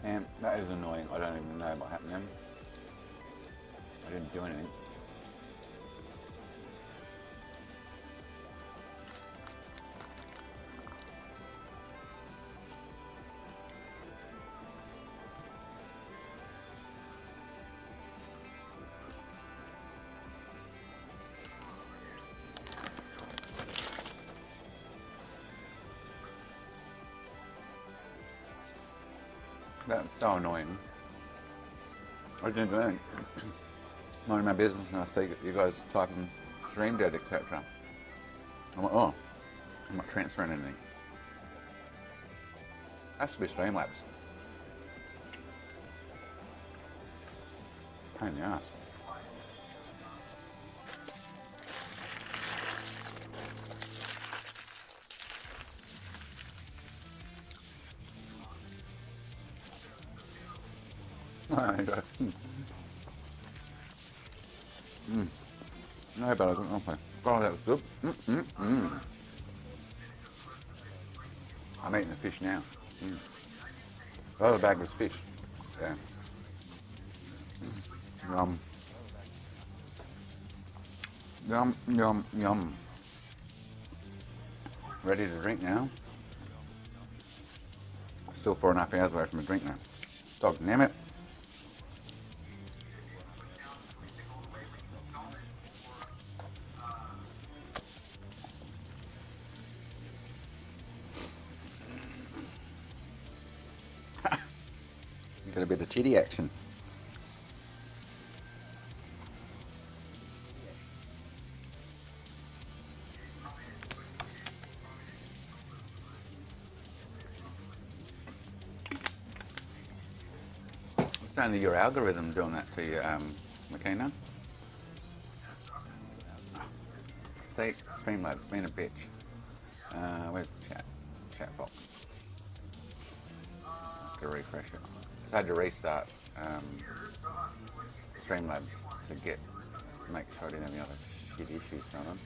And that is annoying. I don't even know what happened then. I didn't do anything. That's so annoying. I didn't do anything. Minding my business, and I see you guys typing stream dead, etc. I'm like, oh, I'm not transferring anything. Has to be Streamlabs. Pain in the ass. There you go. No, but I don't know. Oh, that was good. I'm eating the fish now. The other bag was fish. Yeah. Yum. Yum, yum, yum. Ready to drink now? Still 4.5 hours away from a drink now. Dog, damn it. Got a bit of titty action. It's only your algorithm doing that to you, Makina. See, Streamlabs being a bitch. Where's the chat? Chat box. Have to refresh it. So I had to restart Streamlabs to make sure I didn't have any other shit issues going on.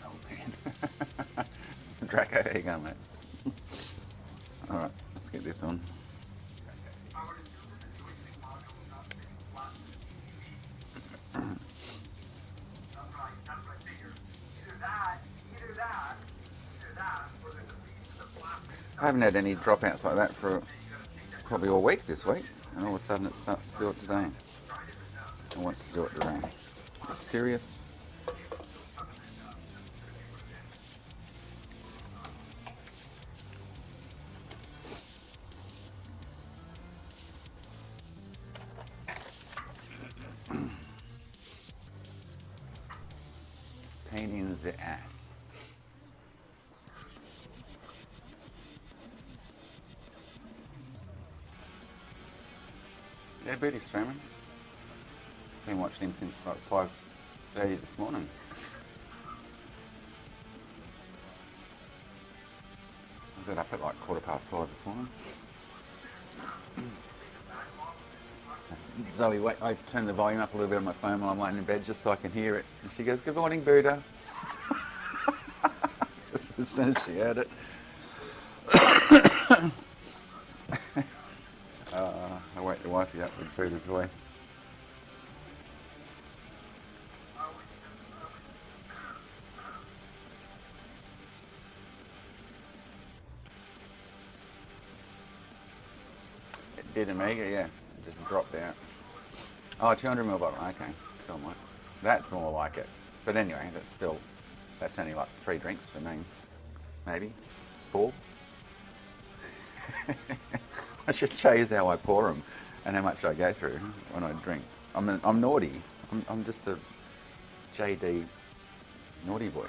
Oh man. Draco, how you going, mate? Alright, let's get this on. I haven't had any dropouts like that for probably all week this week, and all of a sudden it starts to do it today. It wants to do it today. Are you serious? Pain in the ass. Yeah, Birdie's streaming. Been watching him since like 5:30 this morning. I got up at like 5:15 this morning. Zoe, wait, I turned the volume up a little bit on my phone while I'm laying in bed just so I can hear it. And she goes, "Good morning, Buddha." As soon as she heard it. I wake the wifey up with Buddha's voice. It did Omega, yes. It just dropped out. Oh, 200ml bottle, okay. Cool, mate. That's more like it. But anyway, that's only like 3 drinks for me. Maybe 4. I should show you how I pour them and how much I go through when I drink. I'm naughty. I'm just a JD naughty boy.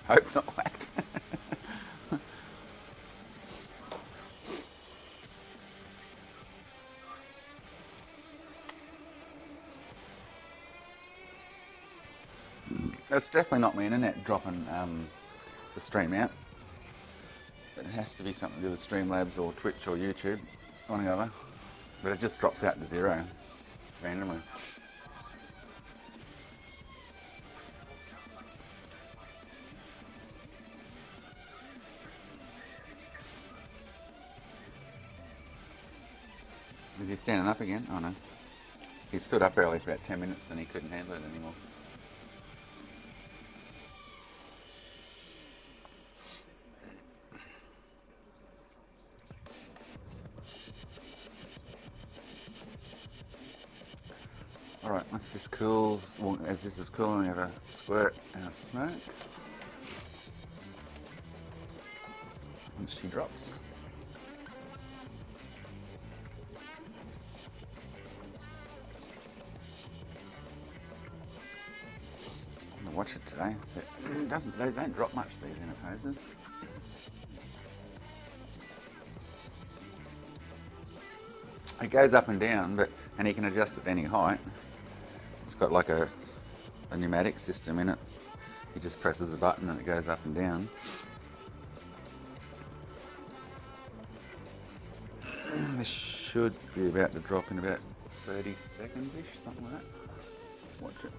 Hope not whacked. That's definitely not my internet dropping the stream out. It has to be something to do with Streamlabs or Twitch or YouTube. one or the other. But it just drops out to 0 randomly. Is he standing up again? Oh no. He stood up early for about 10 minutes and he couldn't handle it anymore. Alright, once this cools, well, as this is cooling, we have a squirt and a smoke. And she drops. I'm gonna watch it today. So they don't drop much, these interposers. It goes up and down, and you can adjust it to any height. It's got like a pneumatic system in it. He just presses a button and it goes up and down. This should be about to drop in about 30 seconds-ish, something like that. Let's watch it.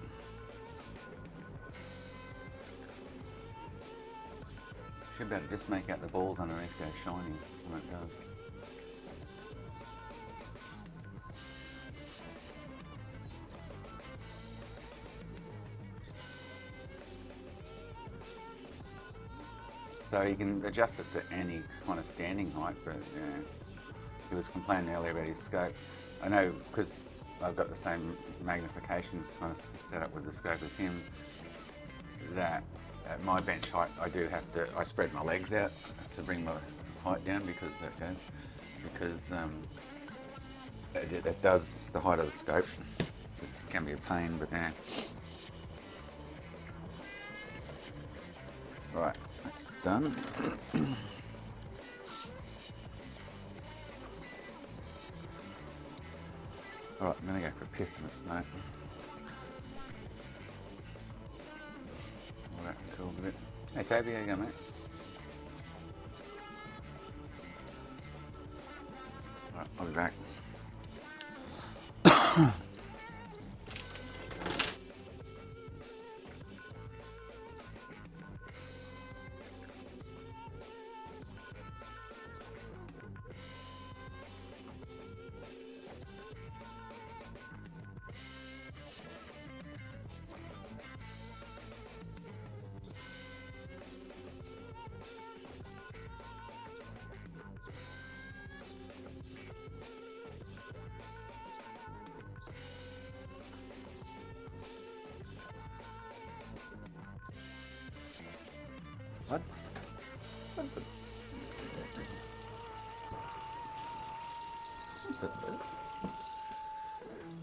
Should be able to just make out the balls underneath go shiny when it does. So you can adjust it to any kind of standing height, but yeah, he was complaining earlier about his scope. I know because I've got the same magnification kind of set up with the scope as him, that at my bench height I do have to, I spread my legs out to bring my height down because it does the height of the scope. This can be a pain, but yeah. Right. That's done. Alright, I'm going to go for a piss and a smoke. All that cools a bit. Hey Toby, how you going, mate? Alright, I'll be back. What?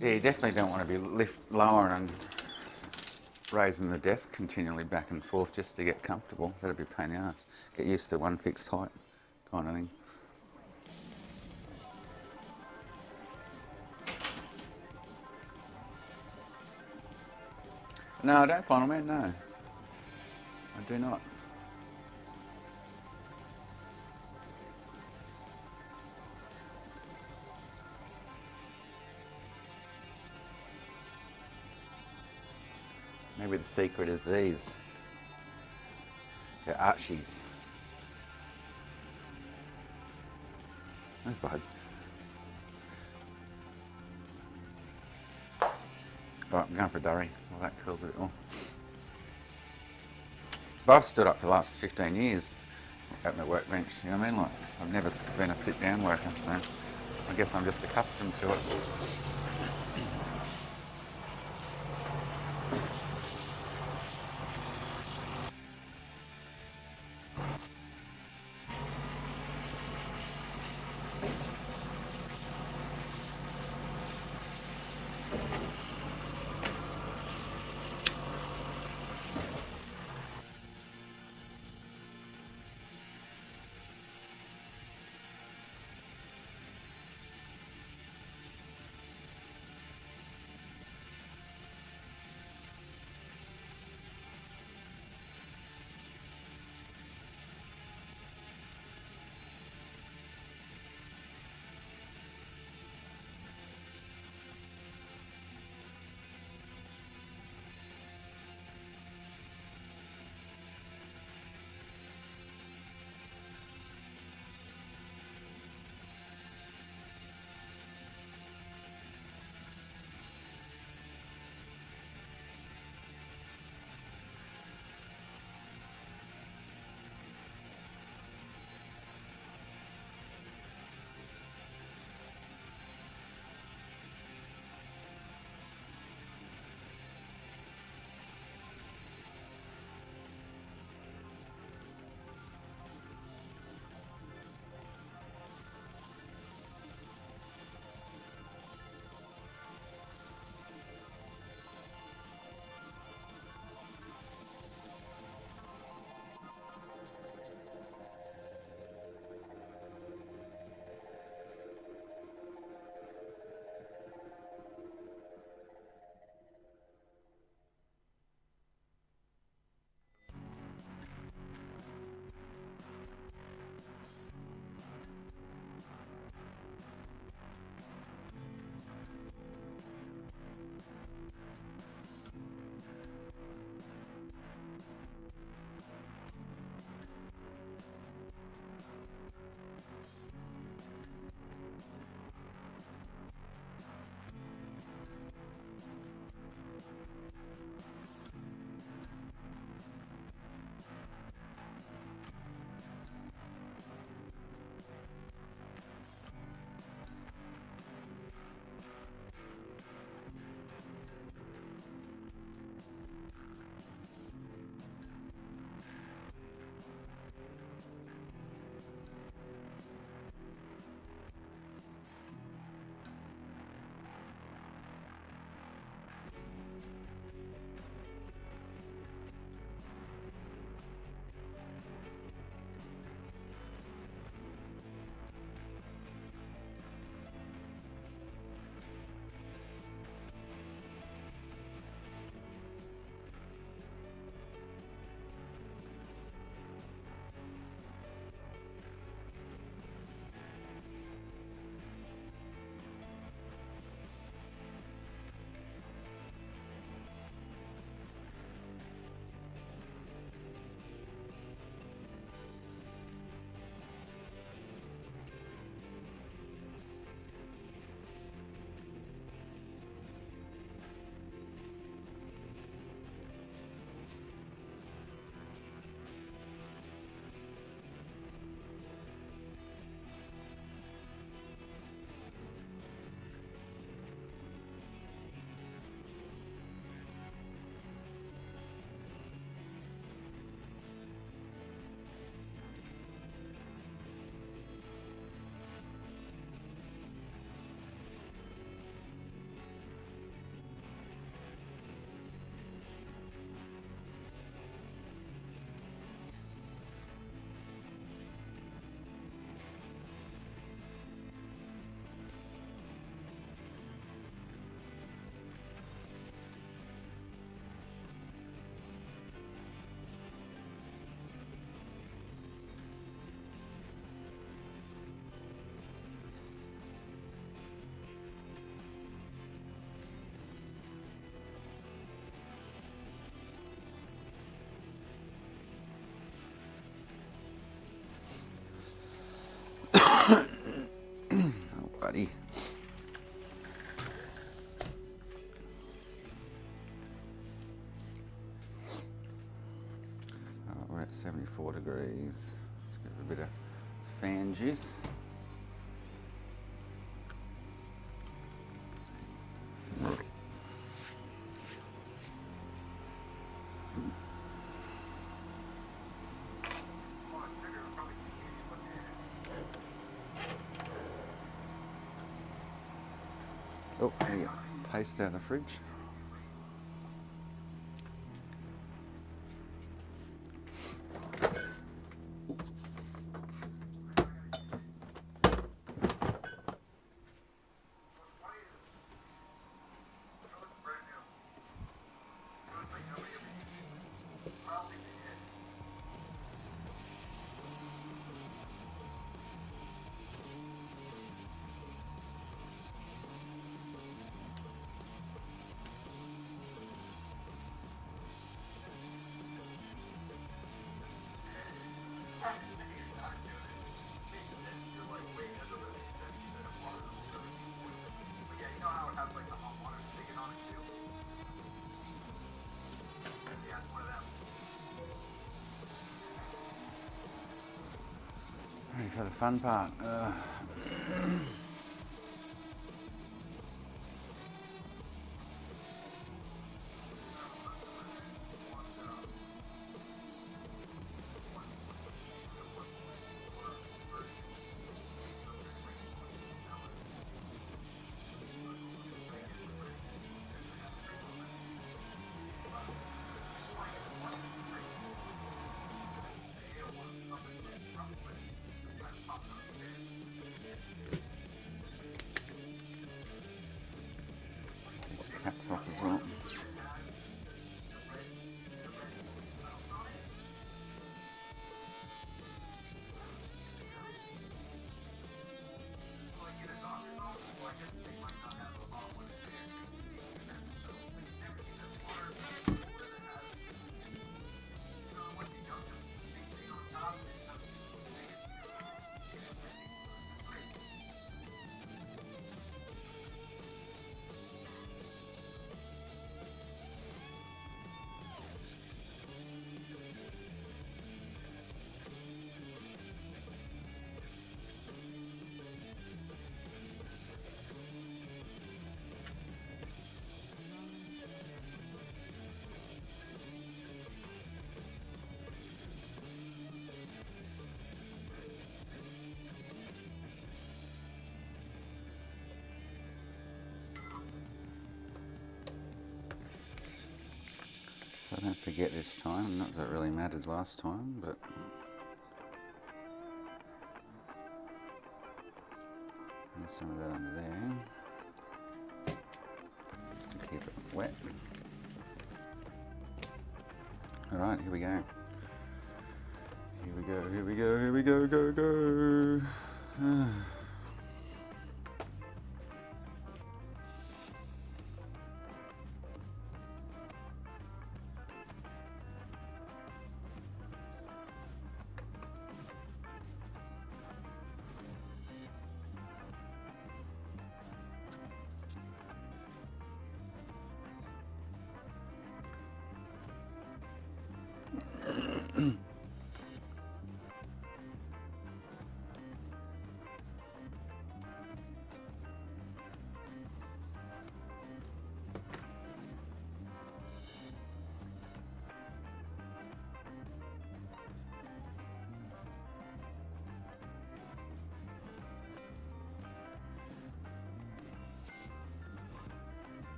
Yeah, you definitely don't want to be lowering and raising the desk continually back and forth just to get comfortable. That'd be a pain in the ass. Get used to one fixed height kind of thing. No, I don't, Final Man, no. I do not. Maybe the secret is these. They're Archies. Oh, bud. Right, I'm going for a durry. Well, that cools a bit more. But I've stood up for the last 15 years at my workbench, you know what I mean? Like, I've never been a sit-down worker, so I guess I'm just accustomed to it. 74 degrees. Let's give it a bit of fan juice. Oh, yeah, paste out of the fridge. Ready for the fun part. Caps off as well. So don't forget this time, not that it really mattered last time, but there's some of that under there, just to keep it wet. Alright, here we go. Here we go, here we go, here we go, go, go.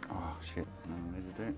Oh shit, nothing need to do.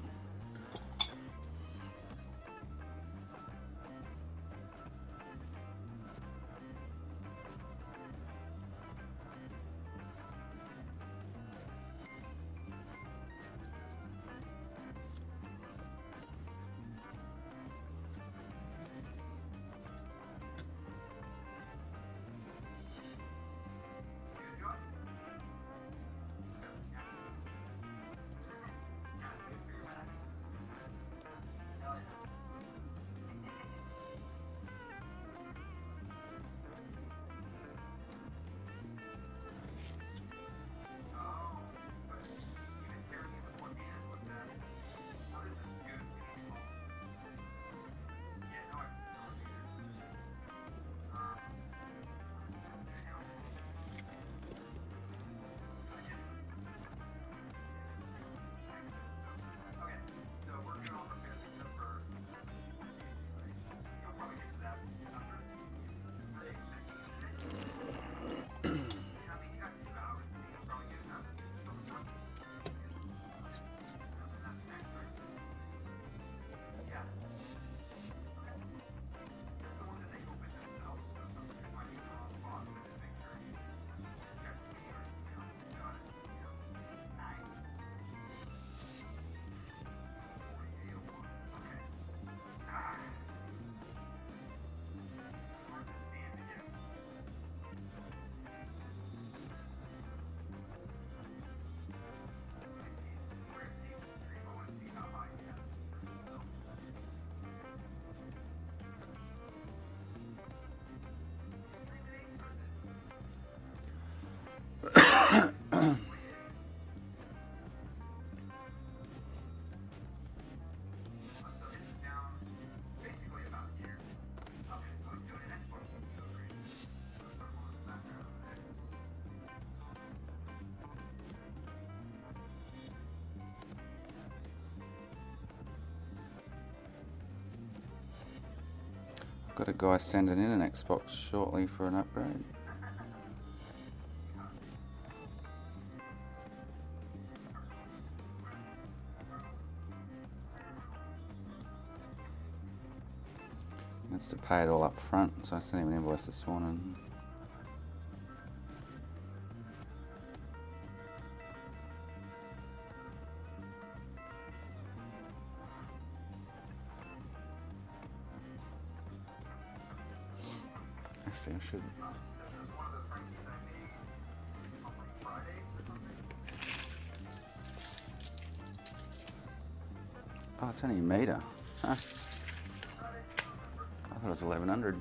Got a guy sending in an Xbox shortly for an upgrade. He wants to pay it all up front, so I sent him an invoice this morning. Actually, I should. Oh, it's only a meter. Huh. I thought it was 1100.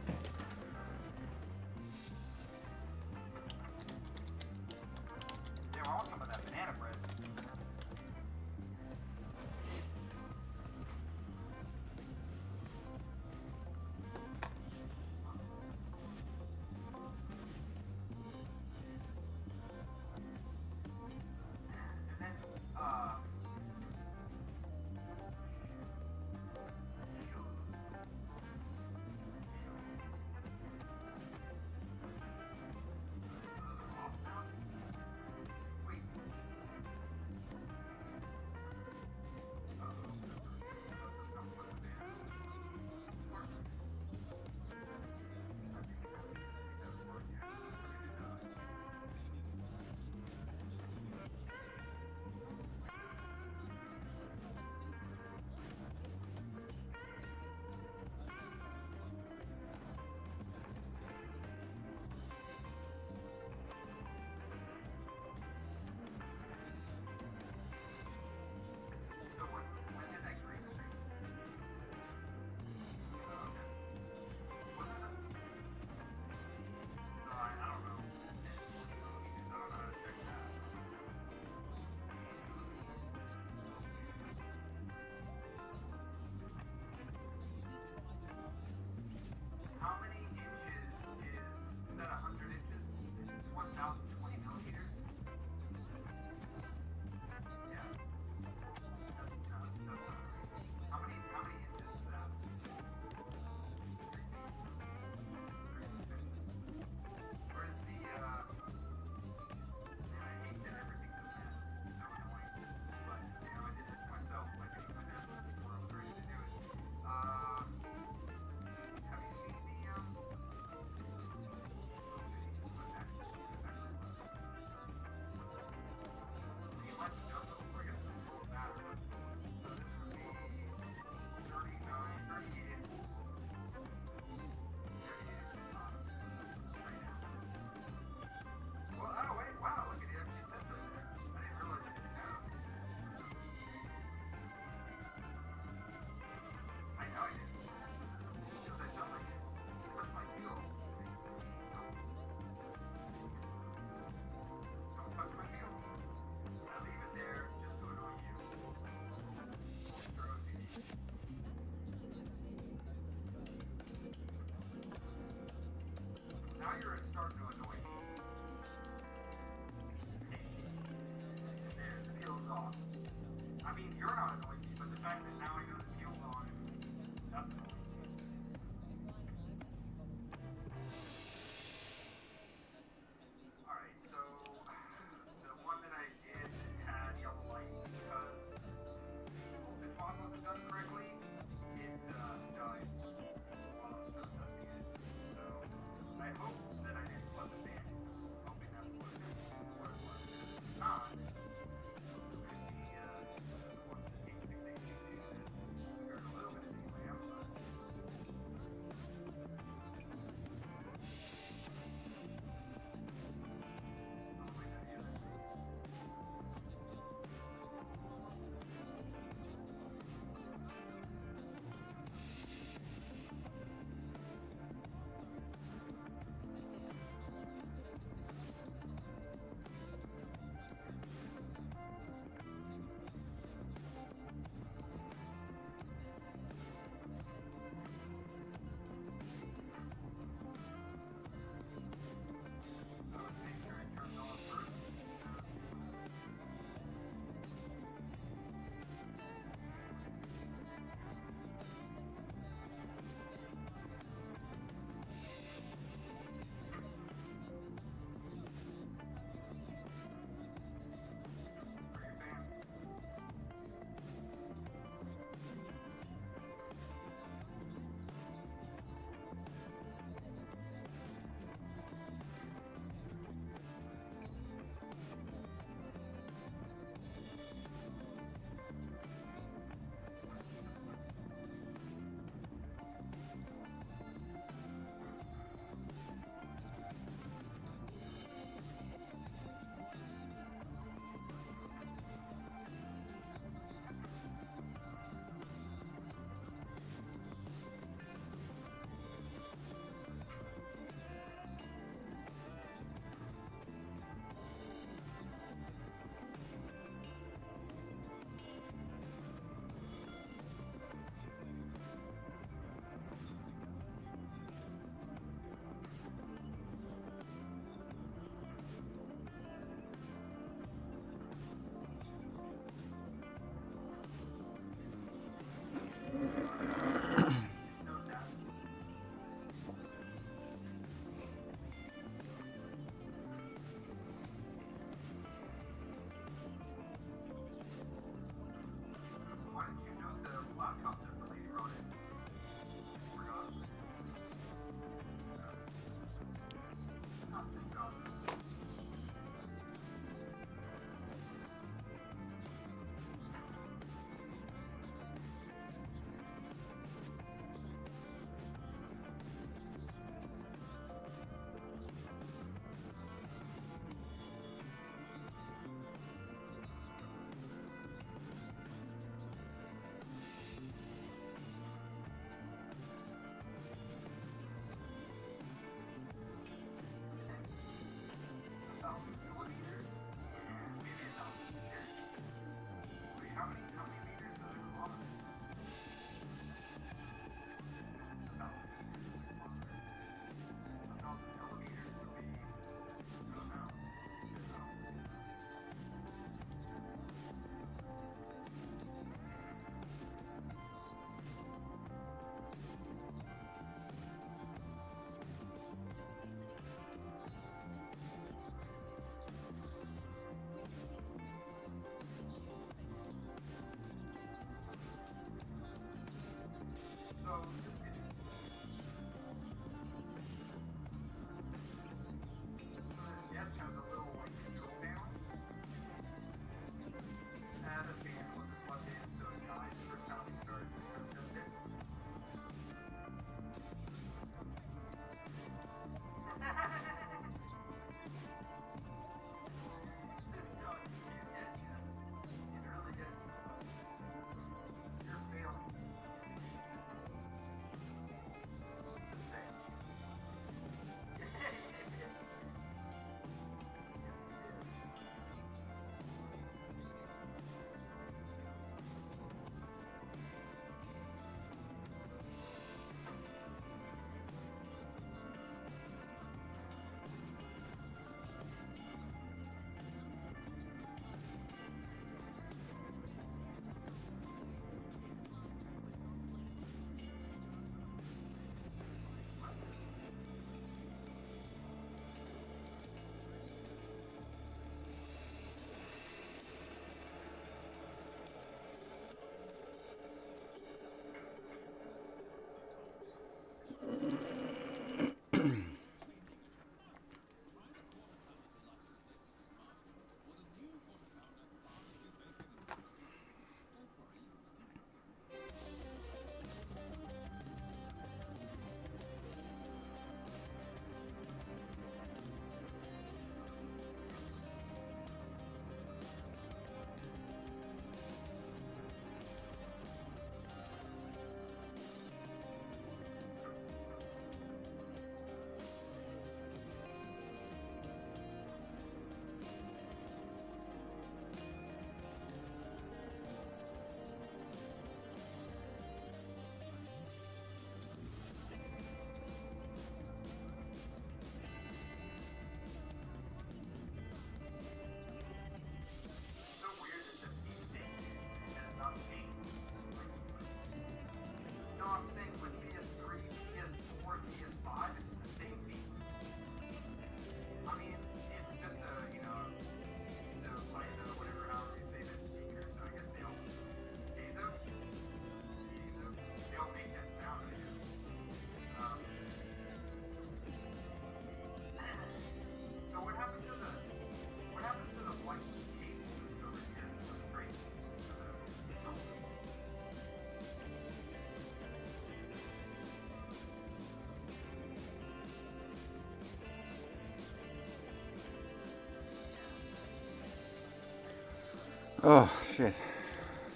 Oh, shit.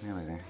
Nearly there.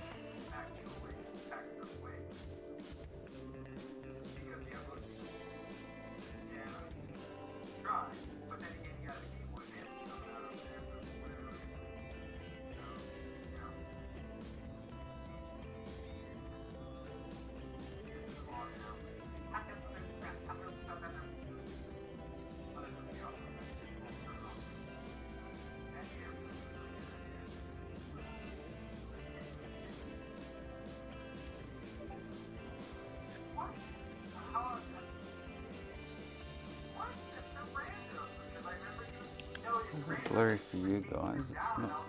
Is it blurry for you guys? It's not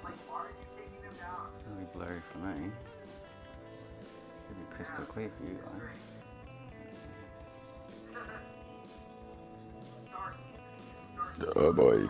really blurry for me. Should be crystal clear for you guys. Oh boy.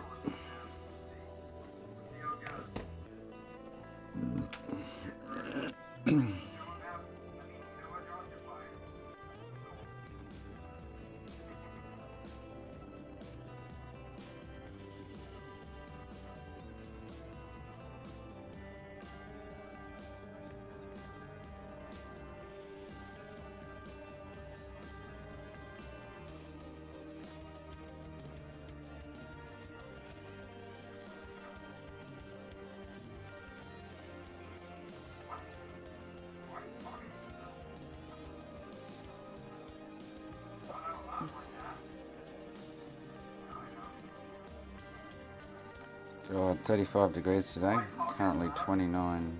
God, 35 degrees today, currently 29.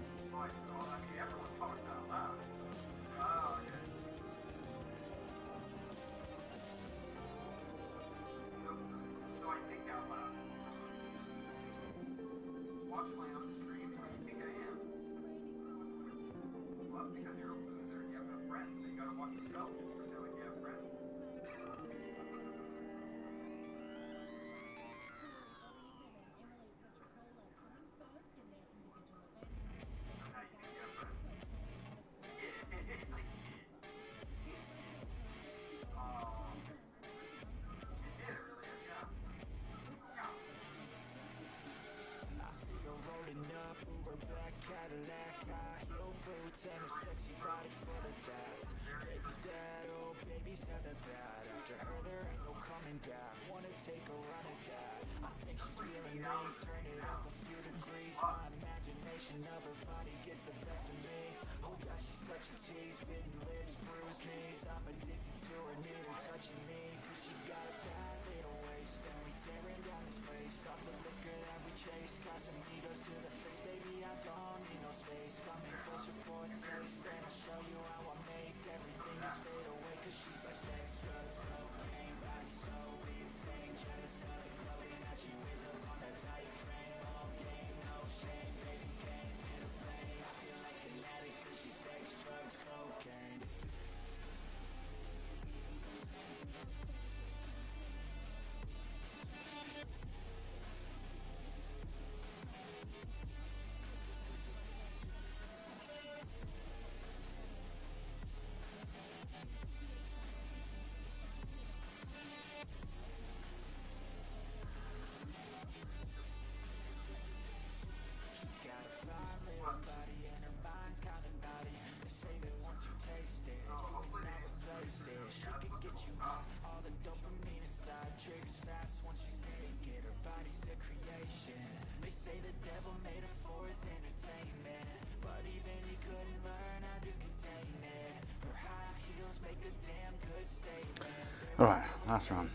Alright, last run.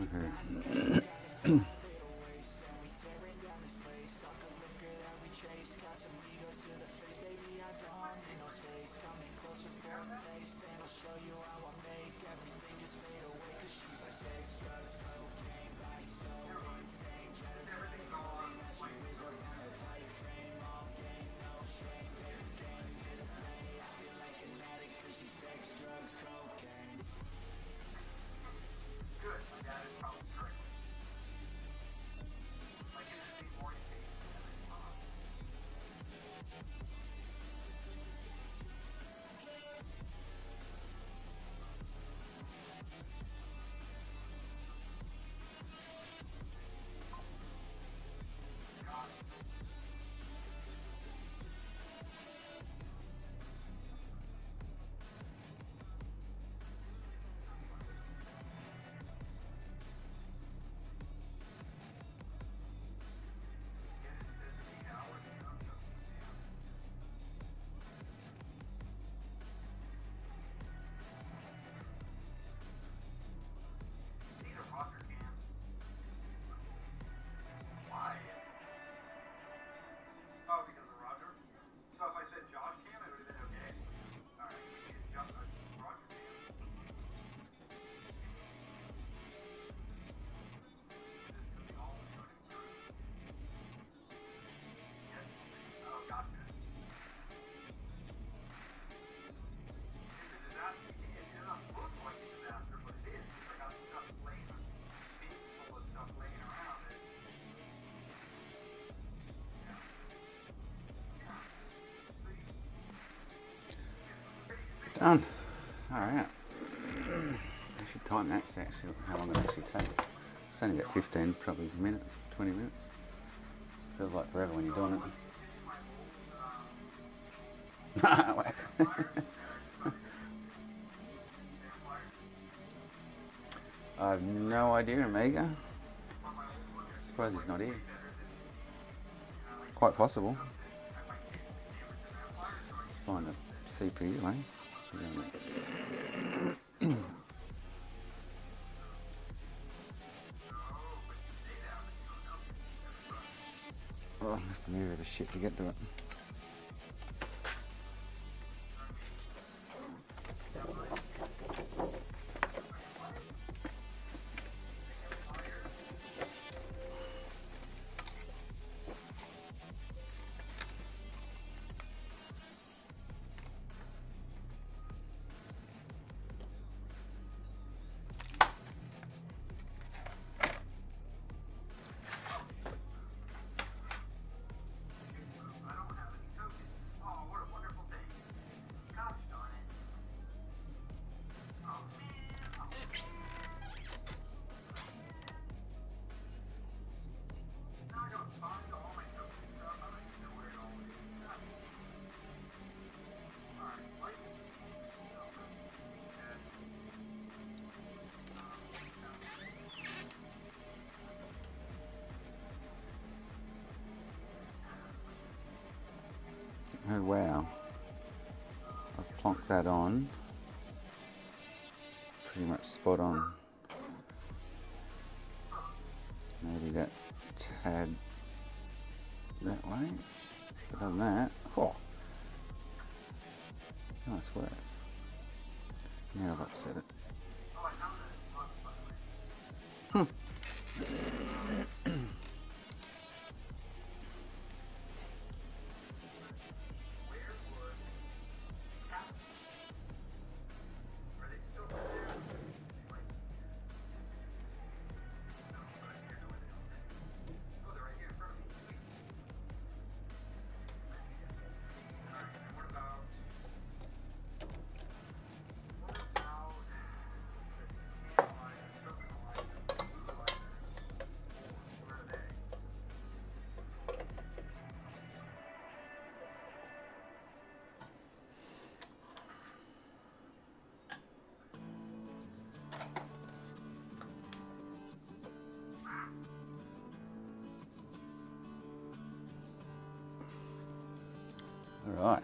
Okay. Done. Alright. I should time that to actually how long it actually takes. It's only about 15 probably minutes, 20 minutes. Feels like forever when you're doing it. I have no idea, Amiga. Suppose he's not here. Quite possible. Let's find a CPU, eh? Oh, I have to move the shit to get to it. Oh wow, I've plonked that on, pretty much spot on. Maybe that tad that way, but other than that, oh, nice work. Now I've upset it. All right.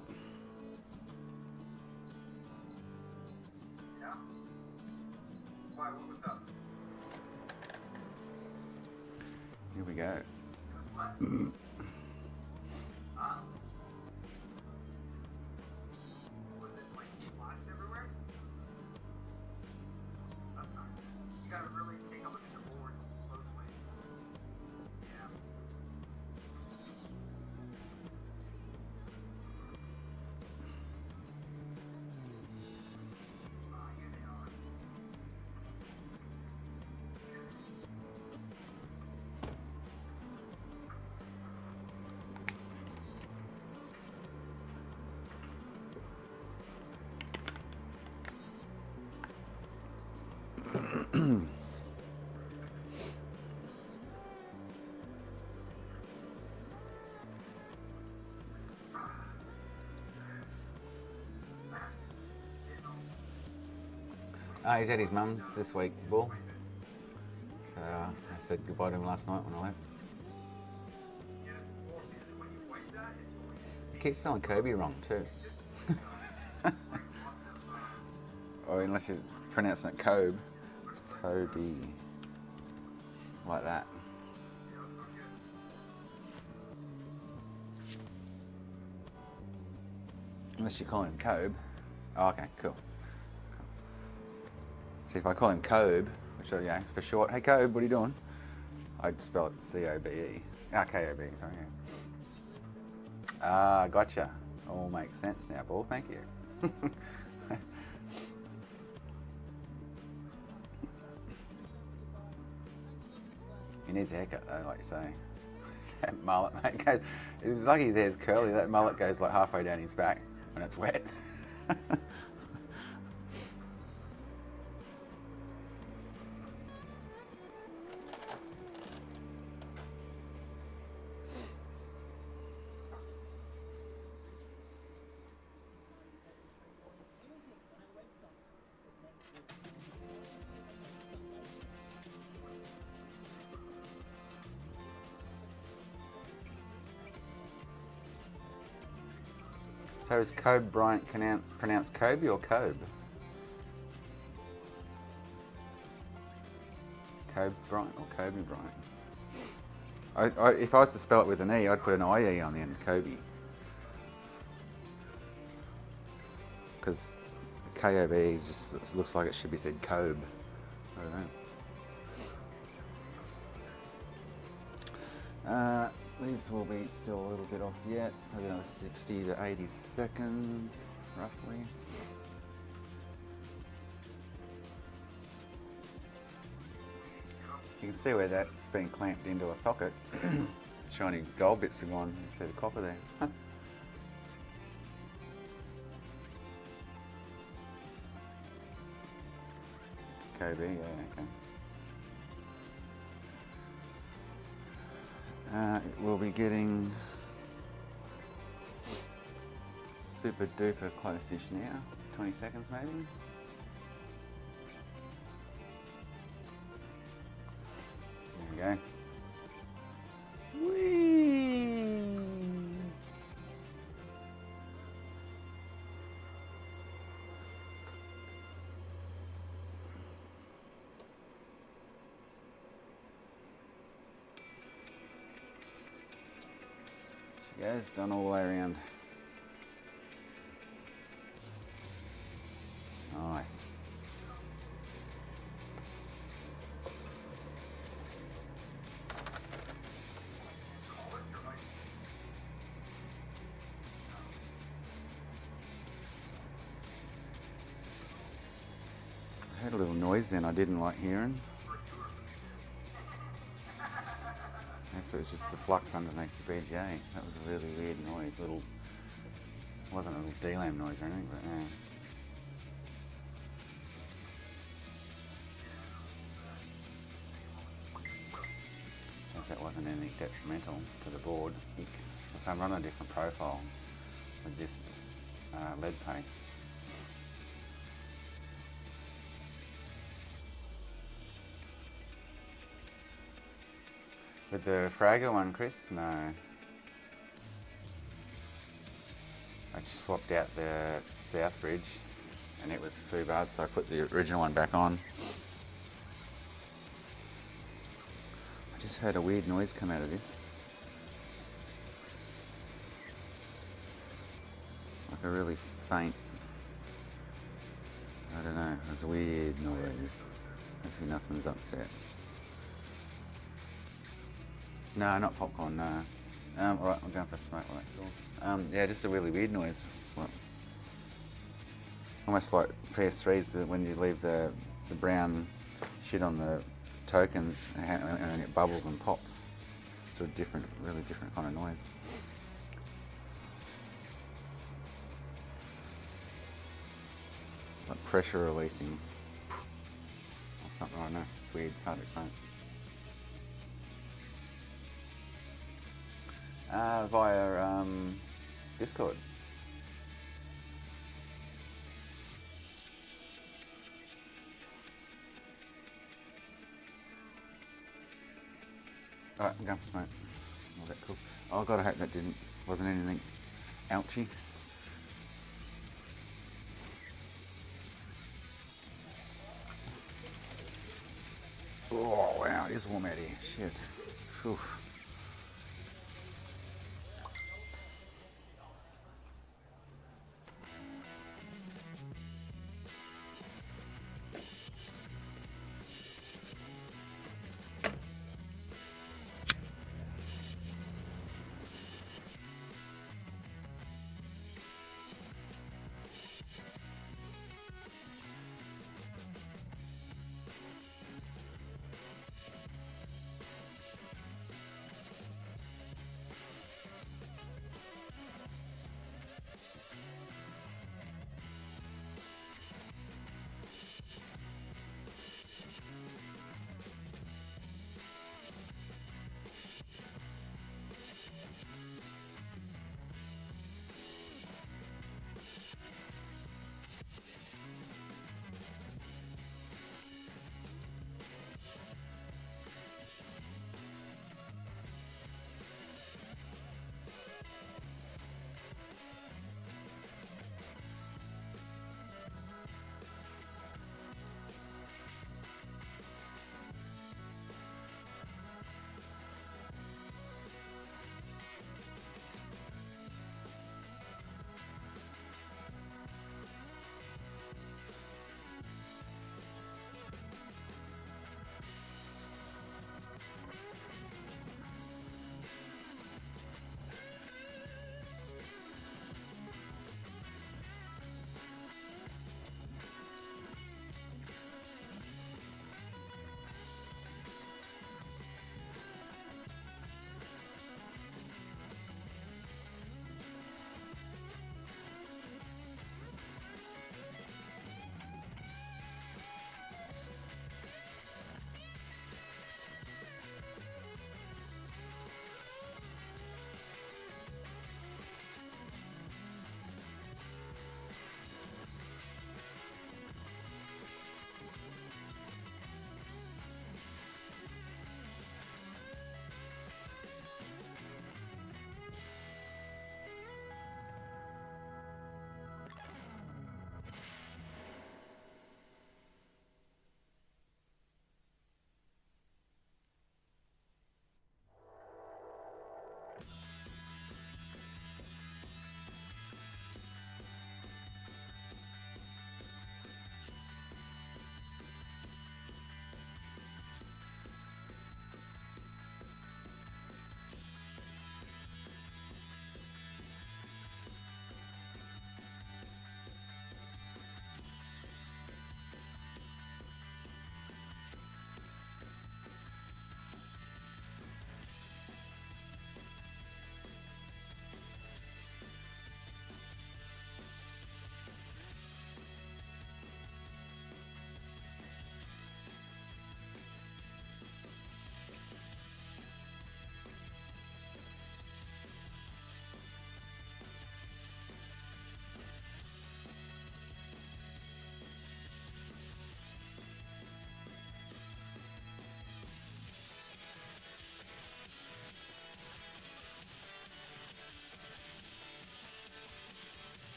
Yeah? Why, what's up? Here we go. What? Was it like splashed everywhere? That's not good. You gotta really take a look at the board closely. Yeah. Here they are. He's at his mum's this week, Bull. So I said goodbye to him last night when I left. He keeps spelling Kobe wrong too. Or unless you're pronouncing it Kobe, it's Kobe. Like that. Unless you call him Kobe. Oh, okay, cool. See, if I call him Kobe, which are, for short, hey Kobe, what are you doing? I'd spell it C-O-B-E. K-O-B, sorry. Ah, gotcha. All makes sense now, Bull, thank you. He needs a haircut though, like you say. That mullet, mate, goes, it was lucky his hair's curly, that mullet goes like halfway down his back when it's wet. So is Kobe Bryant pronounced Kobe or Kobe? Kobe Bryant or Kobe Bryant? If I was to spell it with an E, I'd put an IE on the end, Kobe. Because KOB just looks like it should be said Kobe. I don't know. These will be still a little bit off yet. Probably another 60 to 80 seconds, roughly. You can see where that's been clamped into a socket. Shiny gold bits are gone. You can see the copper there. KB, yeah, okay. We'll be getting super duper close-ish now. 20 seconds maybe. There we go. Whee! She goes, done all the way around. Nice. I heard a little noise then I didn't like hearing. If it was just the flux underneath the BJ, that was a really weird noise. Wasn't a little DLAM noise or anything, but yeah. If that wasn't anything detrimental to the board, so I'm running a different profile with this lead paste. With the Fragger one, Chris? No. I just swapped out the south bridge and it was foobarred, so I put the original one back on. I just heard a weird noise come out of this. Like a really faint, I don't know, it was a weird noise. Hopefully nothing's upset. No, not popcorn, no. Alright, I'm going for a smoke while that cools. Yeah, just a really weird noise. Like, almost like PS3's that when you leave the brown shit on the tokens and it bubbles and pops. It's a different, really different kind of noise. Like pressure releasing or something, I don't know. It's weird, it's hard to explain. Via Discord. Alright, I'm going for smoke. Oh, that's cool. Oh god, I hope that wasn't anything ouchy. Oh wow, it is warm out here. Shit. Oof.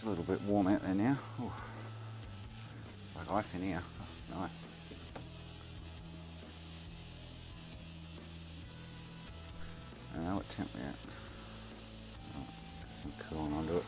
a little bit warm out there now. Ooh. It's like ice in here. Oh, it's nice. What temp we at? Oh, get some cooling onto it.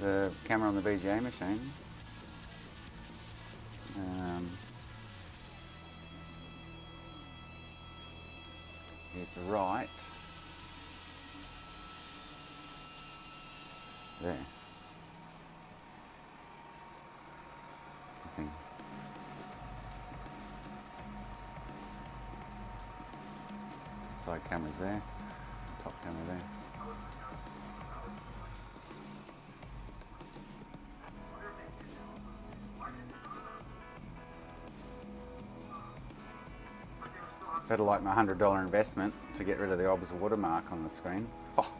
The camera on the VGA machine is right there. I think. Side camera's there, top camera there. Better like my $100 investment to get rid of the obvious watermark on the screen. Oh.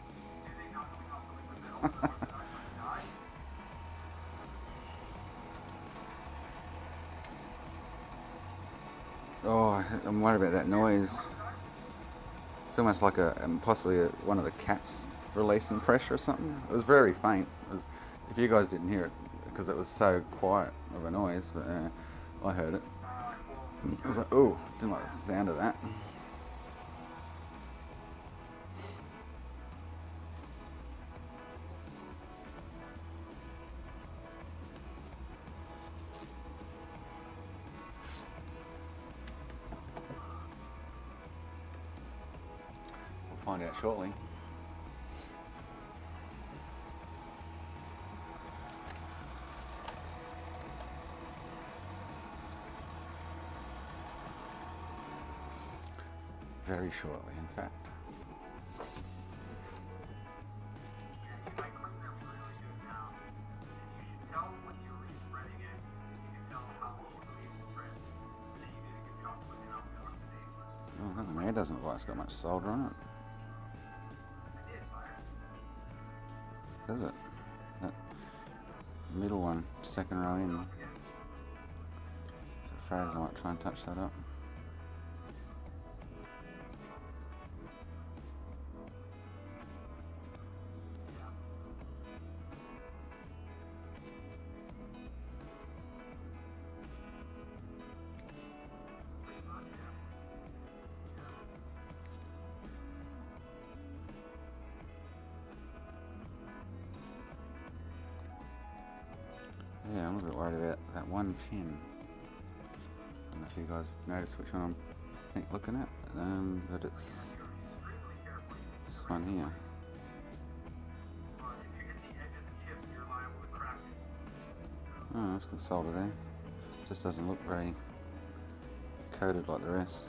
Oh, I'm worried about that noise. It's almost like possibly one of the caps releasing pressure or something. It was very faint. If you guys didn't hear it, because it was so quiet of a noise, but I heard it. I was like, oh, didn't like the sound of that. We'll find out shortly. Very shortly, in fact. Oh, doesn't matter. It doesn't look like it's got much solder on it. Does it? That middle one, second row in. I'm afraid I might try and touch that up. Yeah, I'm a bit worried about that one pin. I don't know if you guys notice which one I'm looking at, but it's this one here. Oh, it's got solder there. Just doesn't look very coated like the rest.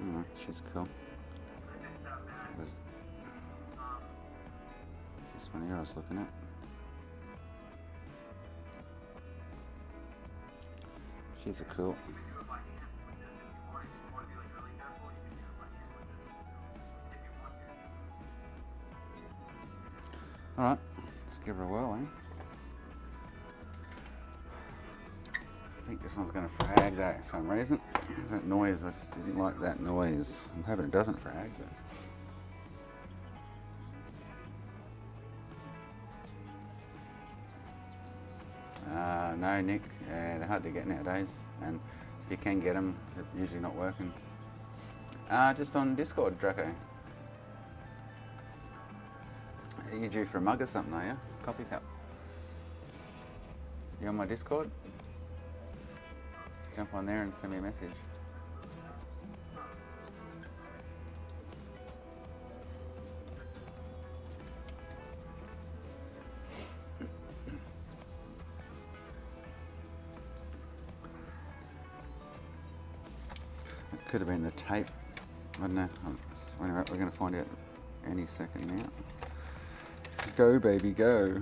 Oh, she's cool. There's this one here I was looking at. She's a cool. Alright, let's give her a whirl, eh? I think this one's going to frag though for some reason. That noise, I just didn't like that noise. I'm hoping it doesn't frag, but... No, Nick. They're hard to get nowadays, and if you can get them, they're usually not working. Just on Discord, Draco. Are you due for a mug or something, are you? Coffee cup. You on my Discord? Just jump on there and send me a message. It could have been the tape. I don't know. Anyway, we're going to find out any second now. Go, baby, go.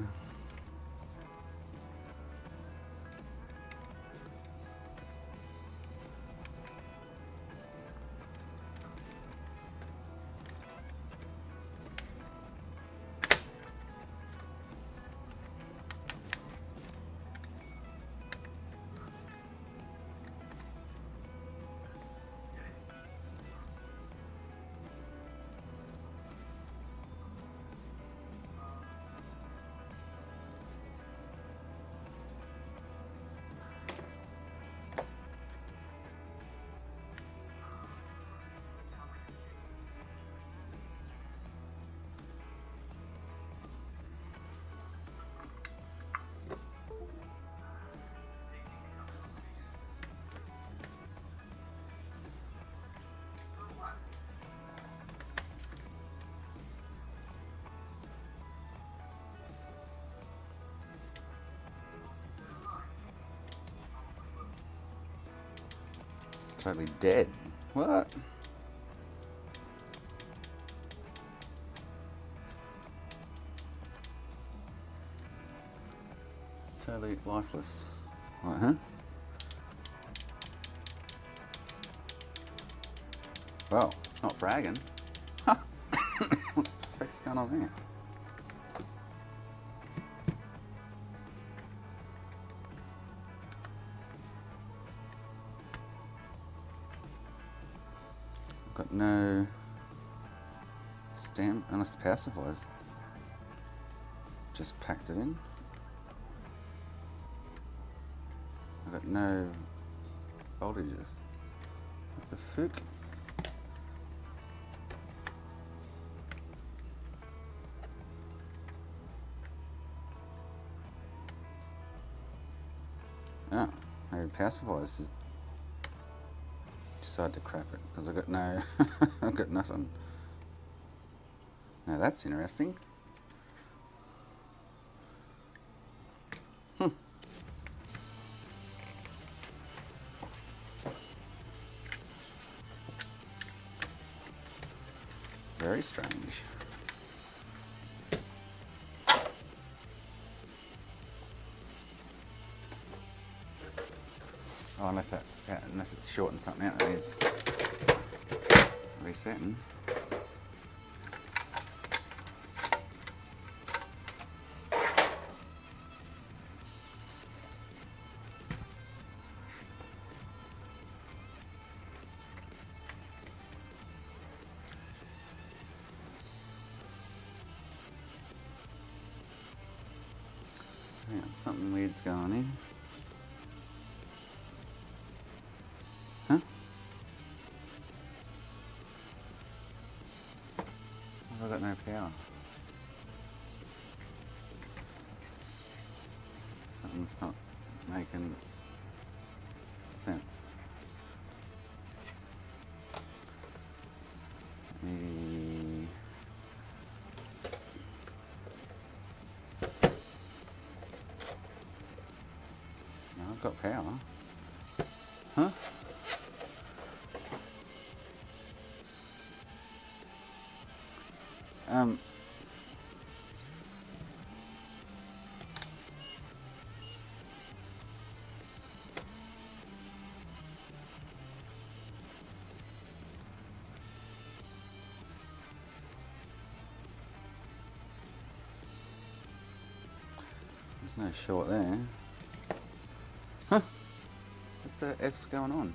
Totally dead. What? Totally lifeless. What, huh? Well, it's not fragging. Huh. What the fuck's going on there? Got no stamp unless the power supply's just packed it in. I've got no voltages. What the fuck? Oh, maybe power supplies just decided to crap it because I got no, I've got nothing. Now that's interesting. Very strange. Oh, unless it's shorting something out, that needs resetting. Yeah, something weird's going on here. Huh? I've got no power. Something's not making sense. I've got power. Huh? There's no short there. Huh? What the F's going on?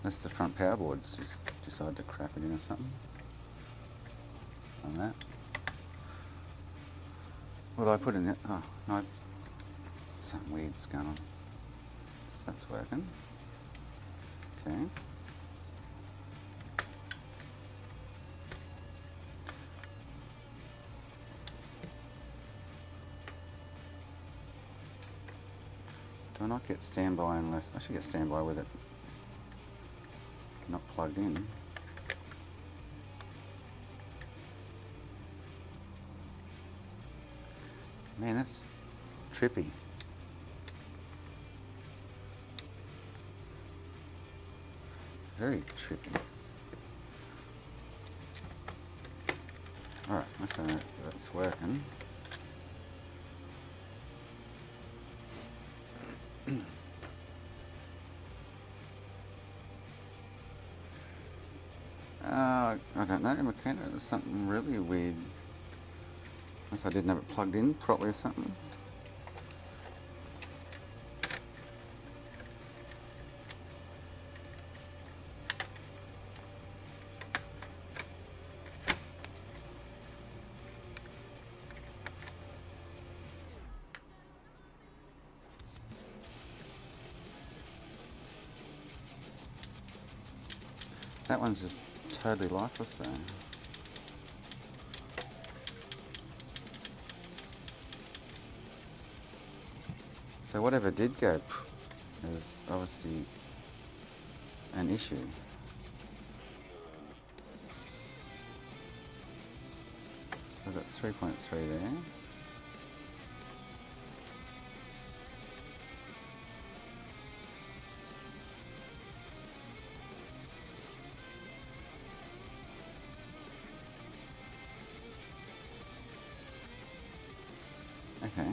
Unless the front power boards just decide to crap it in or something. On that. What did I put in it? Oh, no. Something weird's going on. So that's working. Okay. Do I not get standby unless... I should get standby with it not plugged in. Man, that's trippy. Very trippy. Alright, let's know that's working. I don't know, McKenna, there's something really weird. Unless I didn't have it plugged in properly or something. That one's just totally lifeless though. So whatever did go is obviously an issue. So I've got 3.3 there. Okay.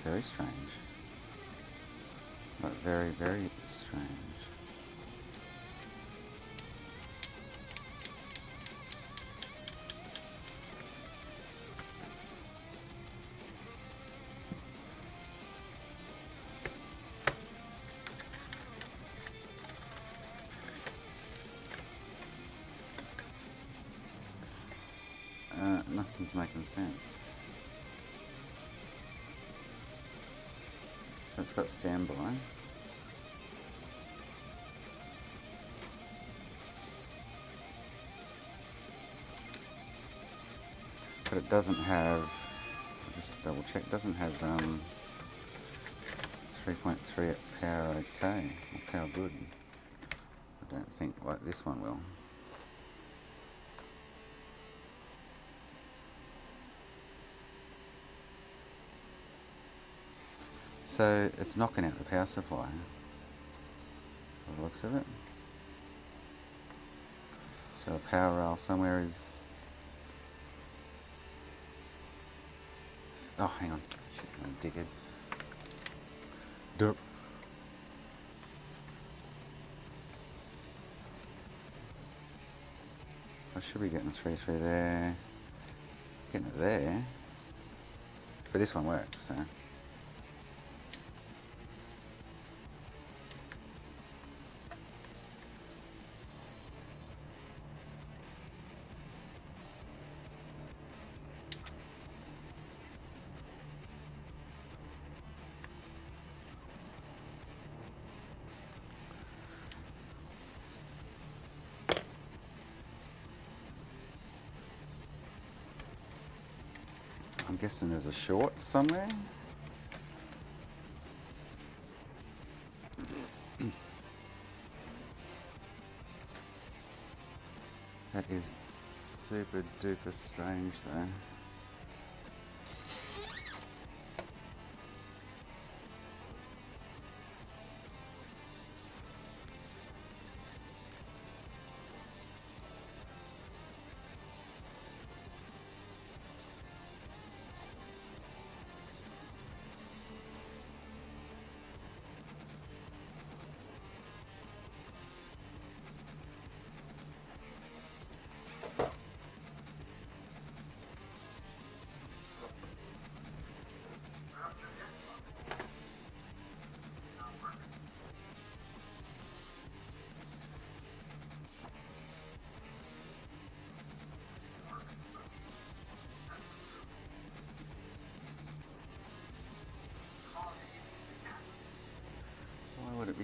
Very strange. But very, very strange. Nothing's making sense. So it's got standby. But it doesn't have, I'll just double check, doesn't have 3.3 at power okay, or power good. I don't think like this one will. So it's knocking out the power supply, by the looks of it. So a power rail somewhere is... Oh, hang on. Shit, I'm gonna dig it. Derp. I should be getting 3.3 there. Getting it there. But this one works, so... I'm guessing there's a short somewhere. That is super duper strange though.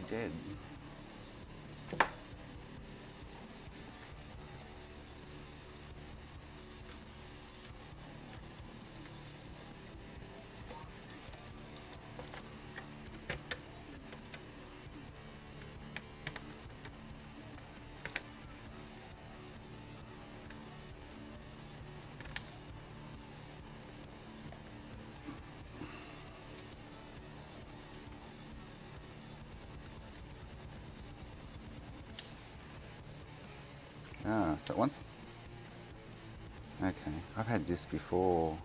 dead. Ah, so once... Okay, I've had this before.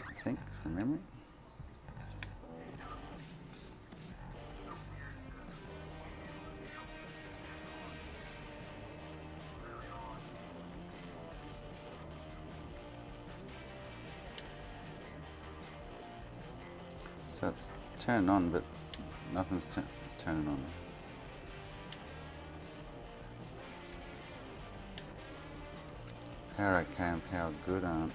I think, from memory. So it's turning on, but nothing's turning on. Power okay and power good aren't.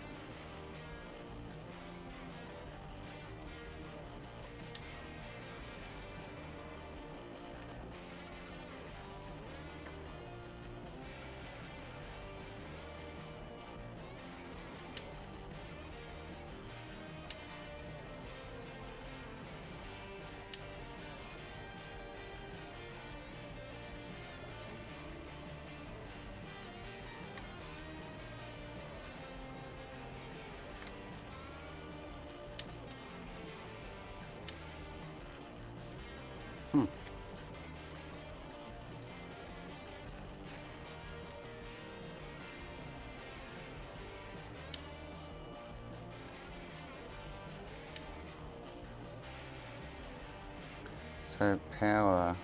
So power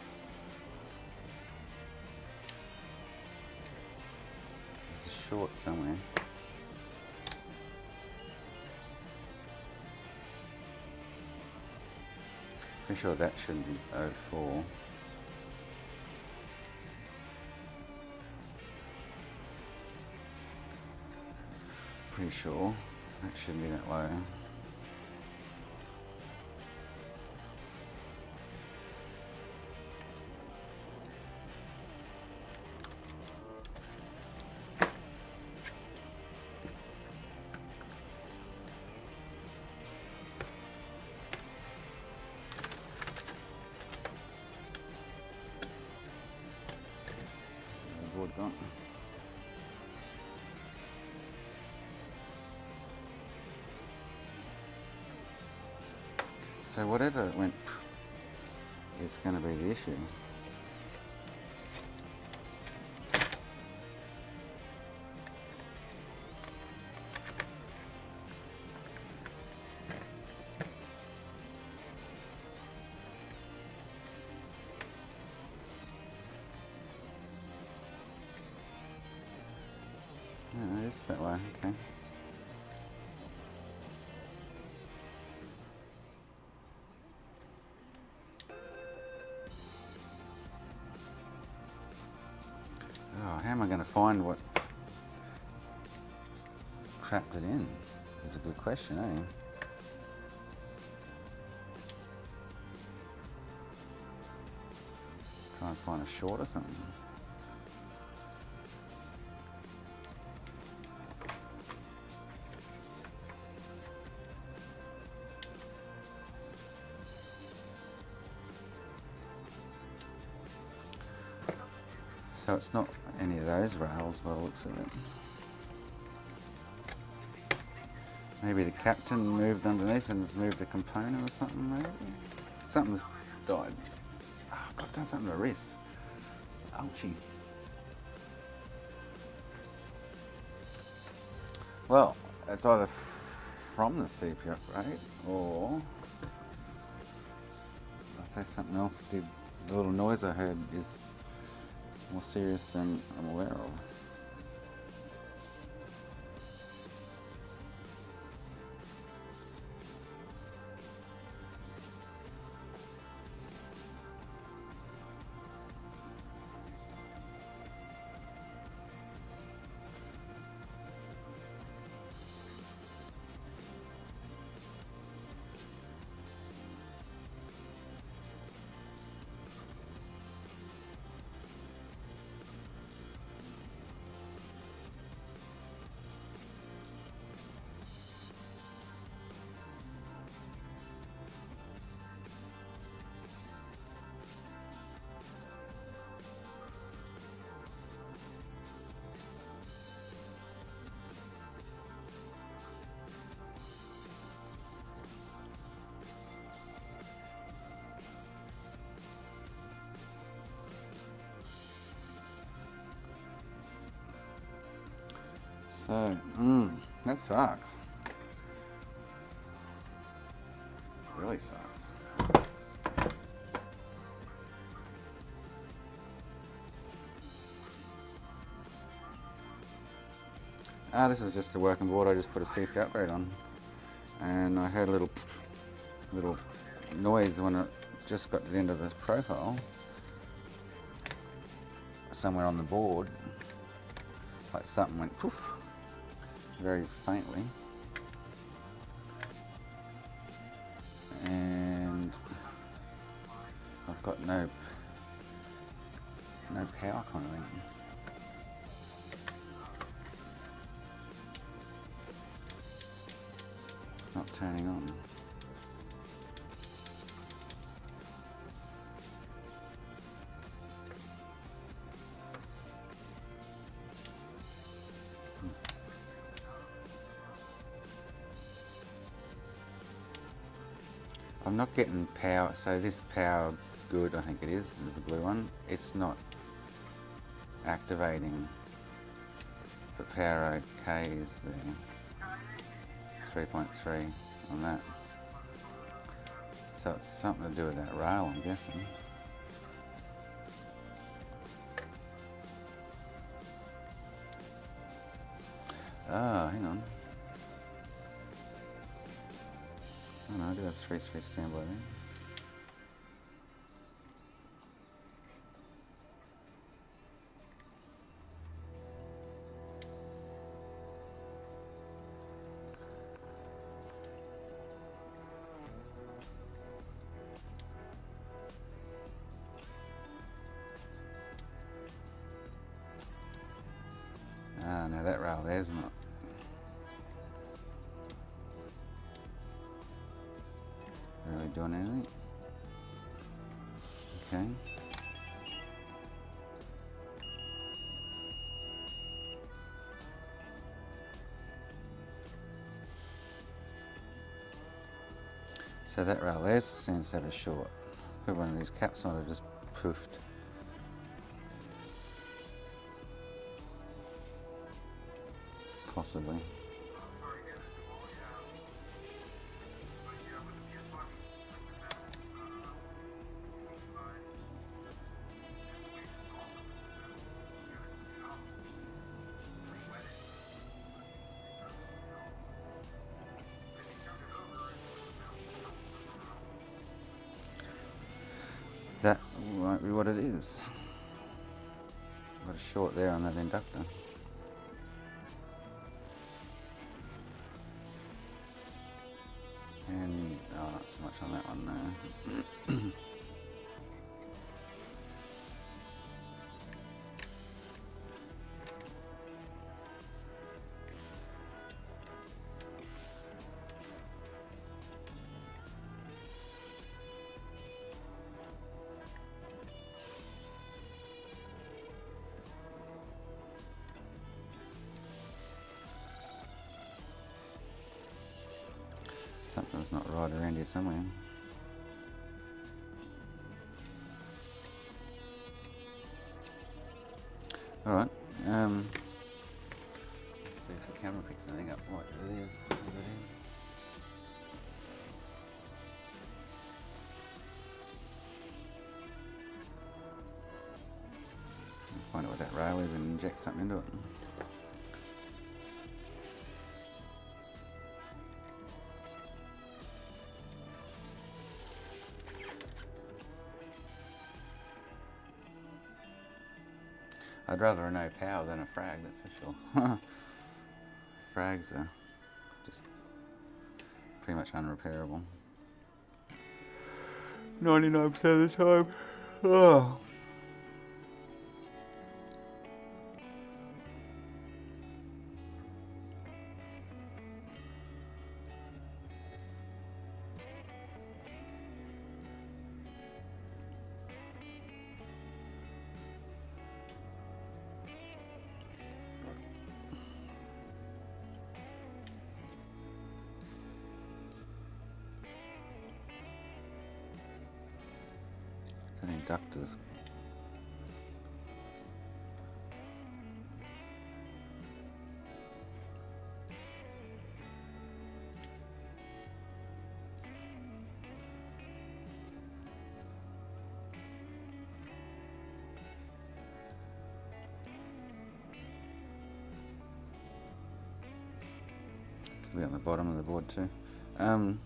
is a short somewhere. Pretty sure that shouldn't be 04. Pretty sure that shouldn't be that low. Board gone. So whatever went is going to be the issue. Yeah, it is that way, okay. Oh, how am I going to find what trapped it in? Is a good question, eh? Try and find a short or something. So it's not any of those rails by the looks of it. Maybe the captain moved underneath and has moved a component or something, maybe? Something's died. Oh, I've done something to the wrist. It's ouchy. Well, it's either from the CPU upgrade or I'll say something else did. The little noise I heard is more serious than I'm aware of. So, that sucks. Really sucks. This was just a working board. I just put a CPU upgrade on, and I heard a little noise when it just got to the end of this profile, somewhere on the board, like something went poof, very faintly, and I've got no power kind of thing. It's not turning on. I'm not getting power, so this power good, I think it is the blue one. It's not activating the power OK is there, 3.3 on that. So it's something to do with that rail, I'm guessing. Oh, hang on. Oh no, I do have 3.3 standby there. Ah, now that rail there's not really doing anything. Okay. So that rail there seems to have a short. Could one of these caps might have just poofed. Possibly. That might be what it is. Got a short there on that inductor. And, oh, not so much on that one, no. Something's not right around here somewhere. Alright, let's see if the camera picks anything up. What it is, as it is. Find out what that rail is and inject something into it. I'd rather a no power than a frag, that's for sure. Frags are just pretty much unrepairable. 99% of the time. Oh. Inductors. Could be on the bottom of the board too. So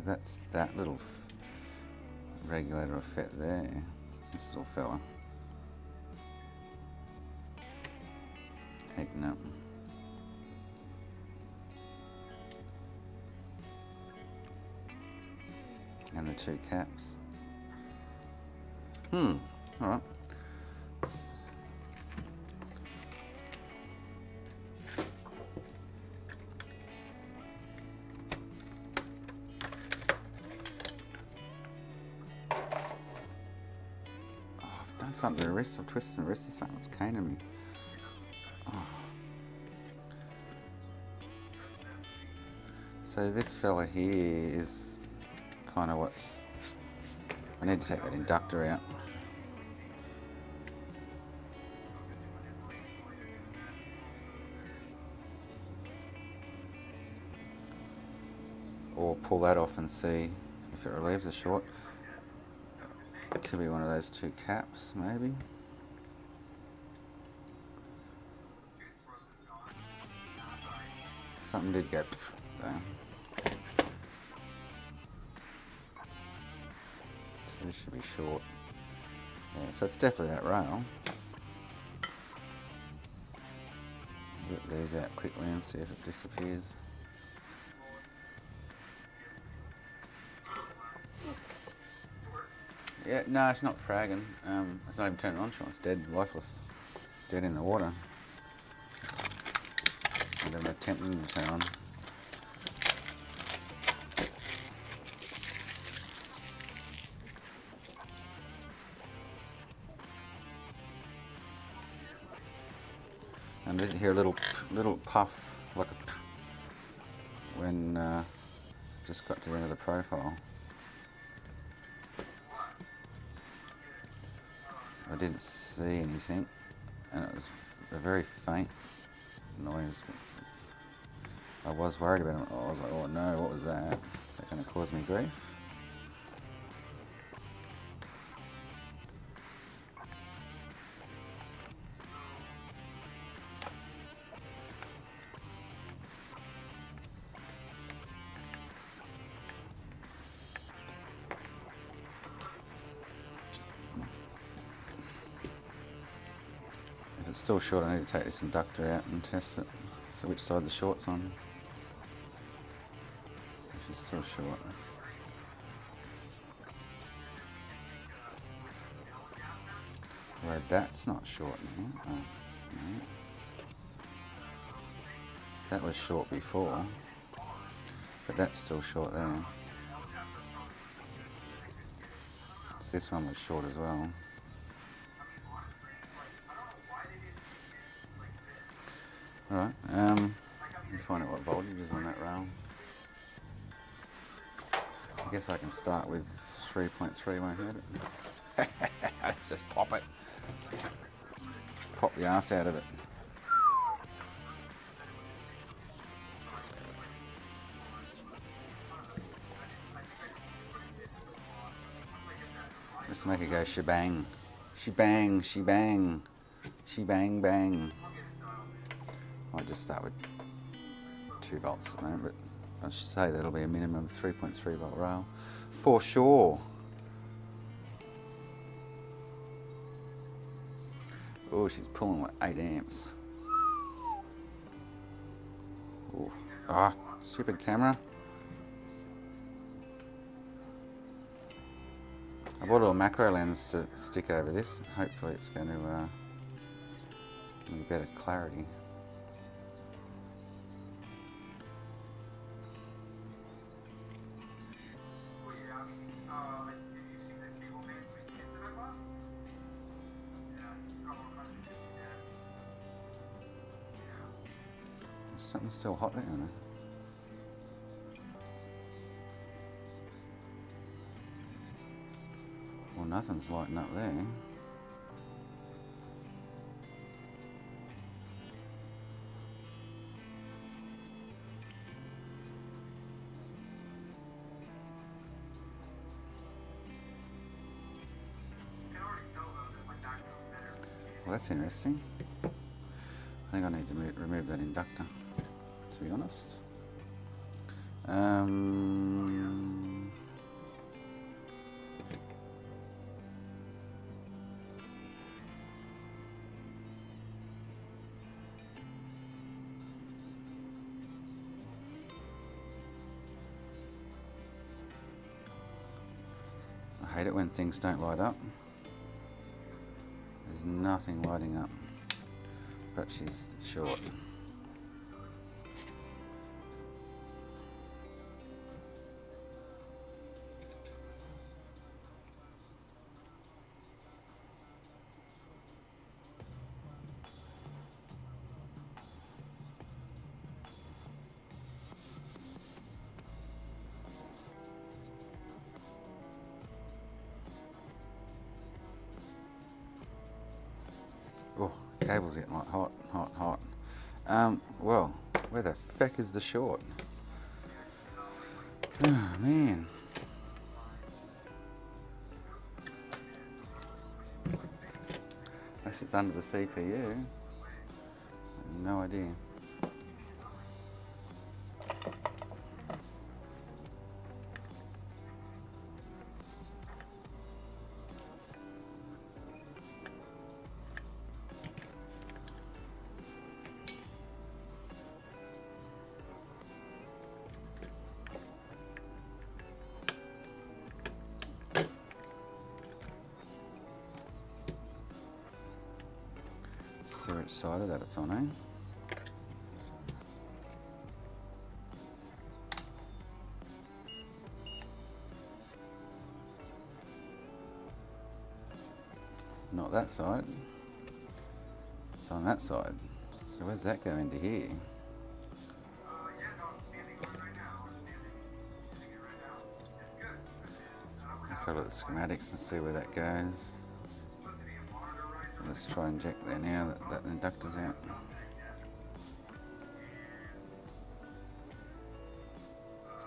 that's that little regulator effect there. This little fella. Heating up. And the two caps. Alright. I've done something to the wrist. I've twisted the wrist or something. It's caning me. Oh. So this fella here is kind of what's... I need to take that inductor out. Or pull that off and see if it relieves the short. It could be one of those two caps, maybe. Something did go down. So this should be short. Yeah, so it's definitely that rail. Rip these out quickly and see if it disappears. Yeah, no, it's not fragging. It's not even turning on, Sean. It's dead, lifeless. Dead in the water. Just not even attempting to turn on. And I did hear a little puff, like a when just got to the end of the profile. I didn't see anything, and it was a very faint noise. I was worried about it. I was like, oh no, what was that? Is that going to cause me grief? If it's still short, I need to take this inductor out and test it. So which side the short's on. So she's still short. Well, that's not short now. Oh, no. That was short before, but that's still short there. This one was short as well. Alright, let me find out what voltage is on that rail. I guess I can start with 3.3, won't hurt it. Let's just pop it. Let's pop the arse out of it. Just make it go shebang. Shebang, shebang. Shebang, bang. I'll just start with 2 volts at the moment, but I should say that'll be a minimum of 3.3 volt rail. For sure. Oh, she's pulling like 8 amps. Ooh. Ah, stupid camera. I bought a macro lens to stick over this. Hopefully it's going to give me better clarity. Something's still hot there, isn't it? Well, nothing's lighting up there. Well, that's interesting. I think I need to remove that inductor, to be honest. I hate it when things don't light up. There's nothing lighting up, but she's short. Oh, cable's getting like hot. Well, where the feck is the short? Oh, man. Unless it's under the CPU. No idea. See which side of that it's on, eh? Not that side. It's on that side. So where's that go into here? Yeah, no, I'm standing on it right now. I'm standing it right now. It's good. I'll follow the schematics and see where that goes. Supposed to be a monitor right now. Let's try and inject there now that that inductor's out.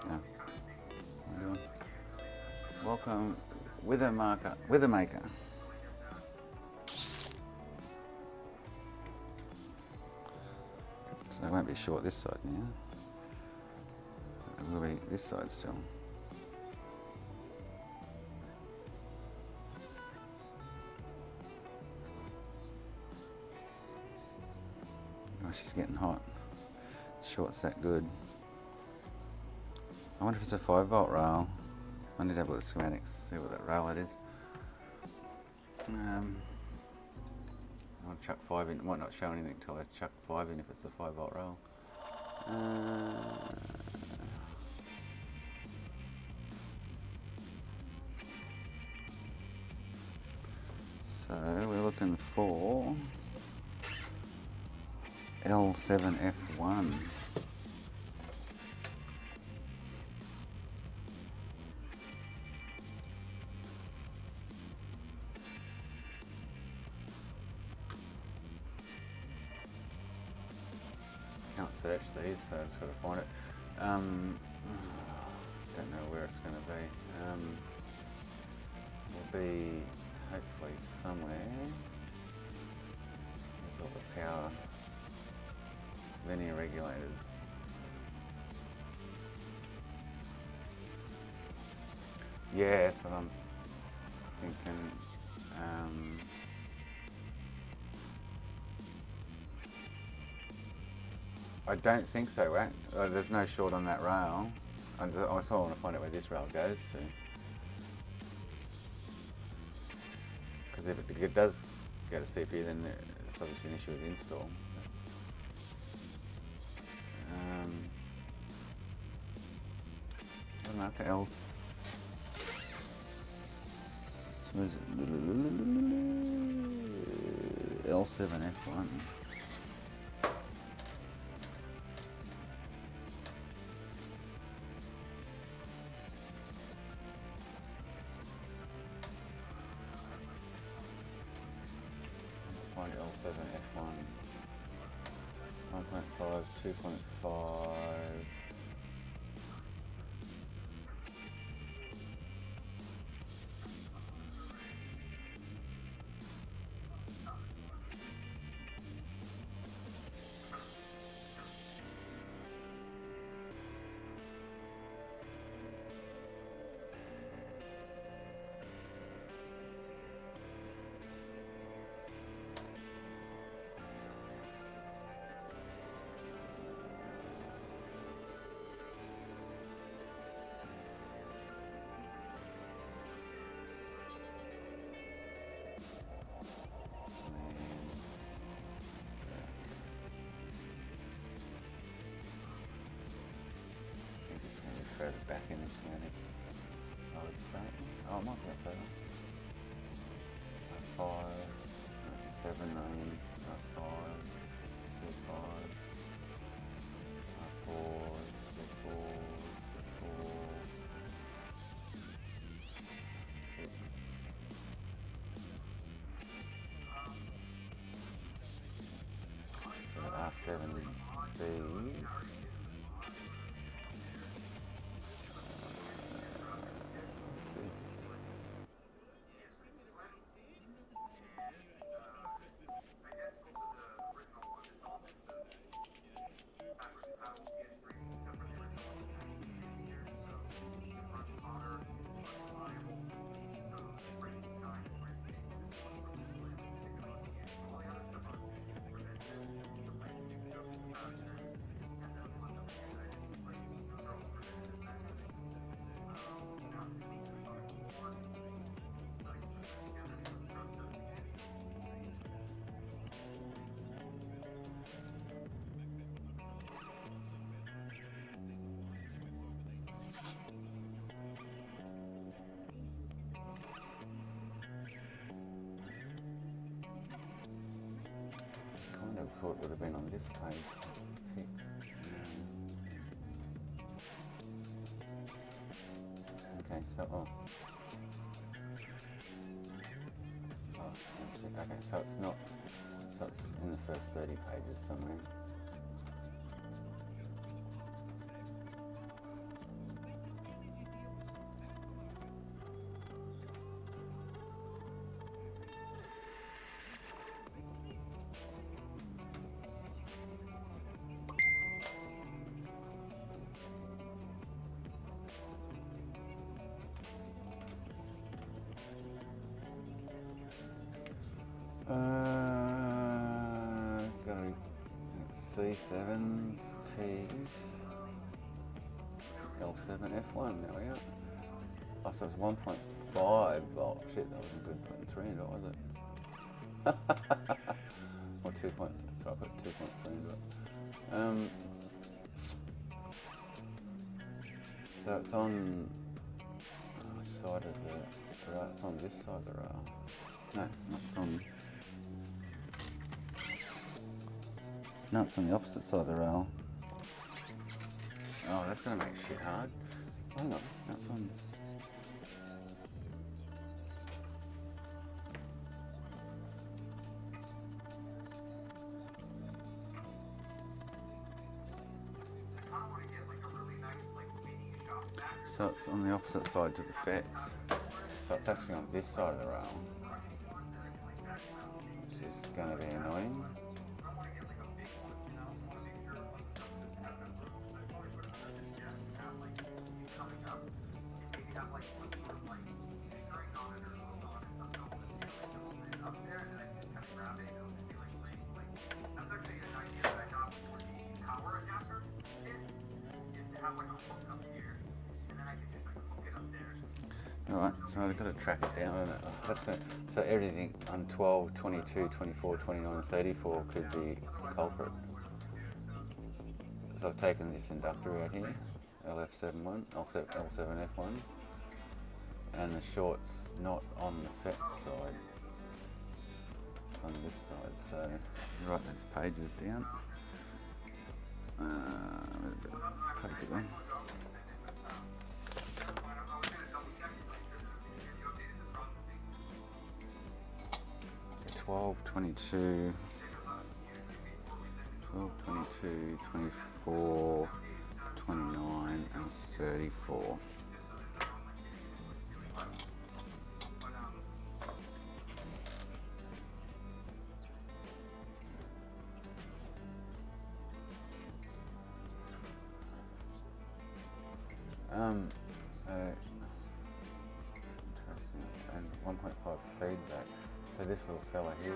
Yeah. How you doing? Welcome, Withermaker. So it won't be short this side now. It will be this side still. Oh, she's getting hot. Short's that good. I wonder if it's a 5-volt rail. I need to have a look at the schematics to see what that rail it is. I'll chuck 5 in. It might not show anything until I chuck 5 in if it's a 5-volt rail. So we're looking for L7F1. Can't search these, so I've just got to find it. Don't know where it's going to be. It'll be hopefully somewhere. There's all the power linear regulators. Yeah, that's what I'm thinking. I don't think so, right? There's no short on that rail. I also want to find out where this rail goes to. Because if it does go to CPU, then it's obviously an issue with install. Marker what is it? L7F1. Find L7F1. 1.5, 2.5. R7Bs. I thought it would have been on this page. Okay, so okay, so it's not. So it's in the first 30 pages somewhere. Got C7s, T's, L7, F1, there we are. Oh, so it's 1.5 volt. Shit, that wasn't good putting 3 into it, was it? Or 2 point, so I put 2.3 into it. So it's on which side of the rail? It's on this side of the rail. No, it's on. No, it's on the opposite side of the rail. Oh, that's gonna make shit hard. Hang on, that's on. So it's on the opposite side to the fence. So it's actually on this side of the rail, which is going to be annoying. Alright, so I've got to track it down. And that's gonna, so everything on 12, 22, 24, 29, 34 could be a culprit. So I've taken this inductor out here, LF71, L7F1, and the short's not on the FET side, it's on this side, so write those pages down. Paper then. 12, 22, 24, 29 and 34. So interesting, and 1.5 feedback. So this little fella here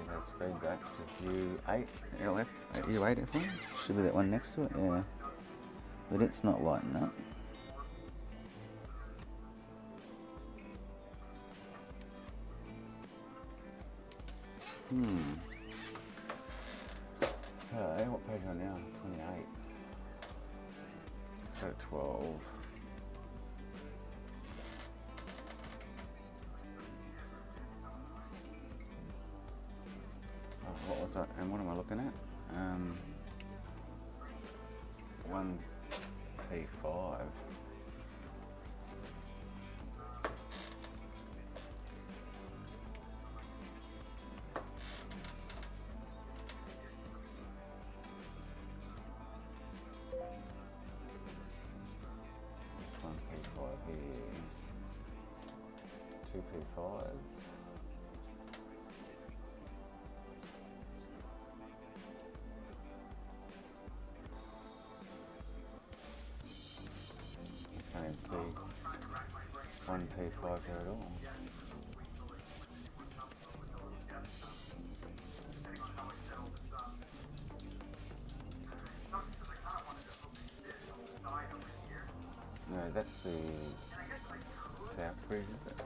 has feedback, which is U8 LF, U8 F1. Should be that one next to it, yeah. But it's not lighting up. So, what page am I now? 28. Let's go to 12. What was that? And what am I looking at? 1P5. 125. Can't even see 125 there at all. No, that's the South Bridge, is it?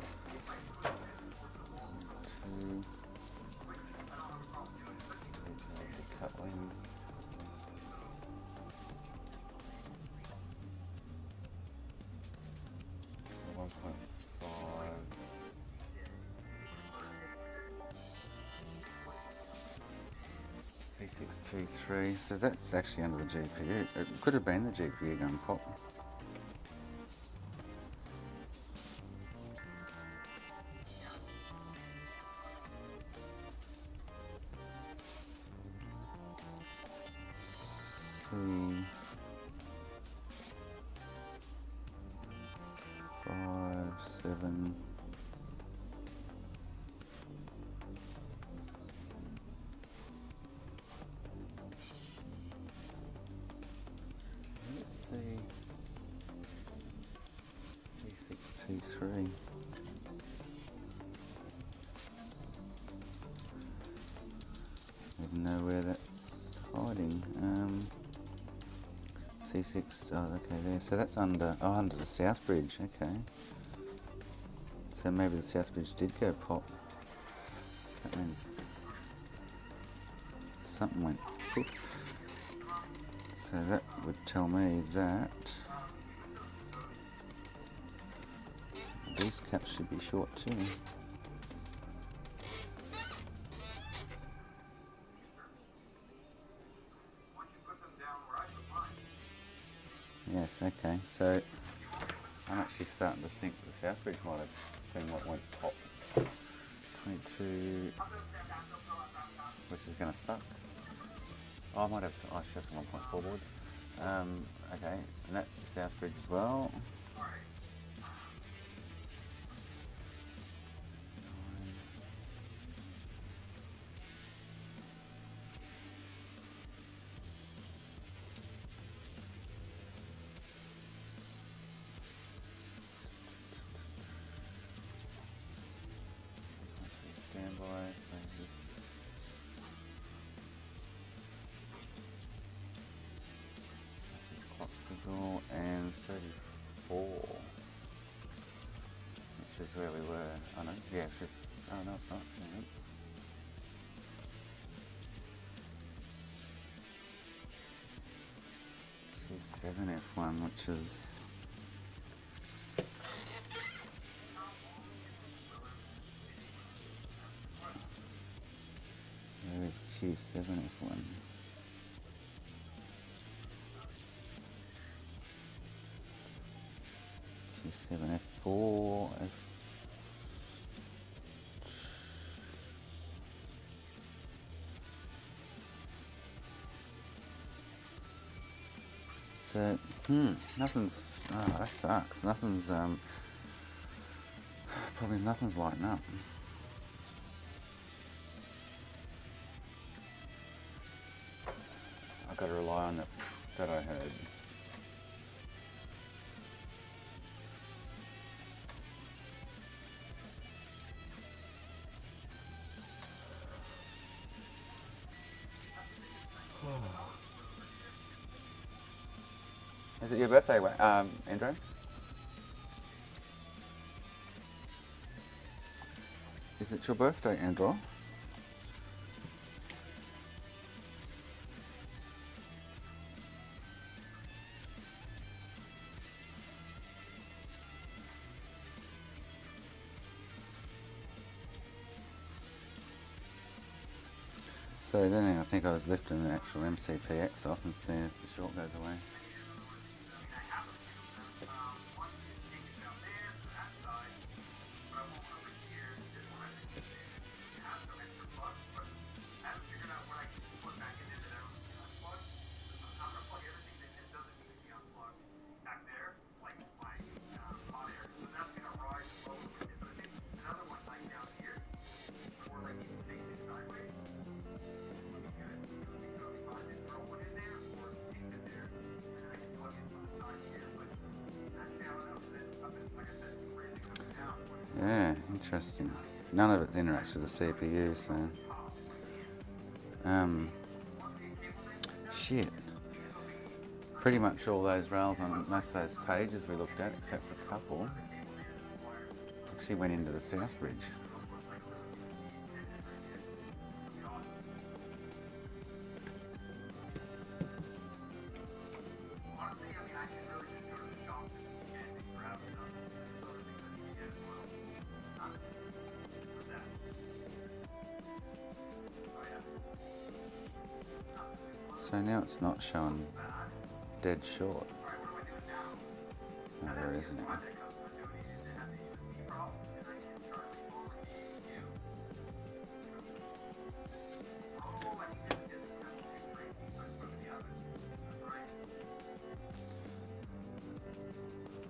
Two. The coupling. One point five. C623. So that's actually under the GPU. It could have been the GPU going pop. C 5, 7. Let's see. C623. I don't know where that's hiding. C6, oh, okay, there. So that's under the South Bridge, okay. So maybe the South Bridge did go pop. So that means something went pop. So that would tell me that these caps should be short too. Yes, okay, so I'm actually starting to think the South Bridge might have been what went pop. 22, which is going to suck. Oh, I should have some 1.4 boards. Okay, and that's the South Bridge as well. Standby, so this. Clock signal and 34, which is where we were. Oh no, yeah, oh no, it's not. Hang on. Q7 F1, which is where is Q7 F1? Q7 F4 F. So, nothing's, oh, that sucks. Nothing's, probably nothing's lighting up. I've got to rely on that I heard. Is it your birthday, Andrew? Is it your birthday, Andrew? So then I think I was lifting the actual MCPX off and seeing if the short goes away. Interesting. None of it interacts with the CPU, so... shit. Pretty much all those rails on most of those pages we looked at, except for a couple, actually went into the South Bridge. So now it's not showing dead short. No, there isn't.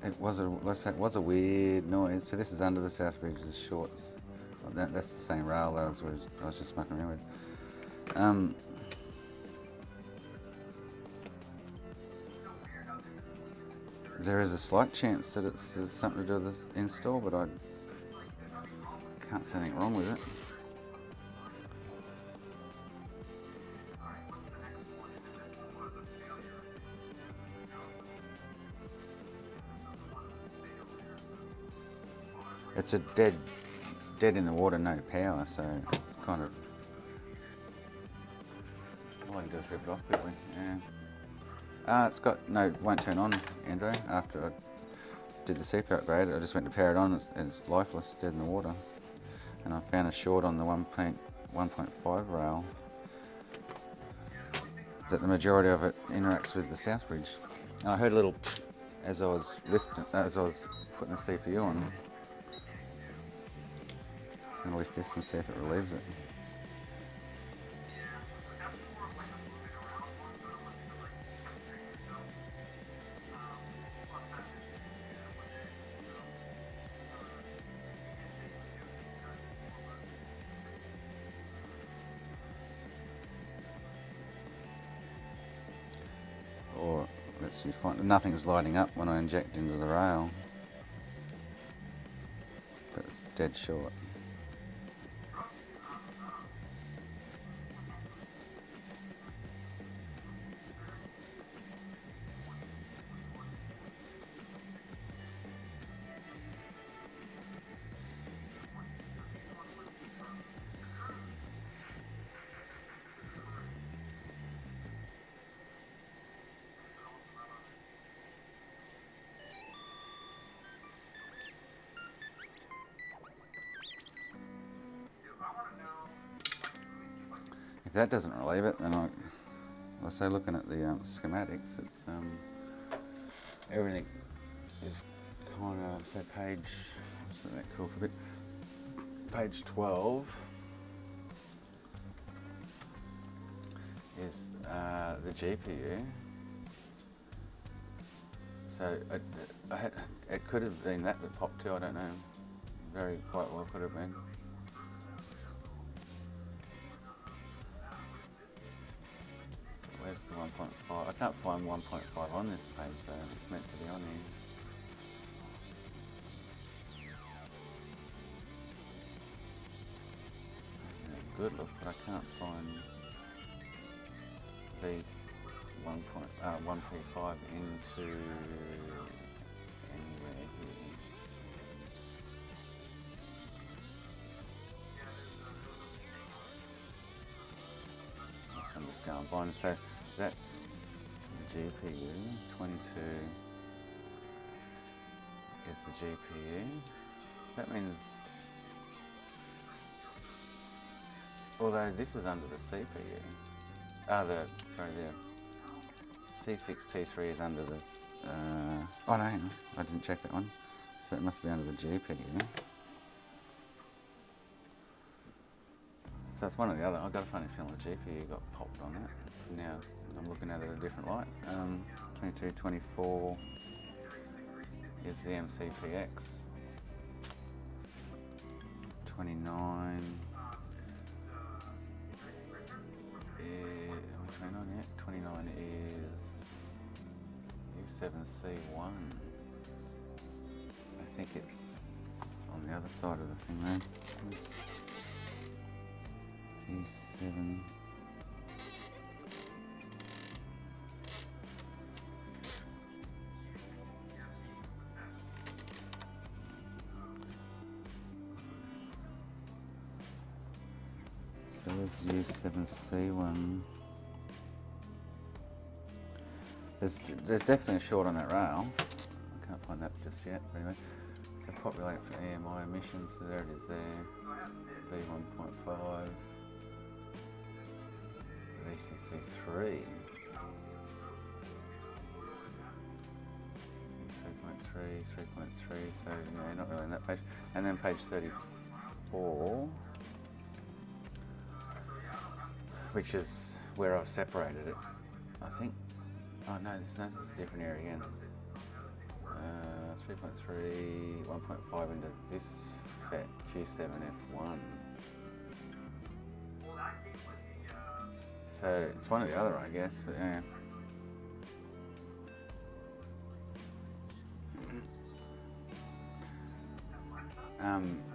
It was a weird noise. So this is under the South Bridge's shorts. Well, that's the same rail that I was just mucking around with. There is a slight chance that it's something to do with the install, but I can't see anything wrong with it. It's a dead in the water, no power, so kind of. All I can do is rip it off quickly. Yeah. It's got won't turn on, Andrew. After I did the CPU upgrade, I just went to power it on, and it's lifeless, dead in the water. And I found a short on the 1.5 rail that the majority of it interacts with the South Bridge. And I heard a little as I was putting the CPU on. I'm gonna lift this and see if it relieves it. Or let's see, nothing's lighting up when I inject into the rail, but it's dead short. If that doesn't relieve it, then I'll say looking at the schematics, it's everything is kind of, so page, isn't that cool for a bit? Page 12 is the GPU. So it could have been that popped too, I don't know. Very quite well could have been. Where's the 1.5? I can't find 1.5 on this page though. It's meant to be on here. Yeah, good look, but I can't find the 1P5 into anywhere here. I'm just going blind. So that's the GPU. 22 is the GPU. That means, although this is under the CPU. The C6T3 is under this. Oh no, hang on. I didn't check that one. So it must be under the GPU. So it's one or the other. I've got a funny feeling the GPU got popped on it. Now I'm looking at it in a different light. 2224 is the MCPX. 29 is, are we 29 yet? 29 is U7C1. I think it's on the other side of the thing though. It's E7. So there's U7C1. There's definitely a short on that rail. I can't find that just yet, but anyway. So populate for EMI emissions, so there it is there. V1.5. VCC3. 3.3, 3.3, so yeah, not really on that page. And then page 34, which is where I've separated it, I think. Oh no, this is a different area again. 3.3, 1.5 into this fat Q7F1. So it's one or the other, I guess, but yeah.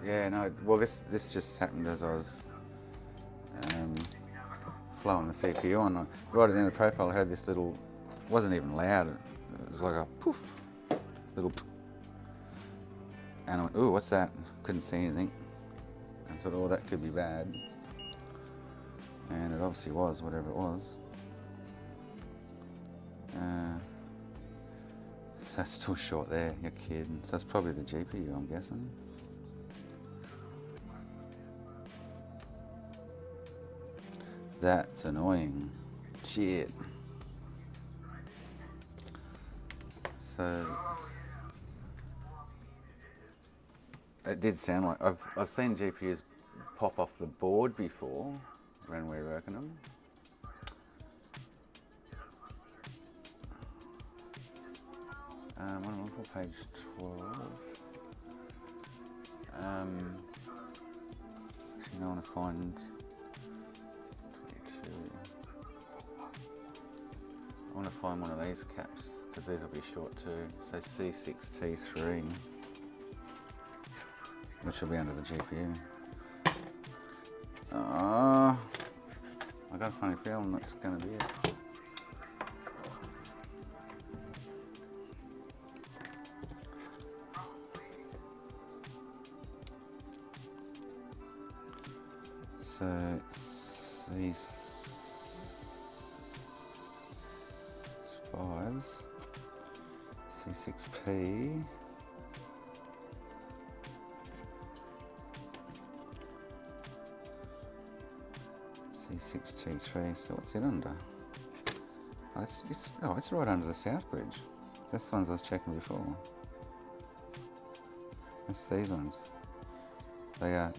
Yeah, no, well this just happened as I was flowing the CPU on. Right at the end of the profile I heard this little, wasn't even loud, it was like a poof, little poof. And I went, ooh, what's that? Couldn't see anything. I thought, oh, that could be bad. And it obviously was, whatever it was. So it's still short there, you're kidding. So that's probably the GPU, I'm guessing. That's annoying. Shit. So it did sound like I've seen GPUs pop off the board before when we were working them. I'm on for page 12. Actually, I want to find 22. I want to find one of these caps because these will be short too. So C6T3, which will be under the GPU. I got a funny feeling that's going to be it. So C5s, C6P, C6T3. So what's it under? Oh, it's right under the South Bridge. That's the ones I was checking before. That's these ones. They are.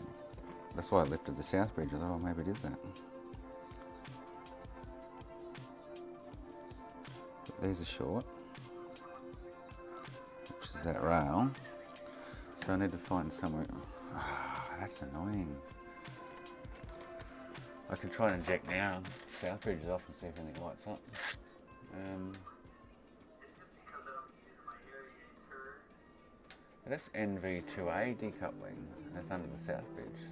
That's why I lifted the South Bridge. I thought, oh, maybe it is that. But these are short, which is that rail. So I need to find somewhere. Oh, that's annoying. I could try and inject now. South Bridge is off and see if anything lights up. That's NV2A decoupling. That's under the South Bridge.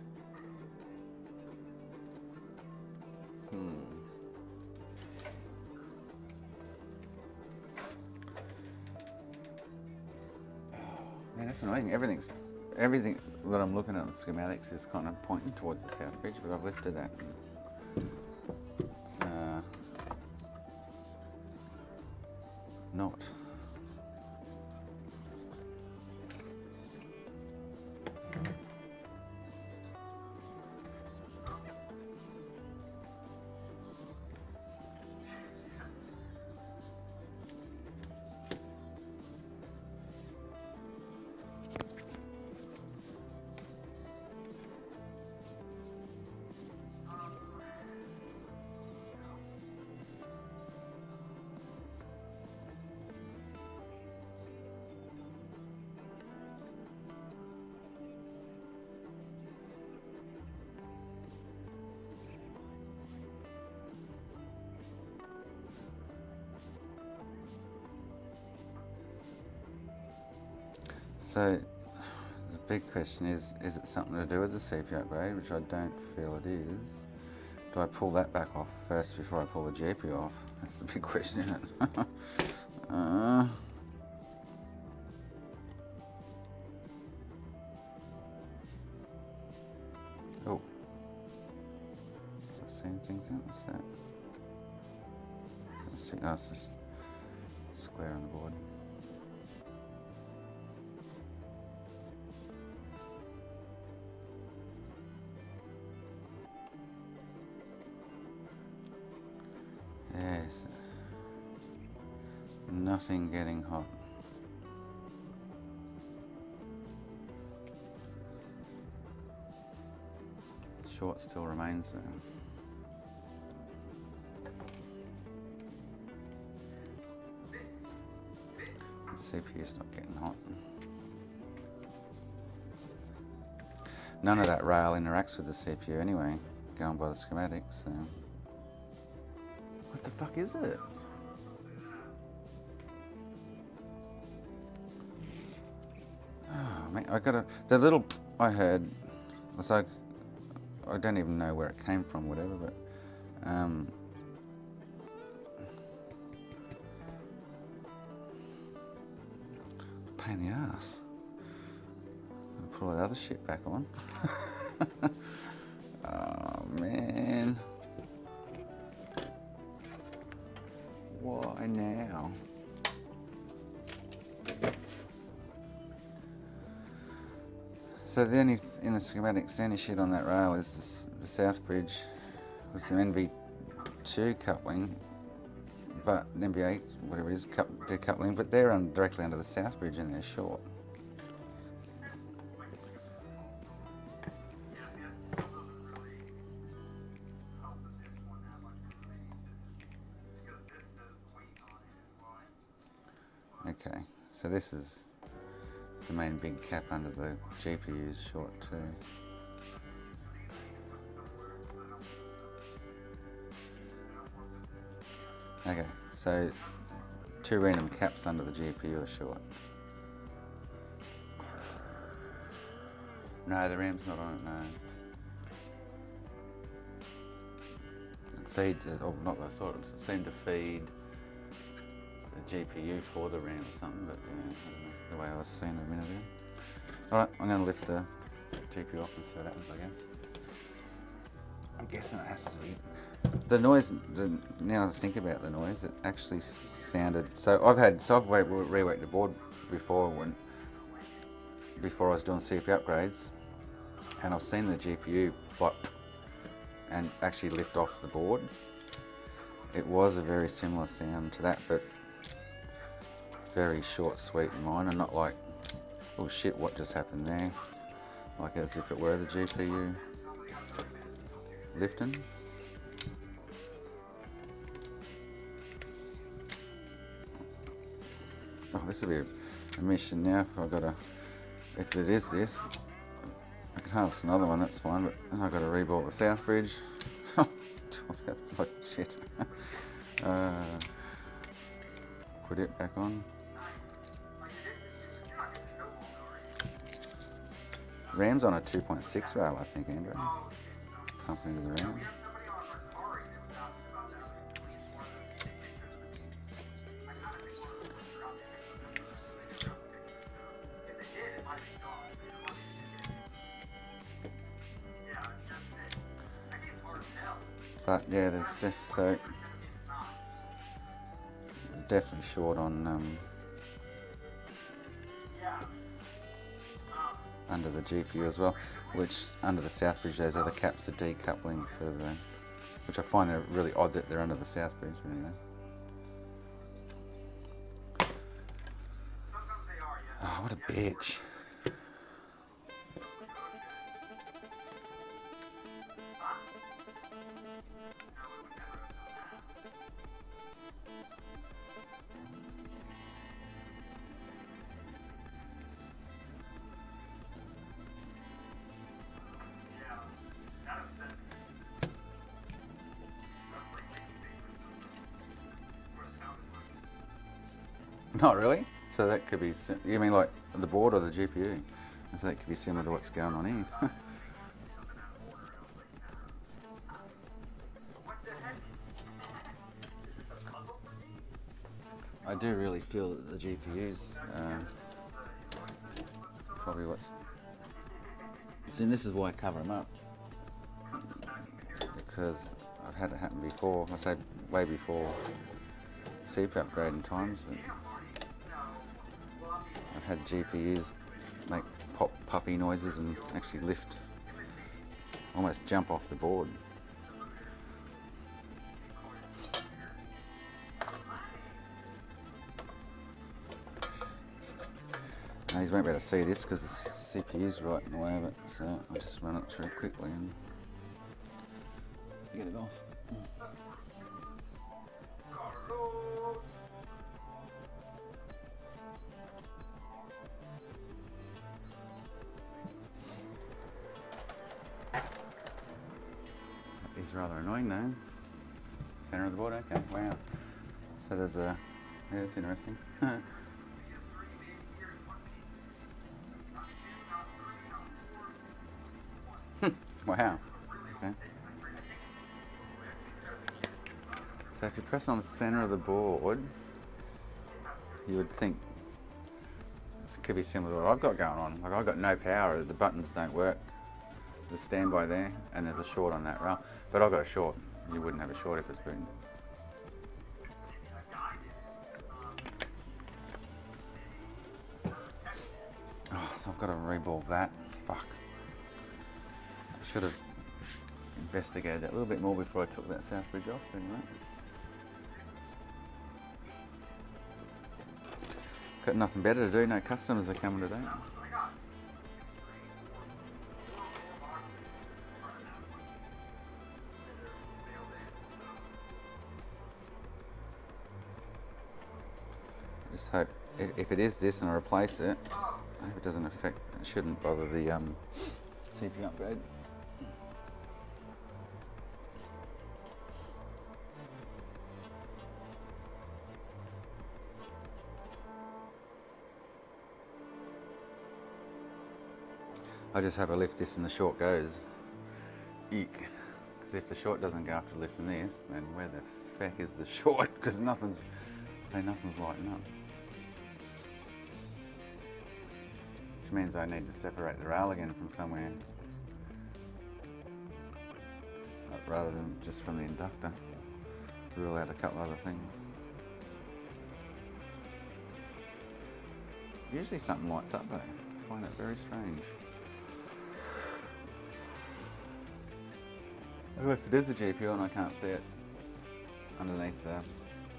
Man, that's annoying. Everything that I'm looking at in the schematics is kind of pointing towards the South Bridge, but I've lifted that. It's not. So, there's a big question is it something to do with the CPU upgrade, which I don't feel it is. Do I pull that back off first before I pull the GPU off? That's the big question, isn't it? Oh. Is that seeing things out? What's that? Oh, it's just square on the board. Yes. Nothing getting hot. Short still remains there. The CPU's not getting hot. None of that rail interacts with the CPU anyway, going by the schematics, so. What the fuck is it? Oh man, I gotta, the little I heard, was like, I don't even know where it came from, whatever, but pain in the ass. I'll pull that other shit back on. Oh man. Why now? So the only, in the schematics, the only shit on that rail is the south bridge with some NV2 coupling, but NV8, whatever it is, decoupling, but they're directly under the south bridge and they're short. Okay, so this is the main big cap under the GPU is short too. Okay, so two random caps under the GPU are short. No, the RAM's not on it, no. It feeds, or not, I thought it seemed to feed the GPU for the RAM or something, but yeah, I don't know, the way I was seeing it a minute ago. Alright, I'm going to lift the GPU off and see what happens, I guess. I'm guessing it has to be. The noise, now to think about the noise, it actually sounded, so I've reworked the board before I was doing CPU upgrades, and I've seen the GPU like and actually lift off the board. It was a very similar sound to that, but very short, sweet and minor, not like, oh shit, what just happened there? Like as if it were the GPU lifting. Oh, this will be a mission now if it is this. I can harvest another one, that's fine, but then I've got to rebolt the south bridge. Like shit. Put it back on. RAM's on a 2.6 rail, I think, Andrew. Company to the RAM. But yeah, there's definitely short on under the GPU as well, which under the south bridge those other caps are decoupling for the, which I find they're really odd that they're under the south bridge, but anyway. Oh, what a bitch. Not really? So that could be, you mean like the board or the GPU? So that could be similar to what's going on here. I do really feel that the GPU's probably what's... See, this is why I cover them up. Because I've had it happen before, I say way before CPU upgrading times, but I've had GPUs make pop puffy noises and actually lift, almost jump off the board. Now, you won't be able to see this because the CPU's right in the way of it, so I'll just run it through quickly and get it off. That is rather annoying though. Center of the board, okay, wow. So there's a, yeah, that's interesting. Wow, okay. So if you press on the center of the board, you would think this could be similar to what I've got going on. Like I've got no power, the buttons don't work. There's a standby there, and there's a short on that rail. But I've got a short. You wouldn't have a short if it's booting. Oh, so I've got to reball that. Fuck. I should have investigated that a little bit more before I took that south bridge off, anyway. Got nothing better to do, no customers are coming today. Just hope, if it is this and I replace it, I hope it doesn't affect, it shouldn't bother the CPU upgrade. I just hope I lift this and the short goes. Eek. Because if the short doesn't go after lifting this, then where the feck is the short? Because nothing's lighting up. Which means I need to separate the rail again from somewhere. Rather than just from the inductor. Rule out a couple other things. Usually something lights up though. I find it very strange. Unless it is a GPU and I can't see it underneath the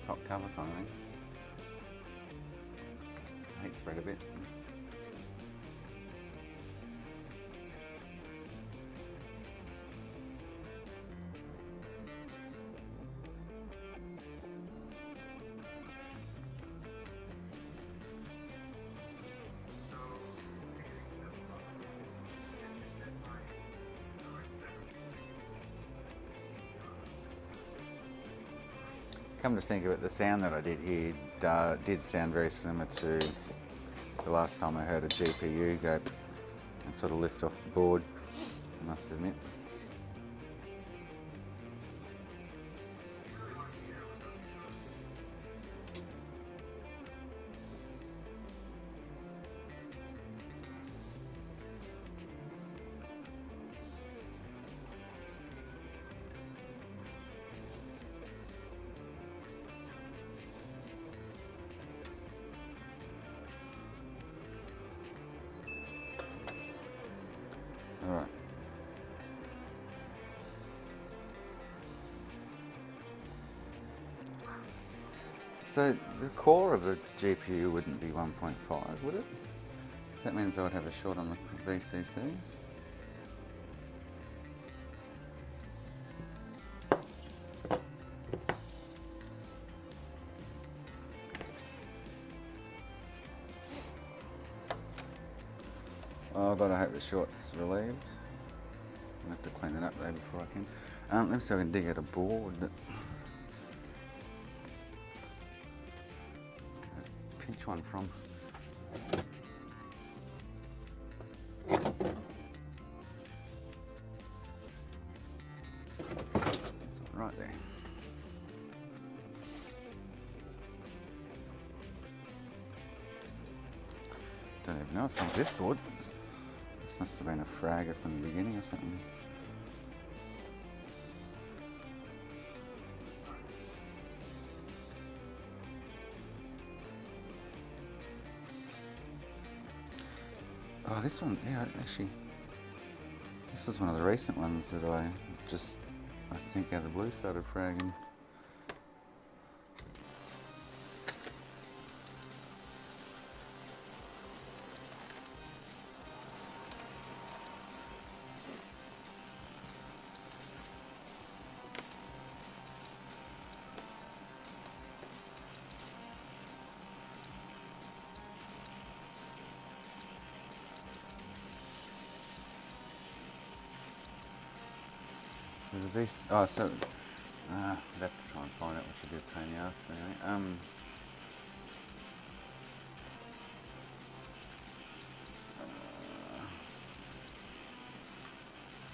top cover kind of thing. Heat spread a bit. Come to think of it, the sound that I did here did sound very similar to the last time I heard a GPU go and sort of lift off the board, I must admit. Alright. So the core of the GPU wouldn't be 1.5, would it? So that means I would have a short on the VCC. Oh, but I hope the short's relieved. I'll have to clean that up though before I can. Let me see if I can dig out a board that... Pinch one from. Right there. Don't even know it's on this board. This must have been a fragger from the beginning or something. Oh, this one, yeah, actually, this was one of the recent ones that I think out of the blue started fragging. So this, oh, so, I'd have to try and find out, which would be a pain in the ass, but anyway.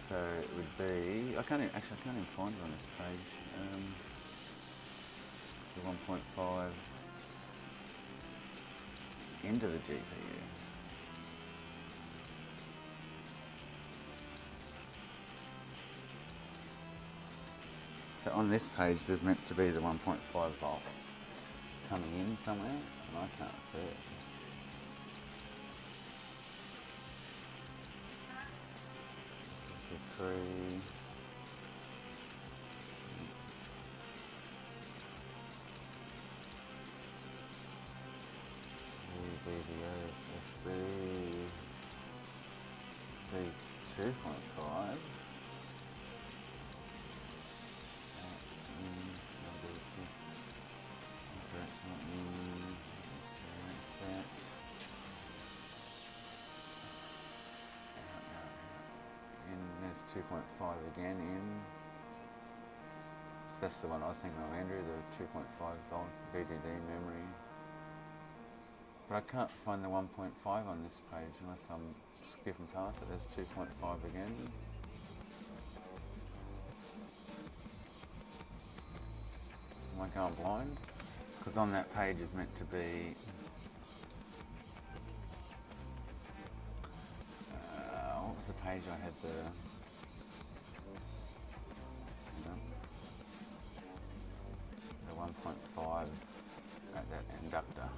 So it would be, I can't even find it on this page. The 1.5 into the GPU. So on this page there's meant to be the 1.5 volt coming in somewhere, and I can't see it. So 3. VDO, FB, 2.5. There's 2.5 again in. That's the one I was thinking of, Andrew, the 2.5 volt VDD memory. But I can't find the 1.5 on this page unless I'm skipping past it. There's 2.5 again. Am I going blind? Because on that page is meant to be what was the page I had the 1.5 at that inductor.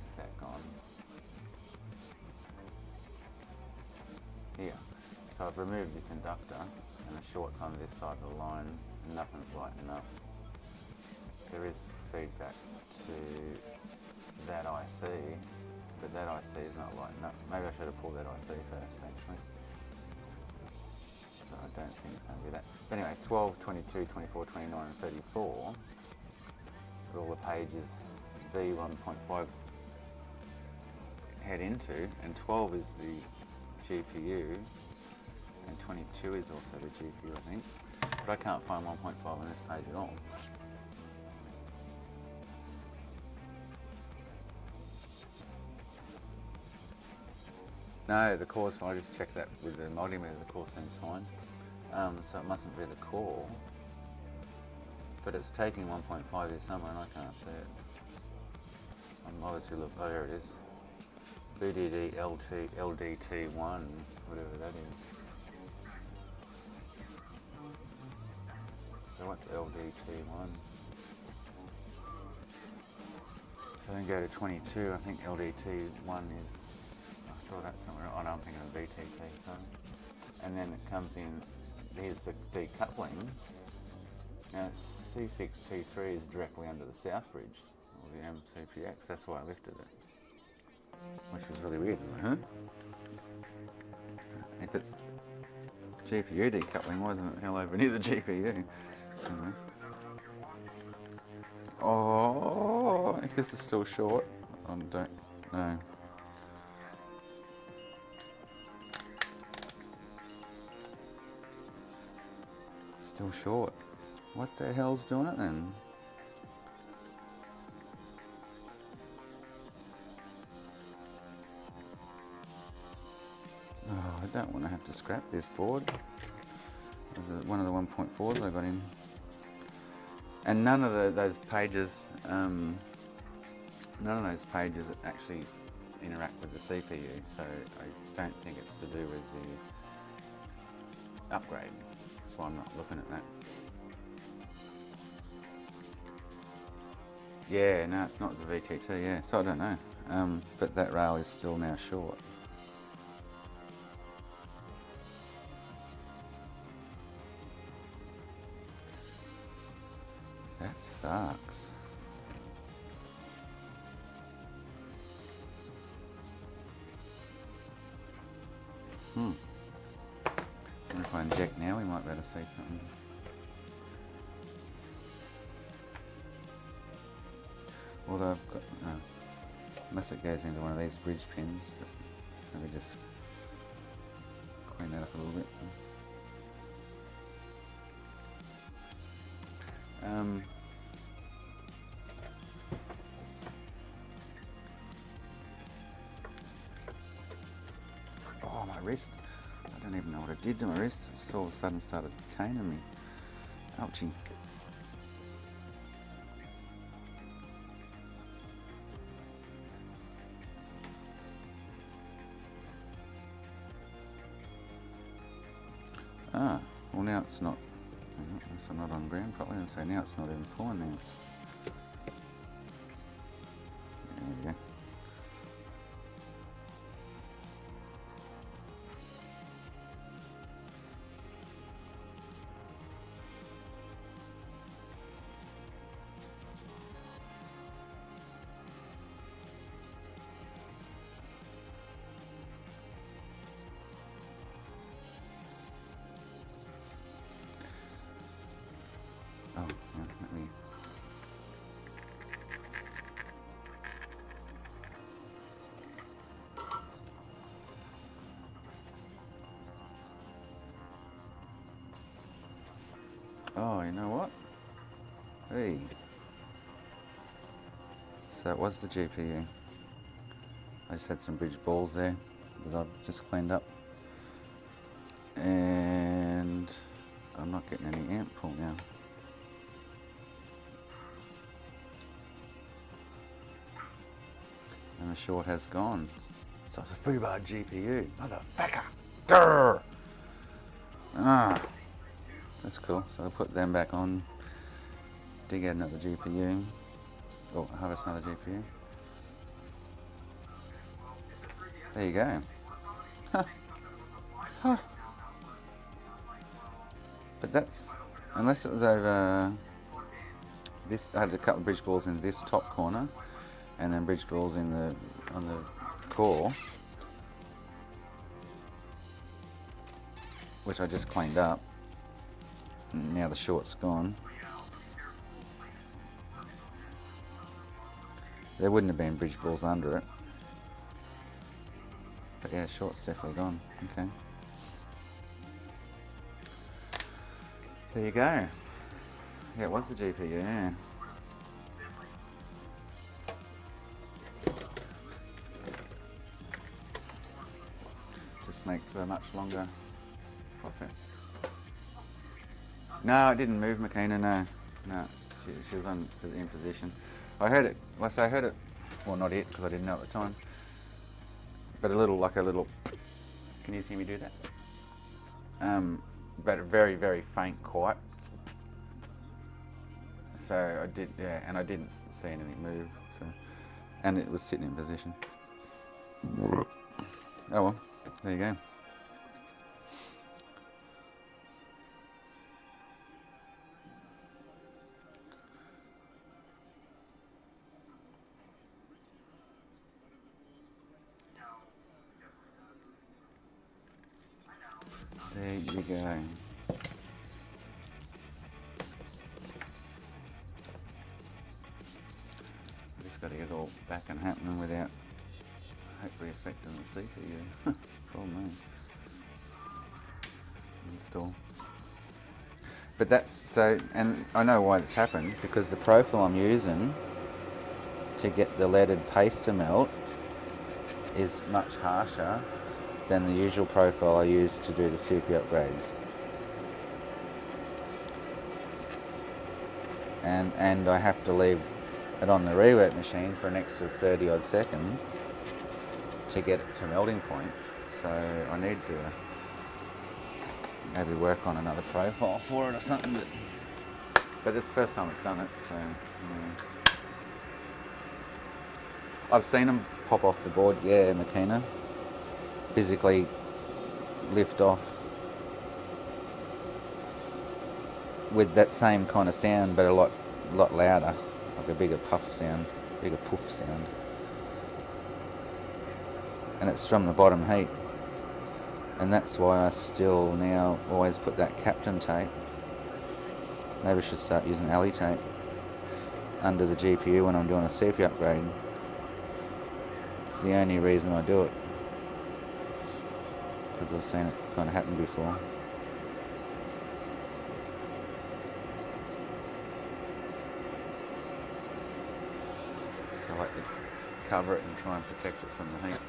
Is that gone? Here. So I've removed this inductor and the short's on this side of the line and nothing's lighting up. There is feedback to that IC, but that IC is not lighting up. Maybe I should have pulled that IC first actually. So I don't think it's going to be that. But anyway, 12, 22, 24, 29 and 34 are all the pages V1.5 head into, and 12 is the GPU, and 22 is also the GPU, I think. But I can't find 1.5 on this page at all. No, the core's fine. I just checked that with the multimeter, the core seems fine. So it mustn't be the core. But it's taking 1.5 here somewhere and I can't see it. I'm obviously look, oh there it is. BDD LDT1, whatever that is. So what's LDT1? So then go to 22, I think LDT1 is, I saw that somewhere, oh no, I'm thinking of BTT, so. And then it comes in, here's the decoupling. Now C6T3 is directly under the south bridge, or the MCPX, that's why I lifted it. Which was really weird, it's like, huh? If it's GPU decoupling, why isn't it hell over near the GPU? Anyway. Oh, if this is still short, I don't know. Still short. What the hell's doing it then? I don't want to have to scrap this board. This is one of the 1.4s I got in. And none of those pages, actually interact with the CPU, so I don't think it's to do with the upgrade. That's why I'm not looking at that. Yeah, no, it's not the VT2, yeah, so I don't know. But that rail is still now short. That sucks. If I inject now, we might be able to see something. Although I've got, unless it goes into one of these bridge pins, but let me just clean that up a little bit. Oh, my wrist. I don't even know what it did to my wrist. It just all of a sudden started caning me. Ouchie. Ah, well now it's not. I'm not on ground properly, so now it's not even pulling now. There we go. Oh, yeah, let me. Oh, you know what? Hey. So it was the GPU. I just had some bridge balls there that I've just cleaned up. And I'm not getting any amp pull now. And the short has gone. So it's a FUBAR GPU. Motherfucker! Grrr! Ah, that's cool. So I'll put them back on, dig out another GPU, or harvest another GPU. There you go. Huh. Huh. But that's, unless it was over this, I had a couple of bridge balls in this top corner, and then bridge balls in the on the core, which I just cleaned up. And now the short's gone. There wouldn't have been bridge balls under it. But yeah, short's definitely gone. Okay. There you go. Yeah, it was the GPU, yeah. Just makes a much longer process. No, it didn't move, Makina, no. No, she was in position. I heard it, well, so I heard it, well not it, because I didn't know at the time, but a little, can you see me do that? But a very, very faint quiet. So I did, yeah, and I didn't see anything move, so, and it was sitting in position. Oh well, there you go. There you go. Just got to get it all back and happening without hopefully affecting the CPU. That's a problem, Install. But that's so, and I know why this happened, because the profile I'm using to get the leaded paste to melt is much harsher than the usual profile I use to do the CPU upgrades. And I have to leave it on the rework machine for an extra 30 odd seconds to get it to melting point. So I need to maybe work on another profile for it or something. But this is the first time it's done it, so I've seen them pop off the board, yeah, Makina. Physically lift off with that same kind of sound, but a lot louder, like a bigger puff sound, bigger poof sound. And it's from the bottom heat. And that's why I still now always put that Captain tape. Maybe I should start using alley tape under the GPU when I'm doing a CPU upgrade. It's the only reason I do it, because I've seen it kind of happen before. So I like to cover it and try and protect it from the heat.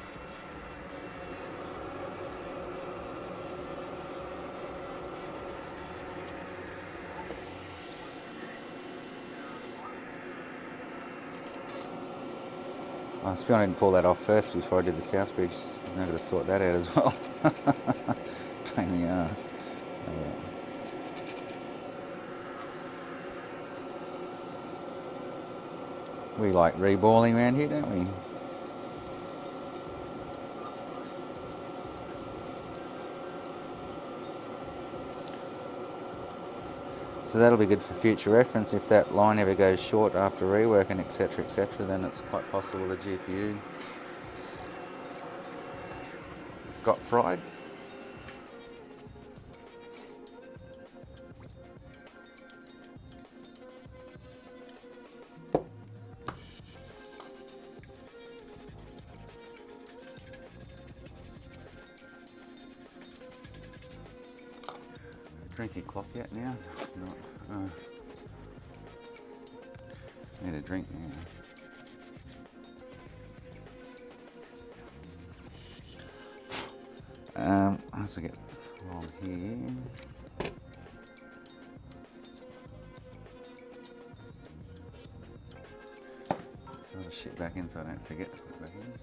I suppose I didn't pull that off first before I did the south bridge. I'm now going to sort that out as well. Pain in the ass. We like reballing around here, don't we? So that'll be good for future reference. If that line ever goes short after rework and etc, then it's quite possible the GPU got fried. Drinking clock yet now? It's not. Need a drink now. As I get on here. Throw the shit back in so I don't forget to put it back in.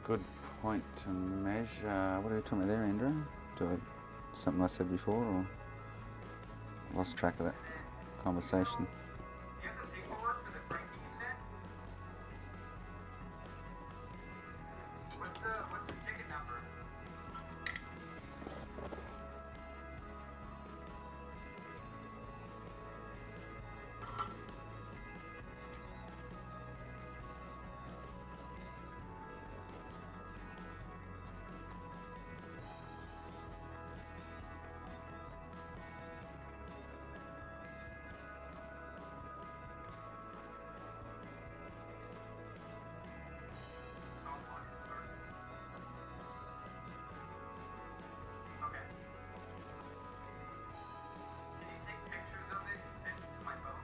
Good point to measure. What are we talking about there, Andrew? Something I said before, or lost track of that conversation? Do you have the paperwork for the cranking you sent? What's the ticket number? Okay. Can you take pictures of it and send it to my phone?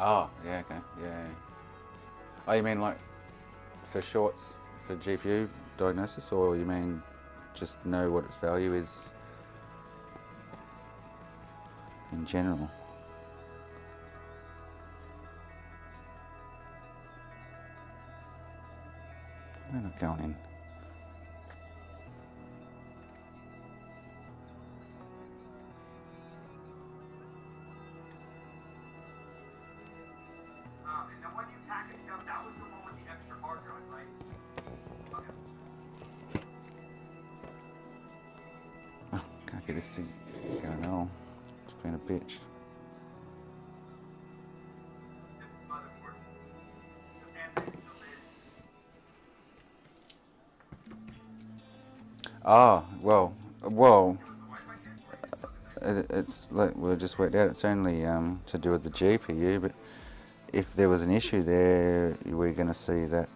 Oh, yeah, okay, yeah. Oh, you mean like for shorts, for GPU diagnosis, or you mean just know what its value is in general? They're not going in. And the one you packaged up, that was the one with the extra hard drive, right? Okay. Oh, can't get this thing going at all. It's been a bitch. The motherboard. The fan base, the lid. Oh, well, It was the Wi-Fi kit? it's like we just worked out. It's only to do with the GPU, but if there was an issue there, we're going to see that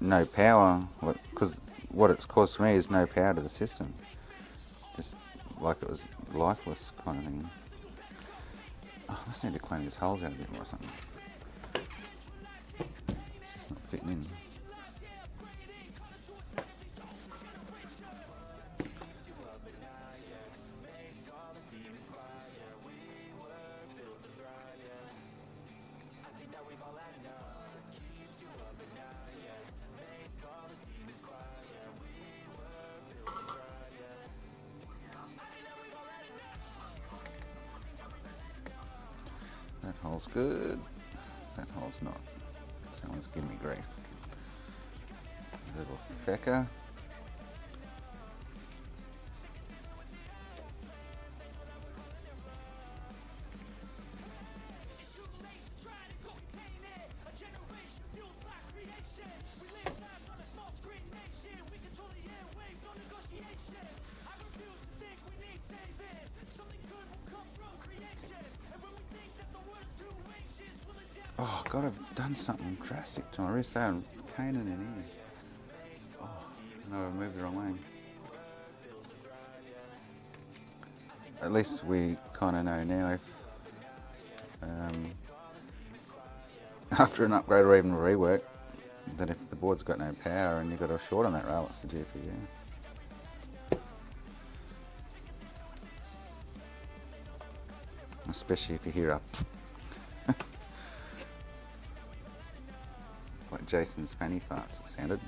no power, because what it's caused for me is no power to the system. Just like it was lifeless kind of thing. Oh, I just need to clean these holes out a bit more or something. It's just not fitting in. That hole's good. That hole's not. Someone's giving me grief. Little fecker. Oh God, I've done something drastic to my wrist. I had a cane in here. Oh, no, I moved the wrong way. At least we kind of know now if after an upgrade or even a rework, that if the board's got no power and you've got a short on that rail, it's the GPU. Especially if you hear a like Jason's fanny farts sounded.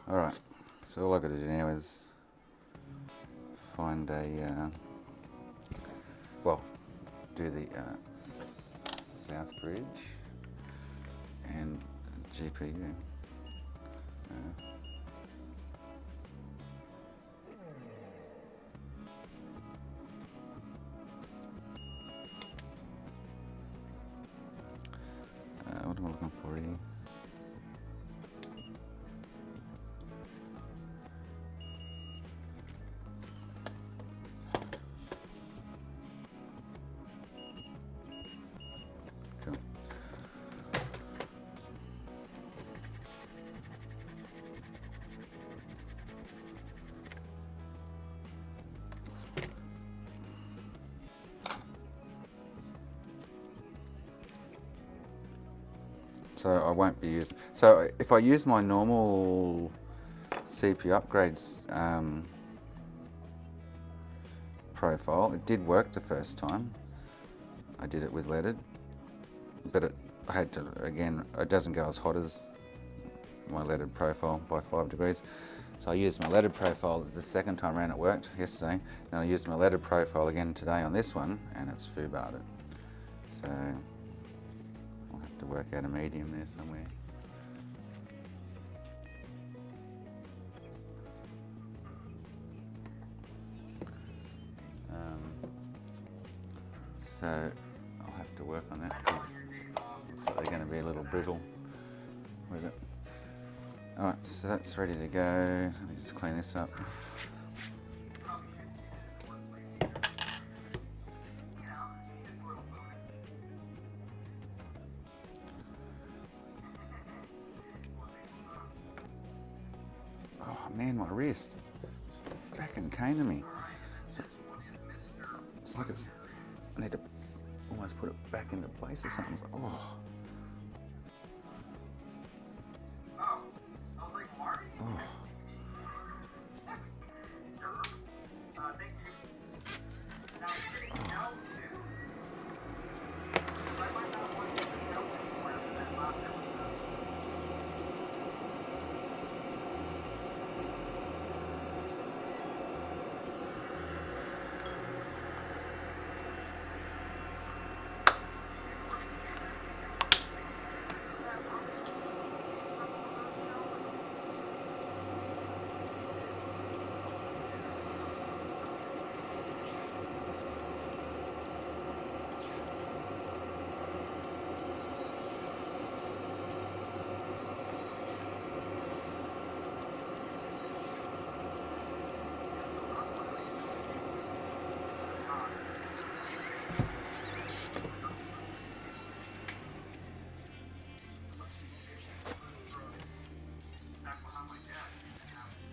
Alright, so all I've got to do now is find a, do the south bridge and GPU. What am I looking for here? Cool. so I won't be using. So if I use my normal CPU upgrades profile, it did work the first time. I did it with leaded, but I had to, again, it doesn't go as hot as my leaded profile by 5 degrees. So I used my leaded profile the second time around, it worked yesterday. And I used my leaded profile again today on this one, and it's foobarred it. So I'll have to work out a medium there somewhere. So I'll have to work on that because looks like they're going to be a little brittle with it. Alright, so that's ready to go. Let me just clean this up. Oh man, my wrist. It's fucking caning me. It's like it's, I need to almost put it back into place or something. It's like, oh. Oh.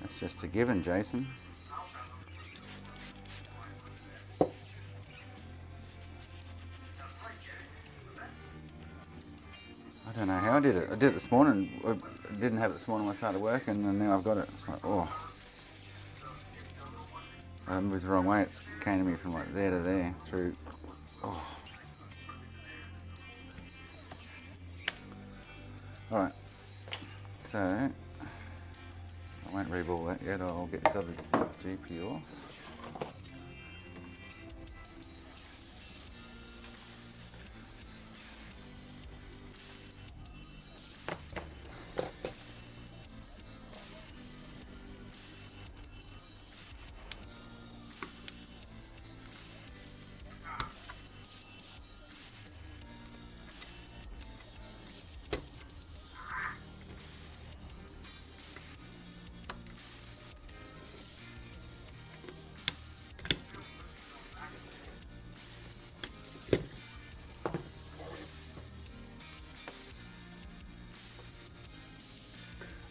That's just a given, Jason. I don't know how I did it. I did it this morning. I didn't have it this morning when I started working, and now I've got it. It's like, oh. I moved the wrong way. It's caning me from like there to there through. Oh. Alright. So, I won't reball that yet. I'll get this other GPU off.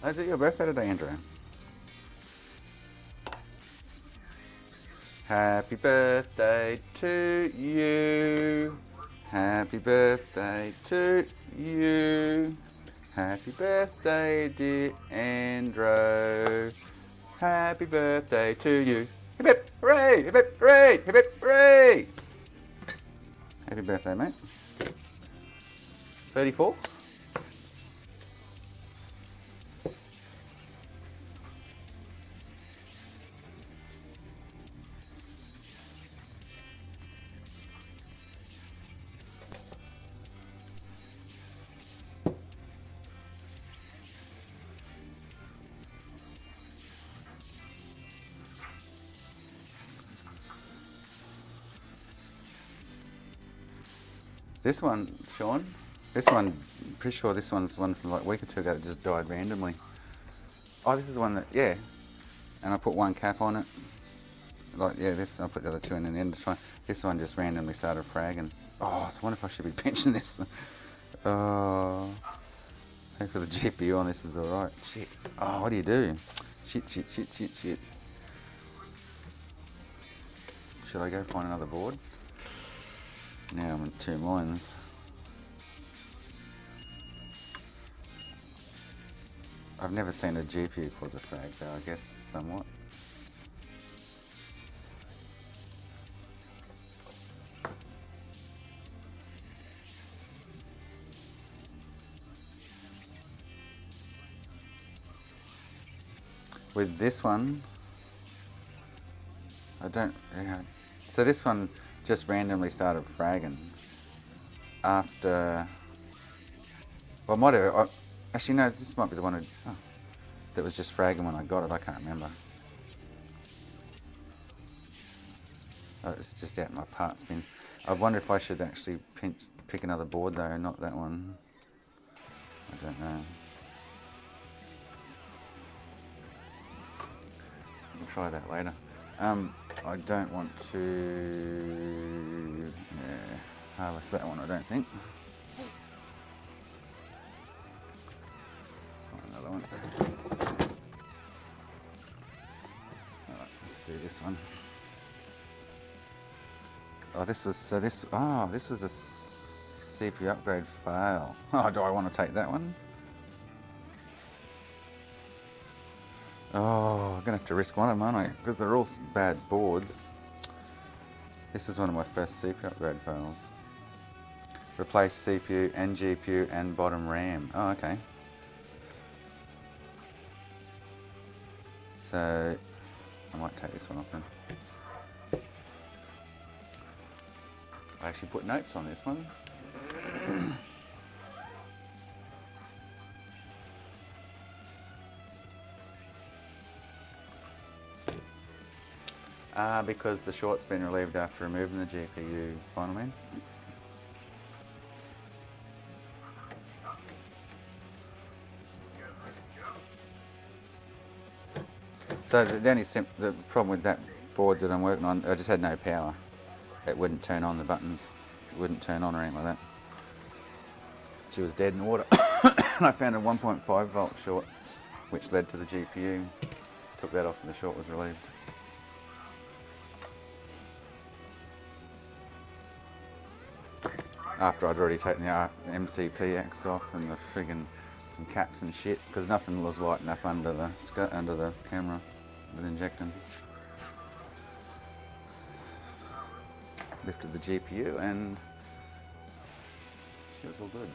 Is it your birthday today, Andrew? Happy birthday to you. Happy birthday to you. Happy birthday, dear Andrew. Happy birthday to you. Hip hip hooray! Hip hip hooray! Hip hip hooray! Happy birthday, mate. 34? This one, Sean, this one, pretty sure this one's one from like a week or two ago that just died randomly. Oh, this is the one that, yeah. And I put one cap on it. Like, yeah, this, I'll put the other two in and then this one just randomly started fragging. Oh, I wonder if I should be pinching this. Oh, hopefully the GPU on this is alright. Shit. Oh, what do you do? Shit. Should I go find another board? Now I'm in two minds. I've never seen a GPU cause a frag though, I guess, somewhat. With this one, I don't, yeah. So this one just randomly started fragging after, well, might have, actually no, this might be the one that was just fragging when I got it, I can't remember. Oh, it's just out in my parts bin. I wonder if I should actually pick another board though, not that one. I don't know. We'll try that later. I don't want to harvest that one, I don't think. Find another one. Alright, let's do this one. Oh, this was a CPU upgrade fail. Oh, do I want to take that one? Oh, I'm gonna have to risk one of them, aren't I? Because they're all bad boards. This is one of my first CPU upgrade fails. Replace CPU and GPU and bottom RAM. Oh, okay. So I might take this one off then. I actually put notes on this one. Because the short's been relieved after removing the GPU final man. So the only the problem with that board that I'm working on, I just had no power. It wouldn't turn on the buttons. It wouldn't turn on or anything like that. She was dead in the water. And I found a 1.5 volt short, which led to the GPU. Took that off and the short was relieved. After I'd already taken the MCPX off and the friggin' some caps and shit, because nothing was lighting up under the camera with injecting. Lifted the GPU and she was all good.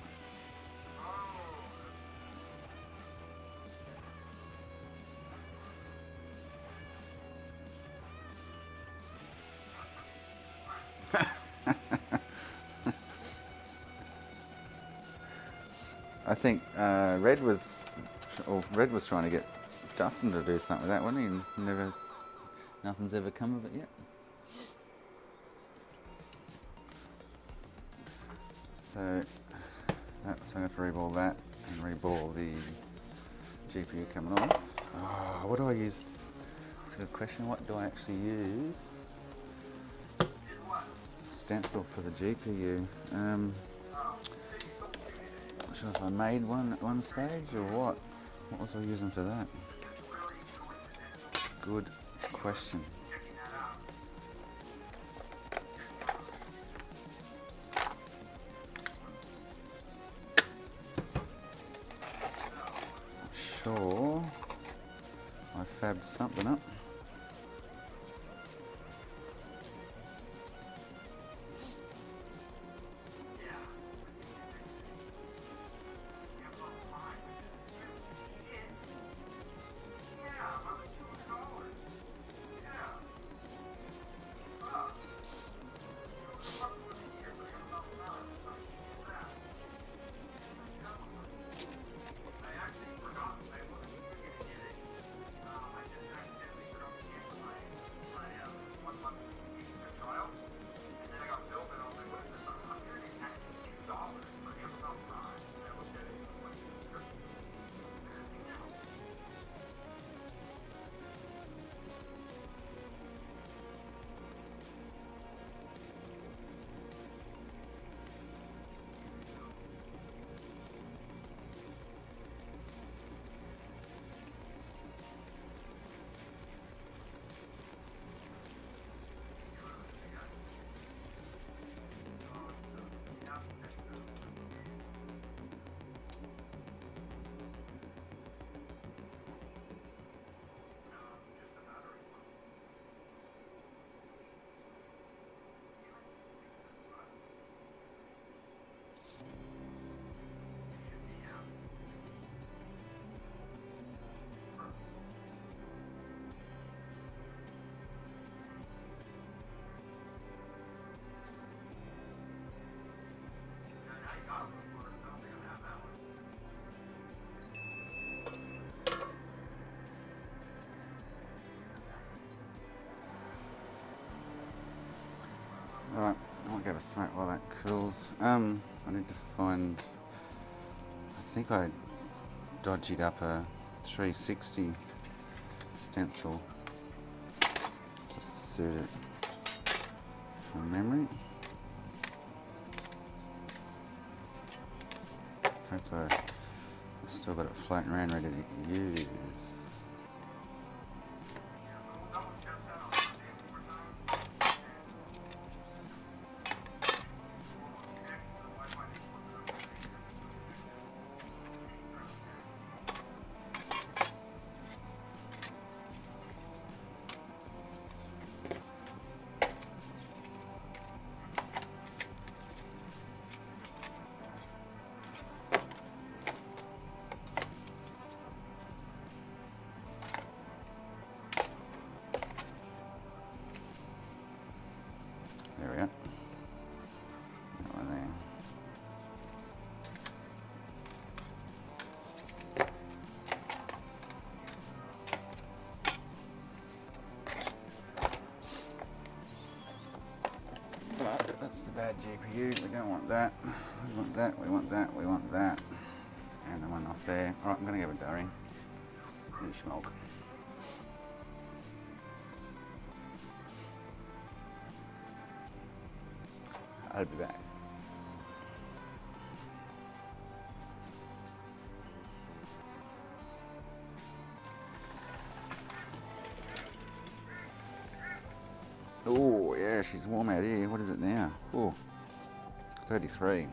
I think Red was trying to get Justin to do something with that one. Nothing's ever come of it yet. So I'm going to reball that and reball the GPU coming off. Oh, what do I use? That's a good question. What do I actually use? Stencil for the GPU. I'm not sure if I made one at one stage or what. What was I using for that? Good question. Sure, I fabbed something up. grab a smoke while that cools. I need to find. I think I dodged up a 360 stencil to suit it from memory. Hopefully I've still got it floating around ready to use. There we go. That one there. But that's the bad GPU. We don't want that. We want that. We want that. We want that. And the one off there. All right, I'm going to give it a Dory. And smoke. I'll be back. Oh, yeah, she's warm out here. What is it now? Oh, 33.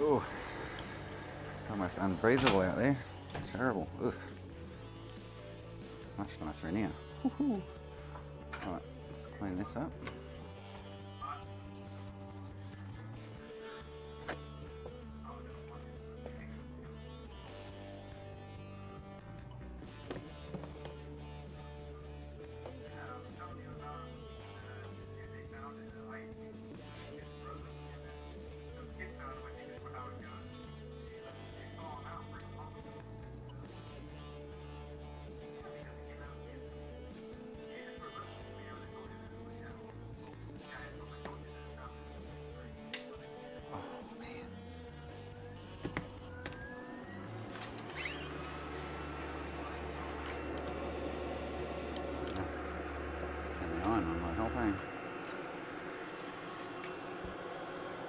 Oh, it's almost unbreathable out there. It's terrible. Oof. Much nicer in here. Woohoo. Alright, let's clean this up.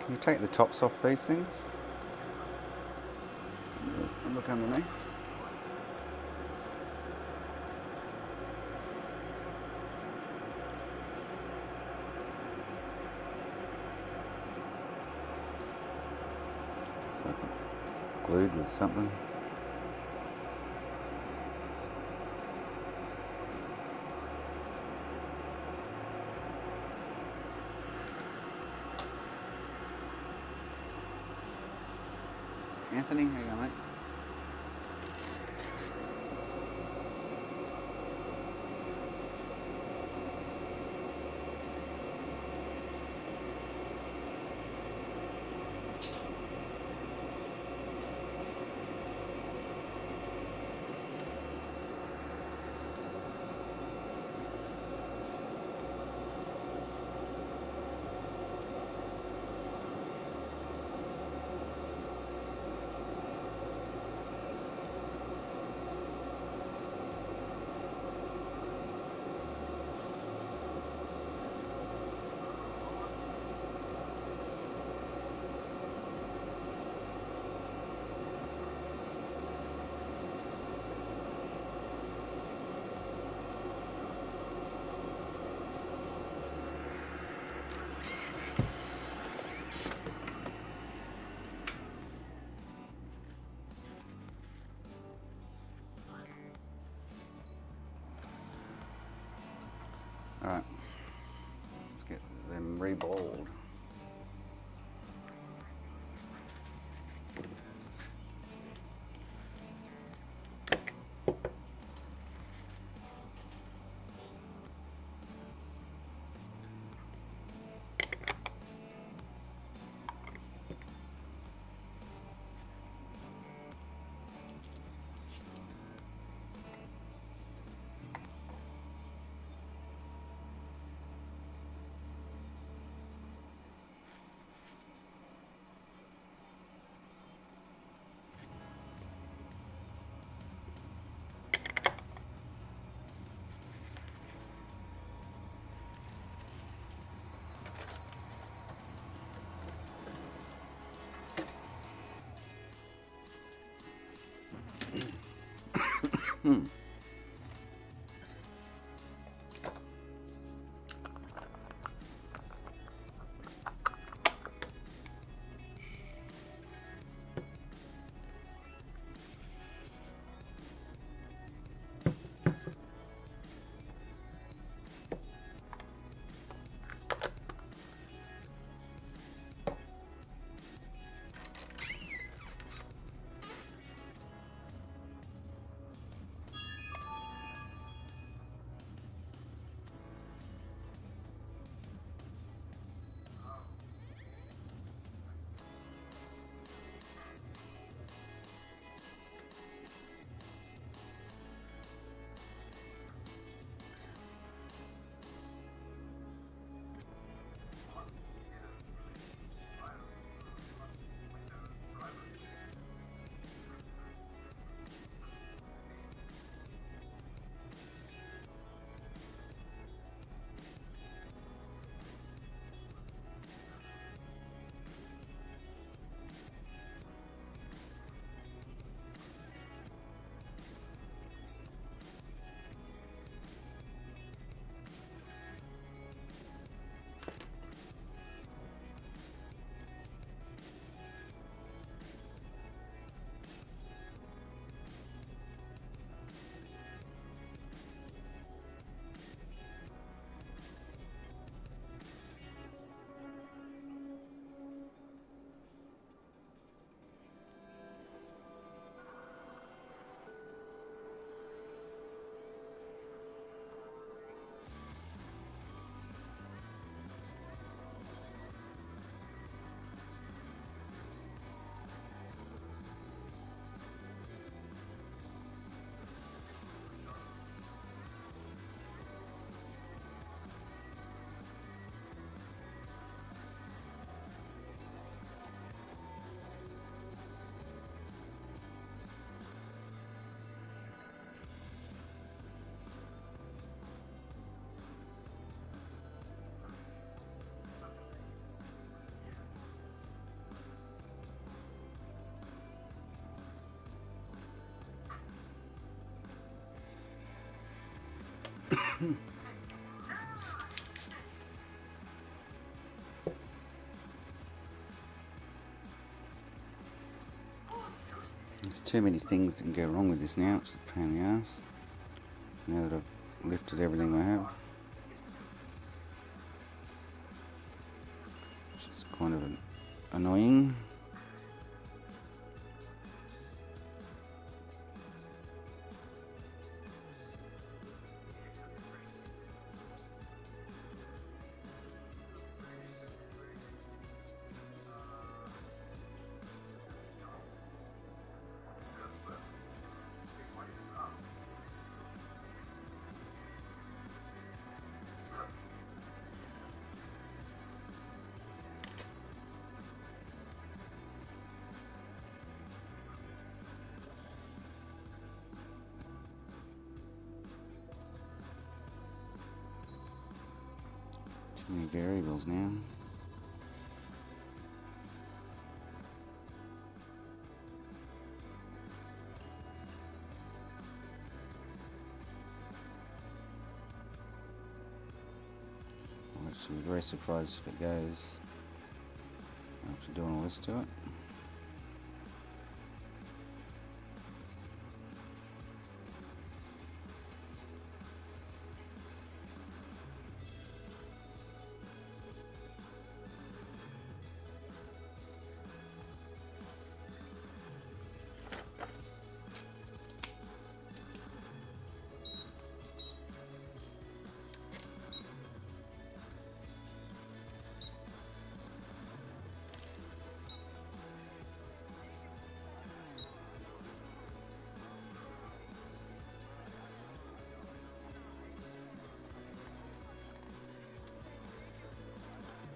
Can you take the tops off these things? And look underneath. So glued with something. Anthony, how you going, mate? Alright, let's get them reballed. There's too many things that can go wrong with this now, which is a pain in the ass. Now that I've lifted everything I have. Which is kind of annoying. Too many variables now. I'll actually be very surprised if it goes after doing all this to it.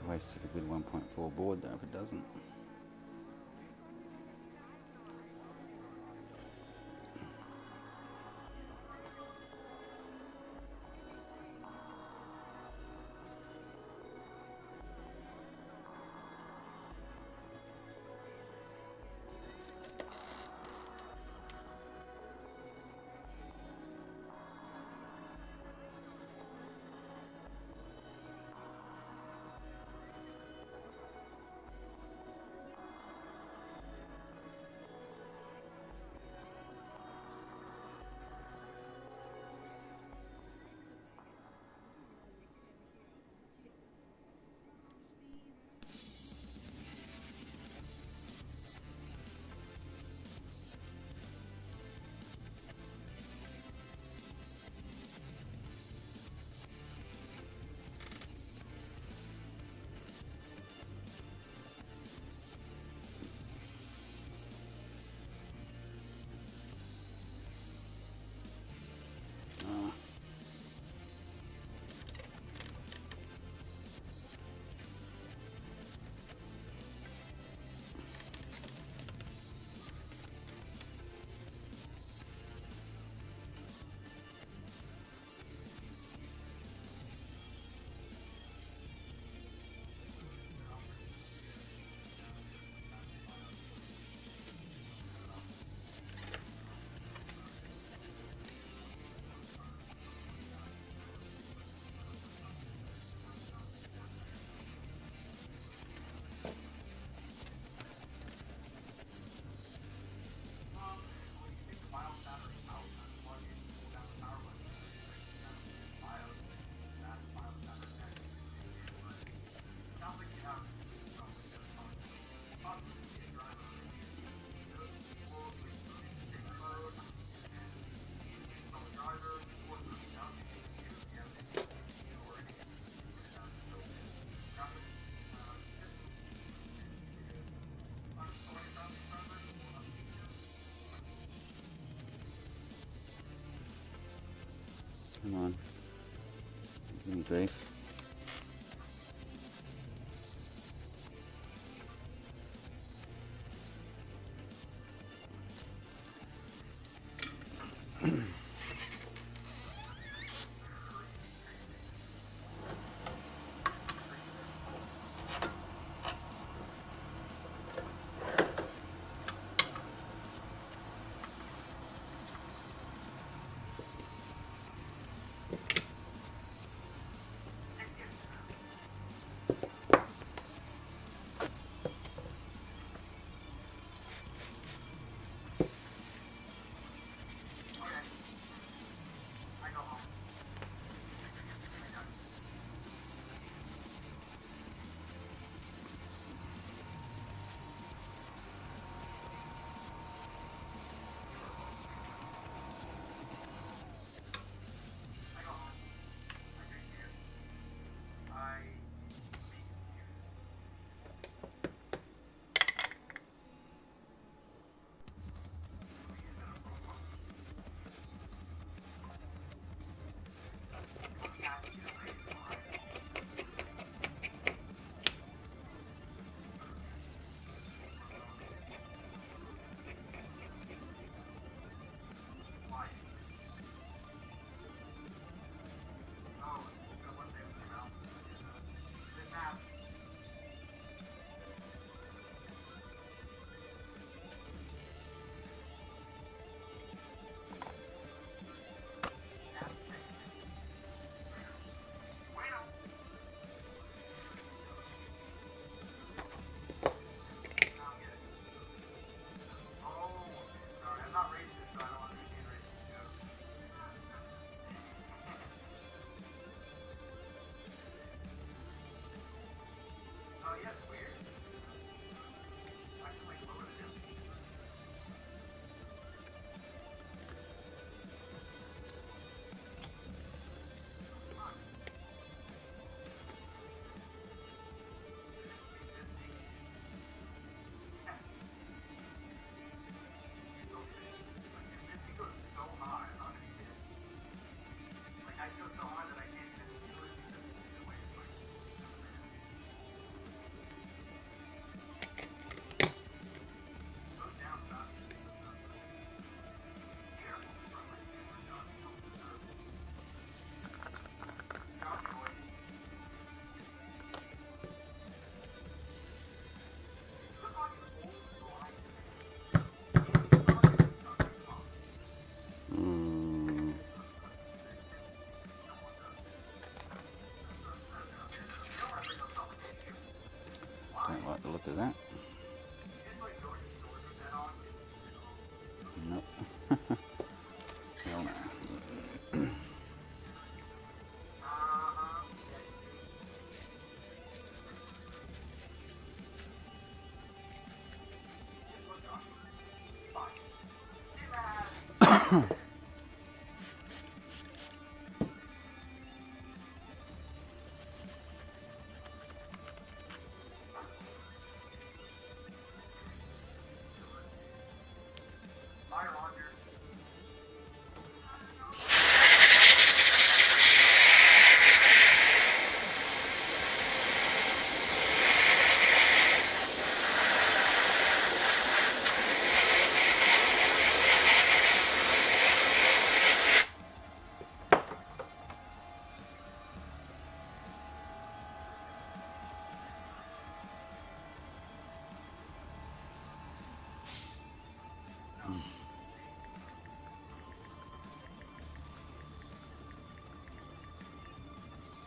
Wasted a good 1.4 board though if it doesn't. Come on. Give me grief. look at that. It's like going to stores with that on. Nope. Hell no.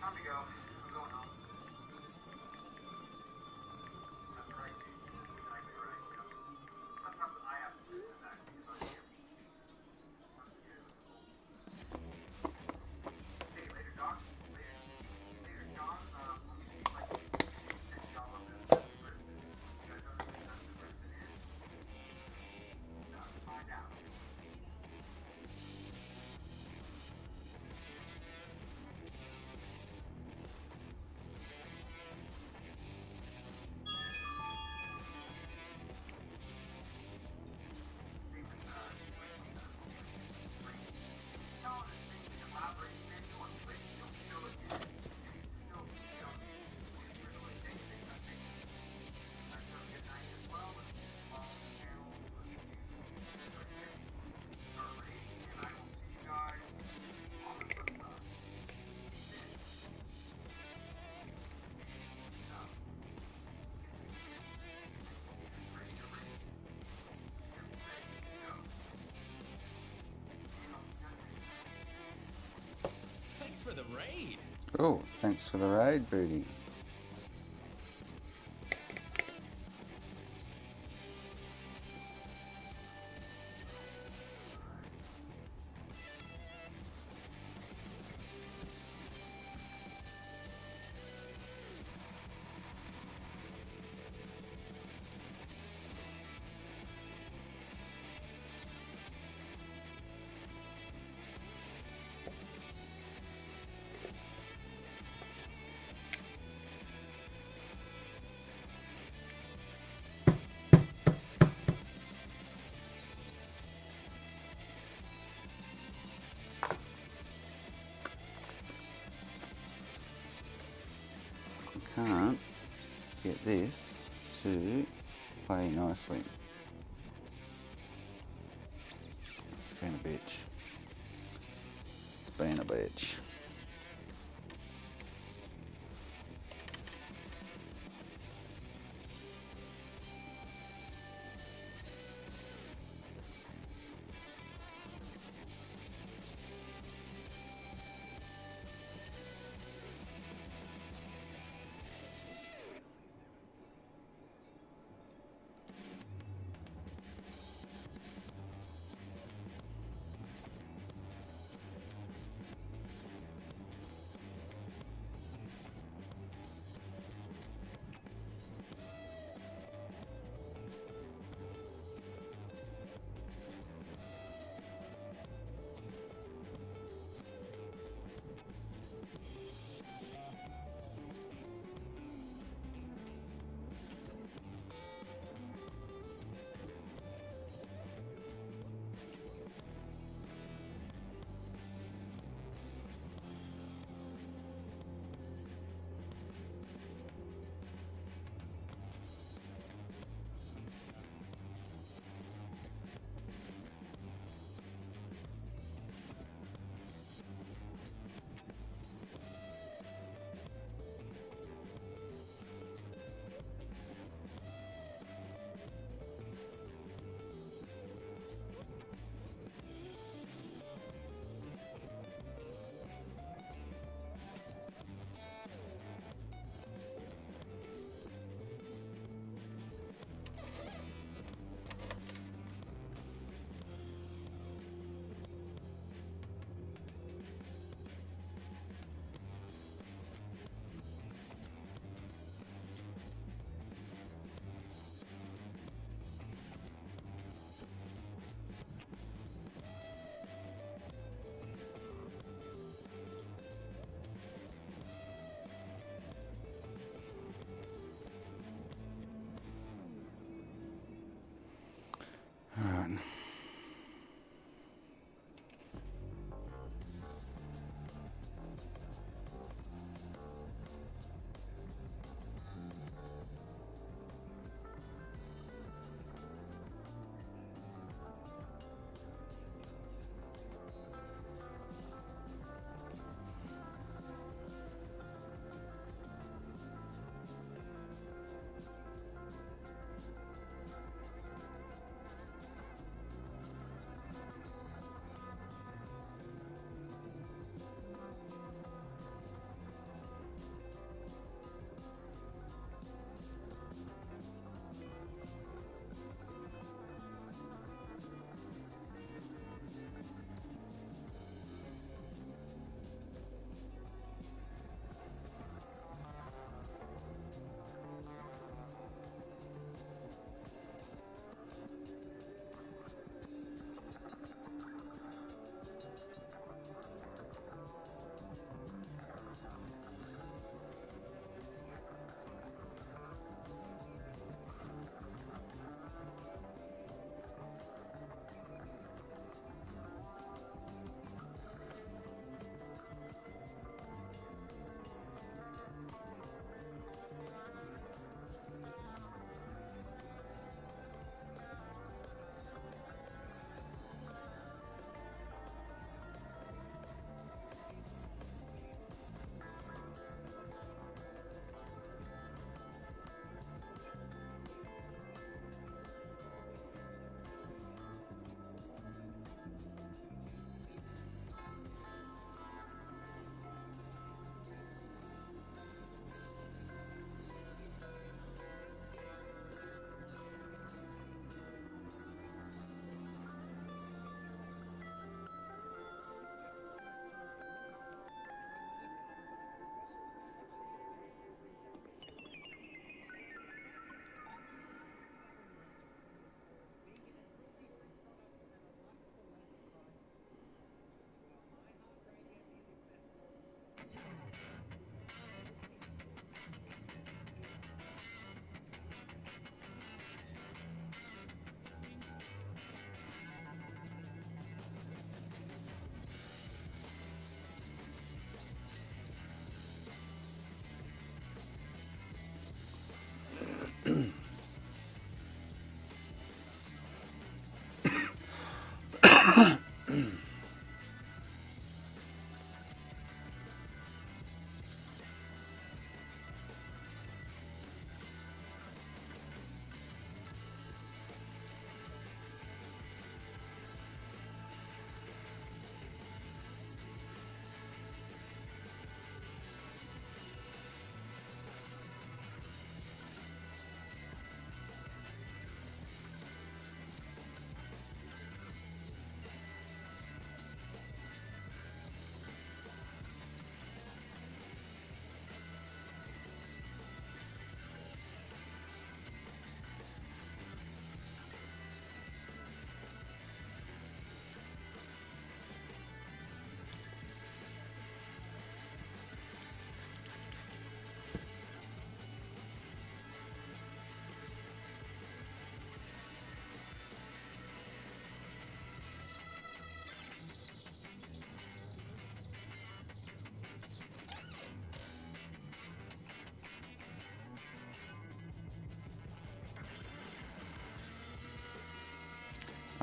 Time to go. I'm going home. That's right, Jason. That's exactly right. You know, sometimes I have to do that because I'm here. I'm scared. See you later, Doc. Later, John. Let me see if I can send y'all up this person. You guys know who that person is? Find out. Thanks for the raid. Oh, thanks for the raid, Booty. Can't get this to play nicely. It's been a bitch. It's been a bitch.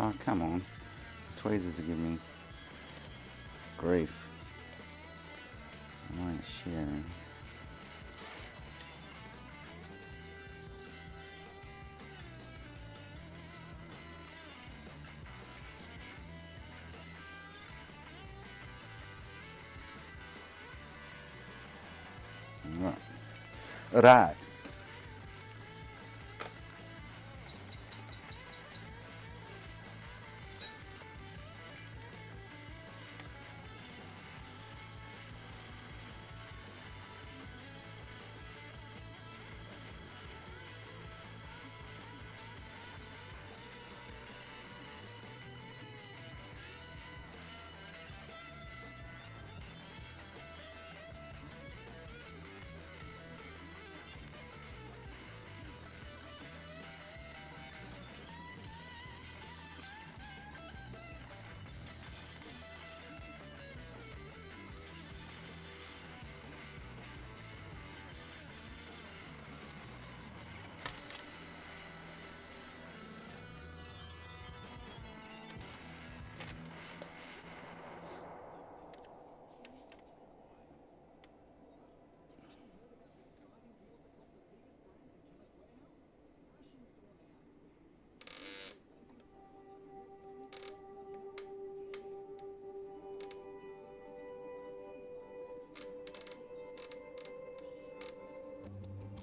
Oh, come on. Tweezers are giving me grief. I ain't sharing. Right. Right.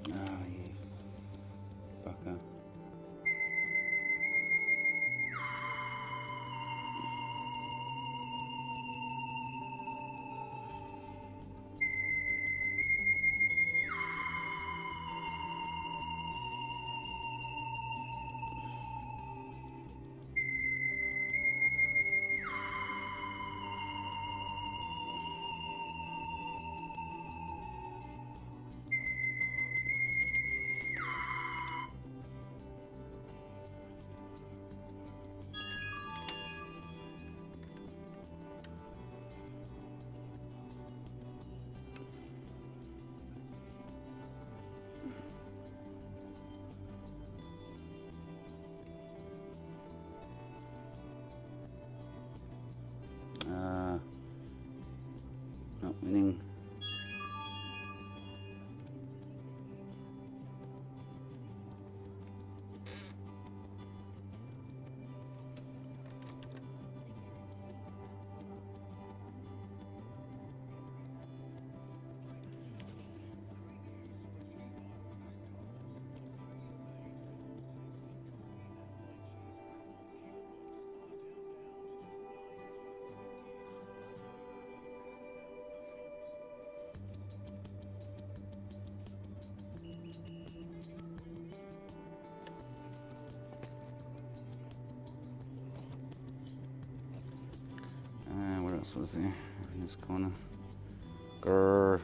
Oh, you fucker. Not winning. What else was there in this corner? Grrr.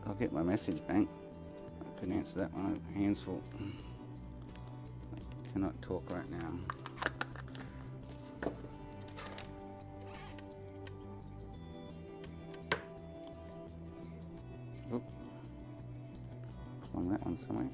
I'll get my message, bank. I couldn't answer that one. Hands full. I cannot talk right now. Oop. Plumb that one somewhere.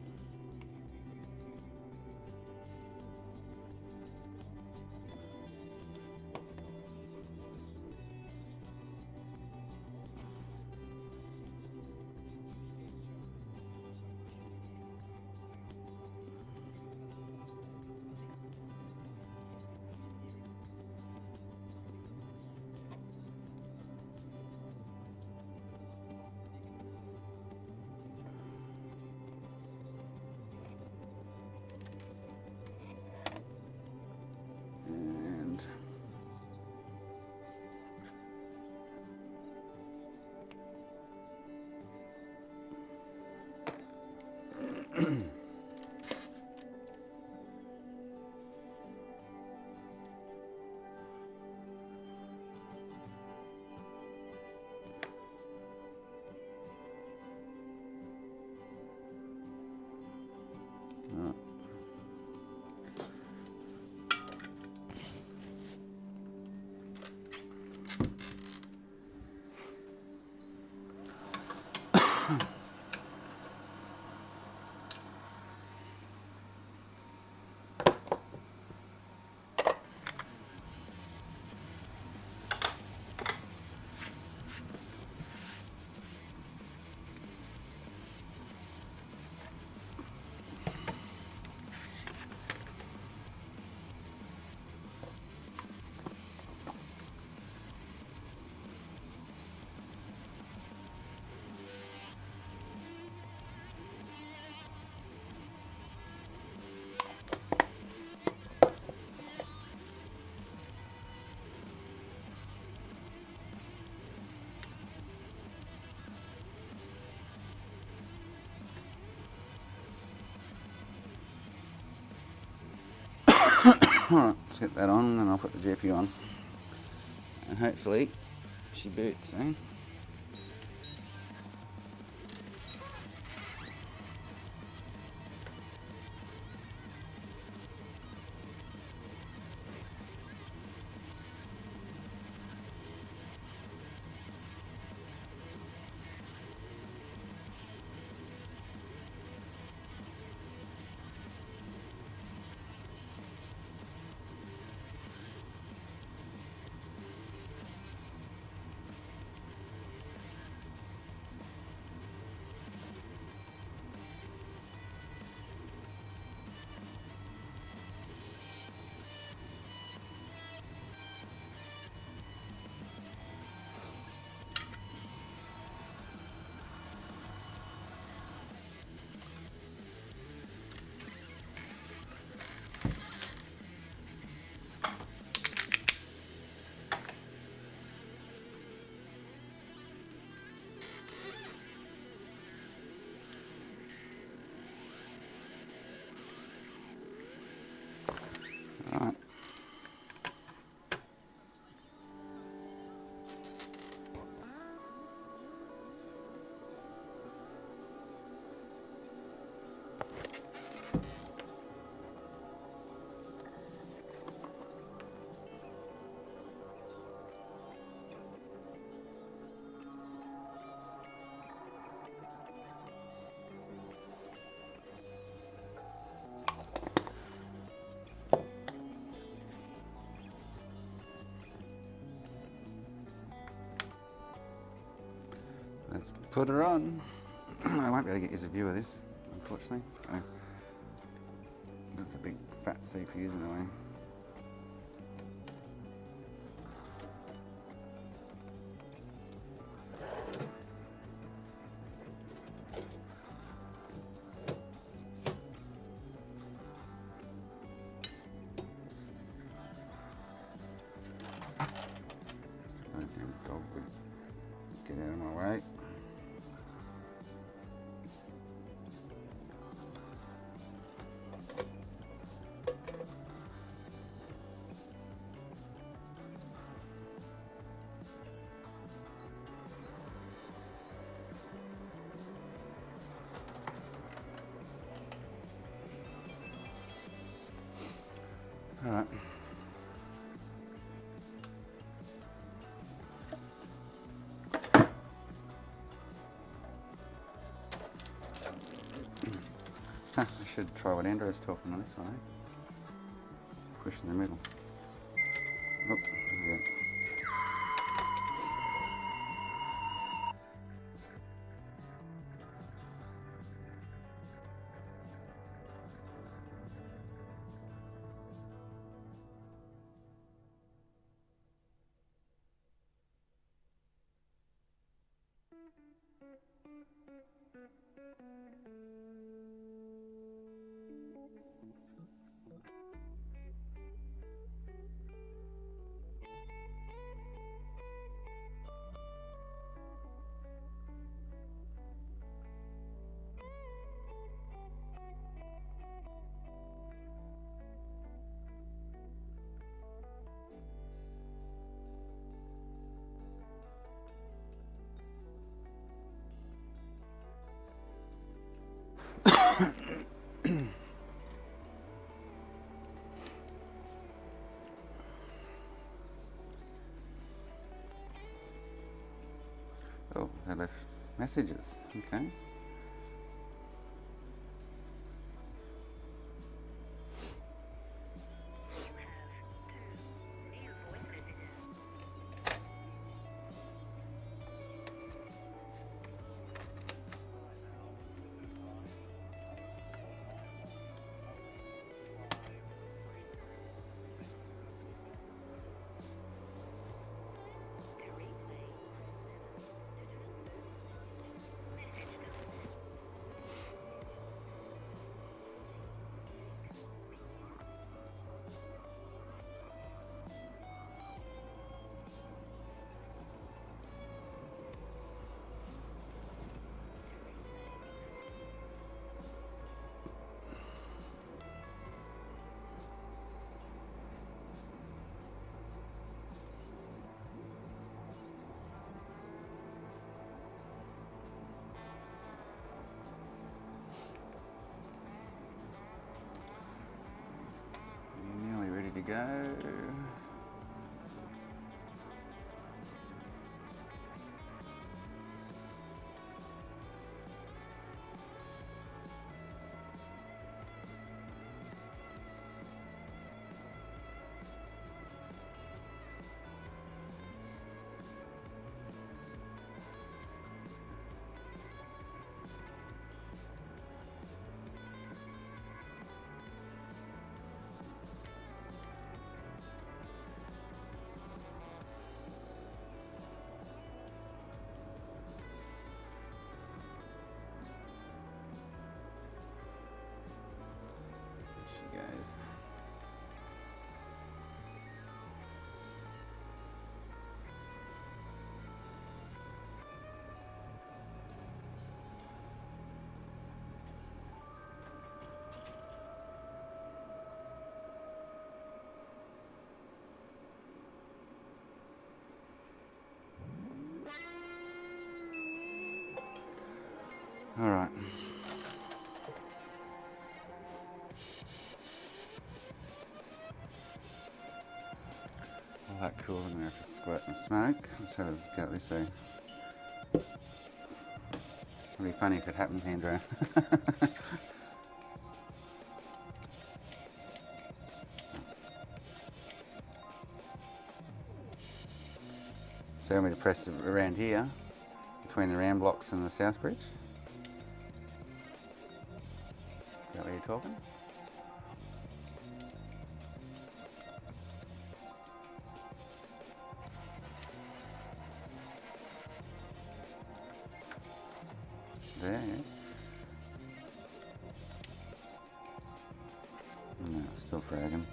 Alright, let's get that on and I'll put the GPU on. And hopefully she boots, eh? Alright. Let's put her on. I won't be able to get you a view of this, unfortunately. So, this is a big fat CPU's in the way. Goddamn dog would get out of my way. All right. I should try what Andrew's talking on this one, eh? Push in the middle. Oh, yeah. Oh, they left messages. Okay. go. She goes. All right. All that cool in there for squirting smoke. Let's have a go at this way. It'd be funny if it happens, Andrew. So I'm going to press around here, between the ram blocks and the south bridge. Is that what you're talking? There, yeah. No, it's still fragging.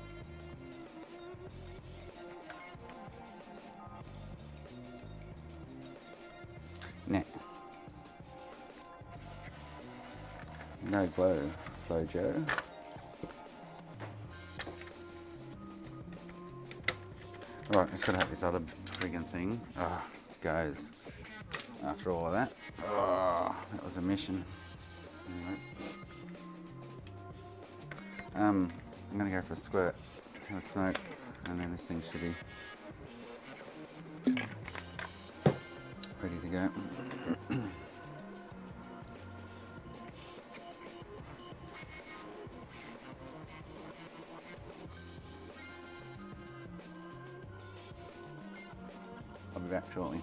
Nah. No glow, Flo Joe. Alright, let's gotta have this other friggin' thing. Oh, guys. After all of that. Oh, that was a mission. Anyway. I'm gonna go for a squirt, have a smoke, and then this thing should be ready to go. I'll be back shortly.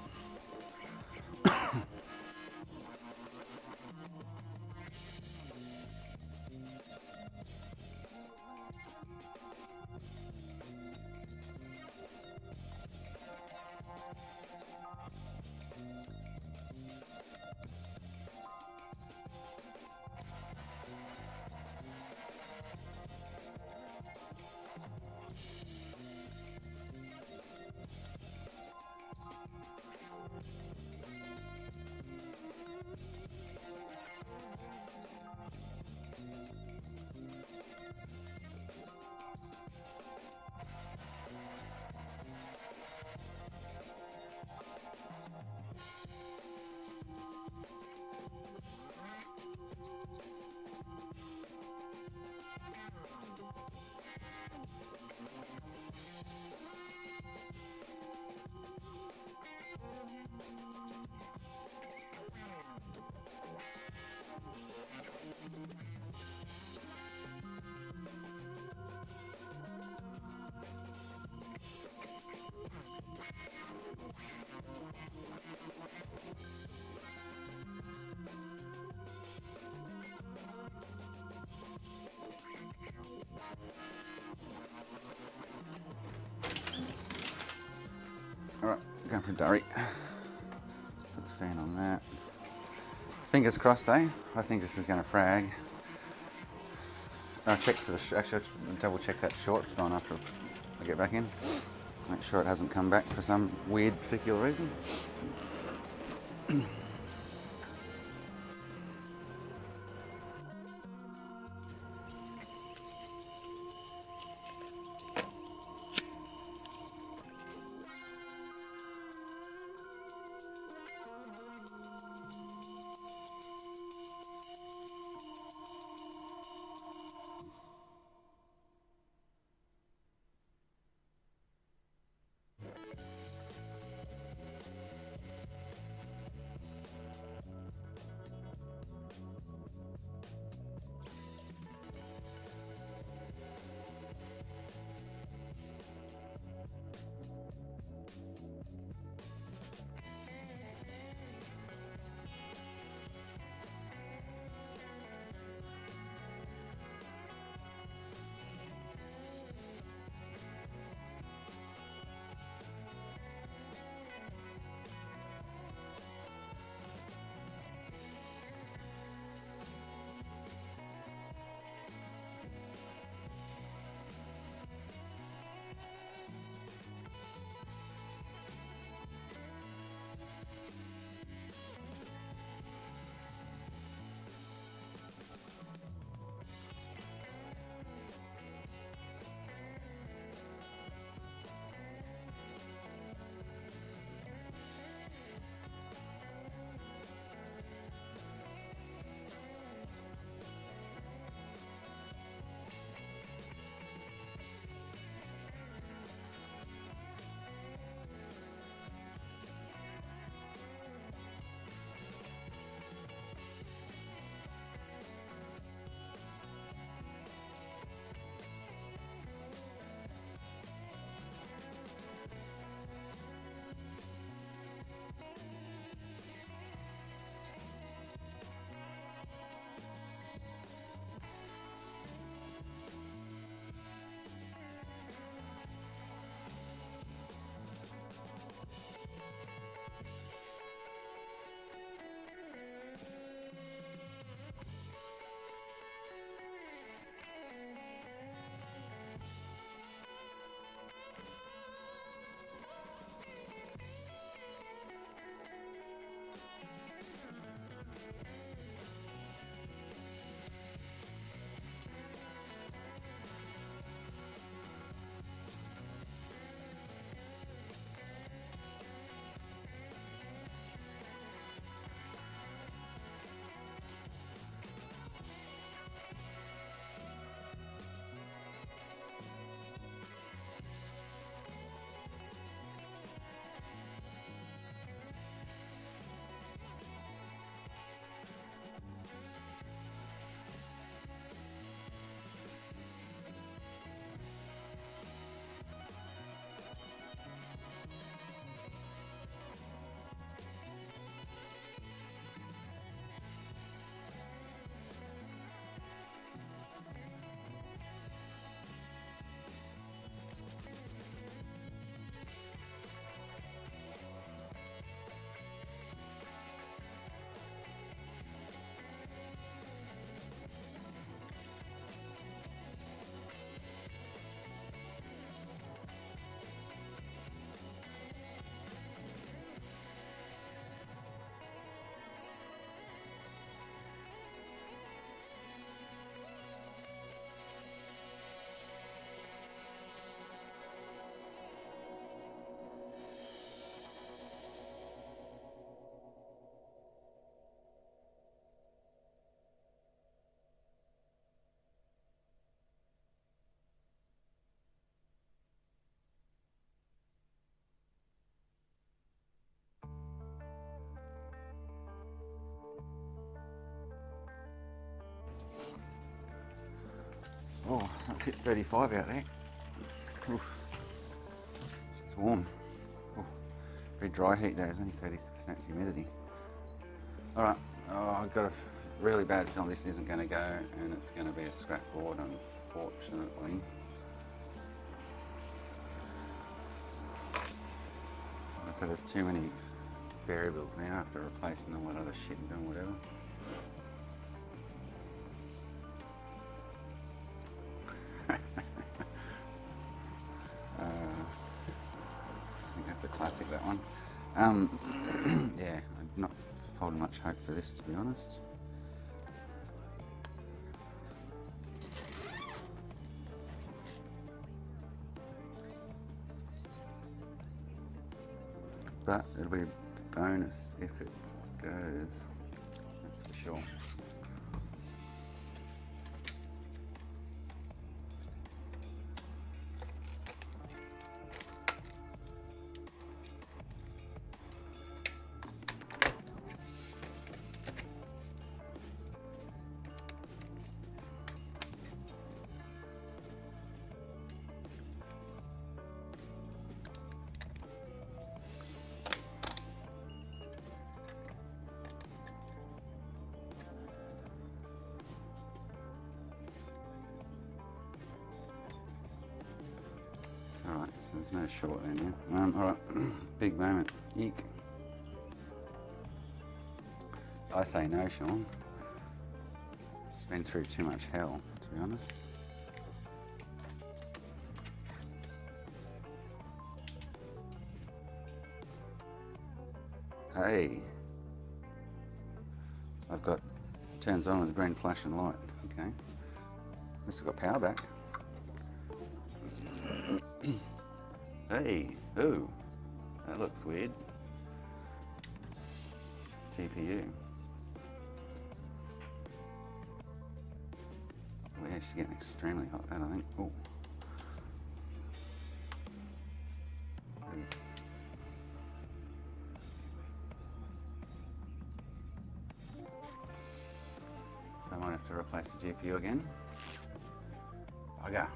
Alright, going for a durry. Put the fan on that. Fingers crossed, eh? I think this is going to frag. I'll check for the actually I'll double check that short's gone after I get back in. Make sure it hasn't come back for some weird particular reason. Let's hit 35 out there. Oof. It's warm. Ooh. Very dry heat though, there's only 30% humidity. Alright, I've got a really bad feeling this isn't going to go and it's going to be a scrap board, unfortunately. So there's too many variables now after replacing them with other shit and doing whatever. I think that's a classic, that one. Yeah, I'm not holding much hope for this, to be honest. But it'll be a bonus if it goes, that's for sure. Alright, so there's no short then, yeah? Alright, big moment. Eek. I say no, Sean. It's been through too much hell, to be honest. Hey. I've got turns on with green flashing light, okay. This has got power back. Hey, ooh, that looks weird. GPU. Oh yeah, she's getting extremely hot then, I think. Ooh. So I might have to replace the GPU again. Bugger.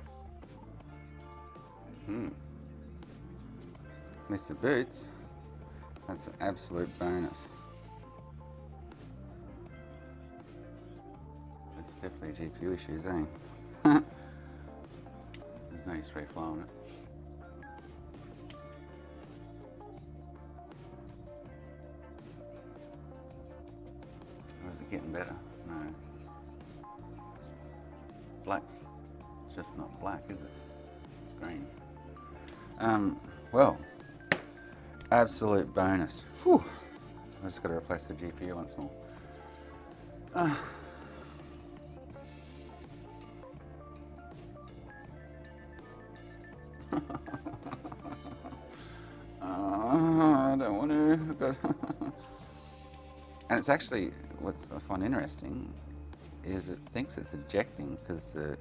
Mr. Boots, that's an absolute bonus. It's definitely GPU issues, eh? There's no use reflowing it. Or is it getting better? No. Black's just not black, is it? It's green. Well, absolute bonus. Whew. I just got to replace the GPU once more. I don't want to. But and it's actually, what I find interesting is it thinks it's ejecting because the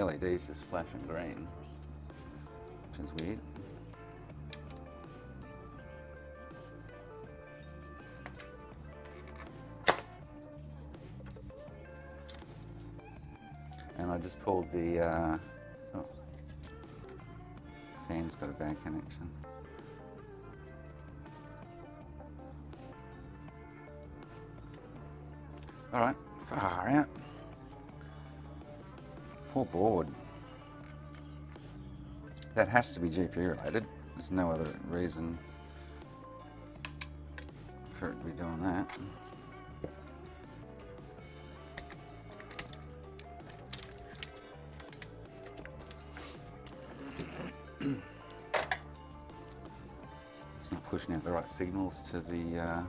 LED's just flashing green, which is weird. And I just pulled the, oh, fan's got a bad connection. All right, far out. Poor board. That has to be GPU related. There's no other reason for it to be doing that. It's not pushing out the right signals to the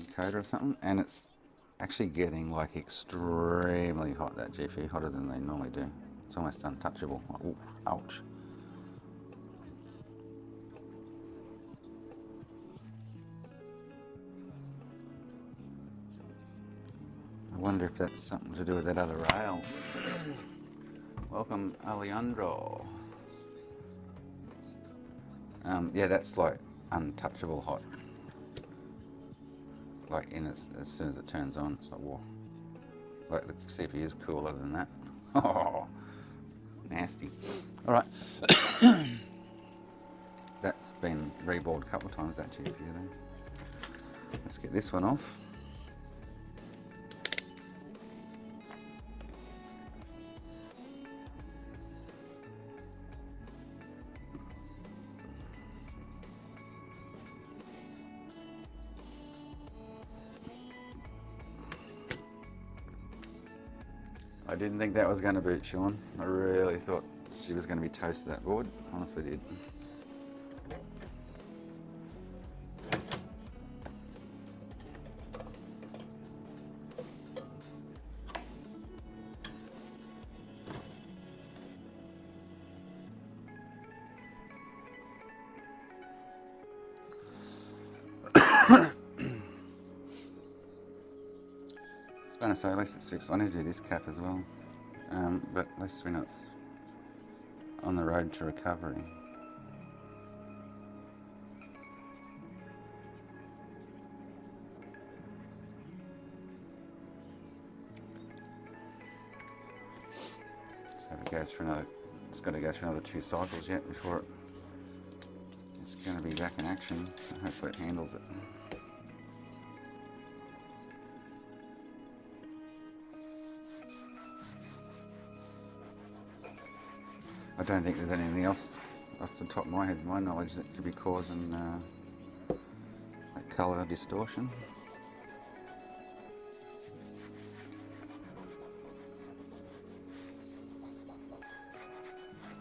encoder or something, and it's actually getting like extremely hot, that GPU, hotter than they normally do. It's almost untouchable. Like, ooh, ouch. I wonder if that's something to do with that other rail. Welcome, Alejandro. Yeah, that's like untouchable hot. Like as soon as it turns on, it's like, whoa. Like the CPU is cooler than that. Oh, nasty. All right. That's been reballed a couple of times, that GPU then. Let's get this one off. I didn't think that was going to boot, Sean. I really thought she was going to be toasted, that board. Honestly did. So at least it's fixed. I need to do this cap as well, but at least we know it's on the road to recovery. So it goes for another. It's got to go through another 2 cycles yet before it's going to be back in action. So hopefully it handles it. I don't think there's anything else off the top of my head, my knowledge, that could be causing that colour distortion.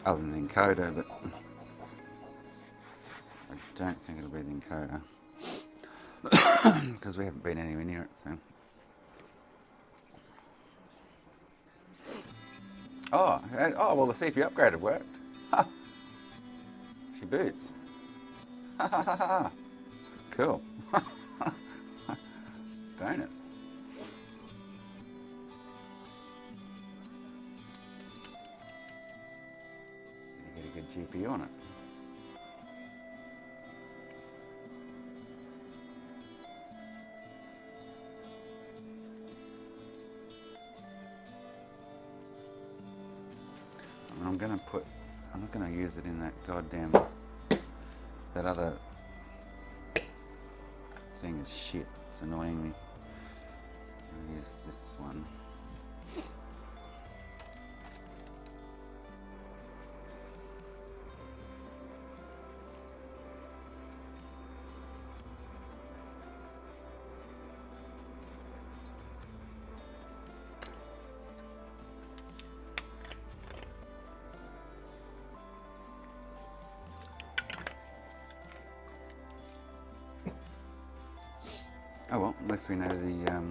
Other than the encoder, but I don't think it'll be the encoder because we haven't been anywhere near it. So. Oh, well, the CPU upgrade had worked. Ha! She boots. Ha ha ha ha! Cool. Bonus. So you get a good GPU on it. I'm not gonna use it in that goddamn, that other thing is shit. It's annoying me. I'll use this one. Oh well, at least we know the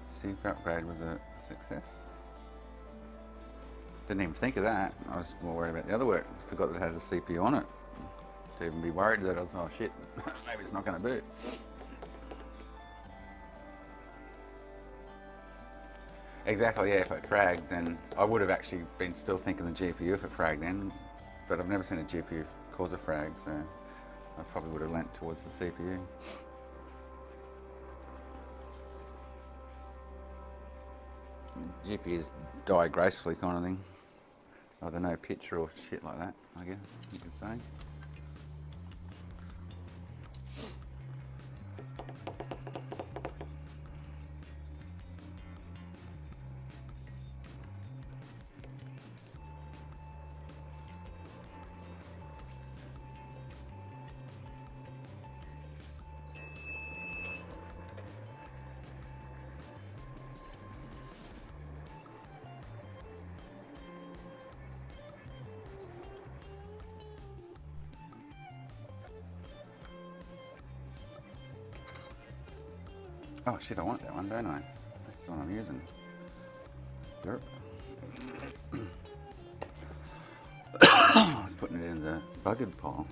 super upgrade was a success. Didn't even think of that. I was more worried about the other work. Forgot that it had a CPU on it. To even be worried that I was, oh shit, maybe it's not going to boot. Exactly, yeah, if it fragged, then I would have actually been still thinking the GPU if it fragged then, but I've never seen a GPU cause a frag, so I probably would have lent towards the CPU. GPUs die gracefully kind of thing. Either no picture or shit like that, I guess you could say. Oh shit, I want that one, don't I? That's the one I'm using. Derp. I was putting it in the buggered pile.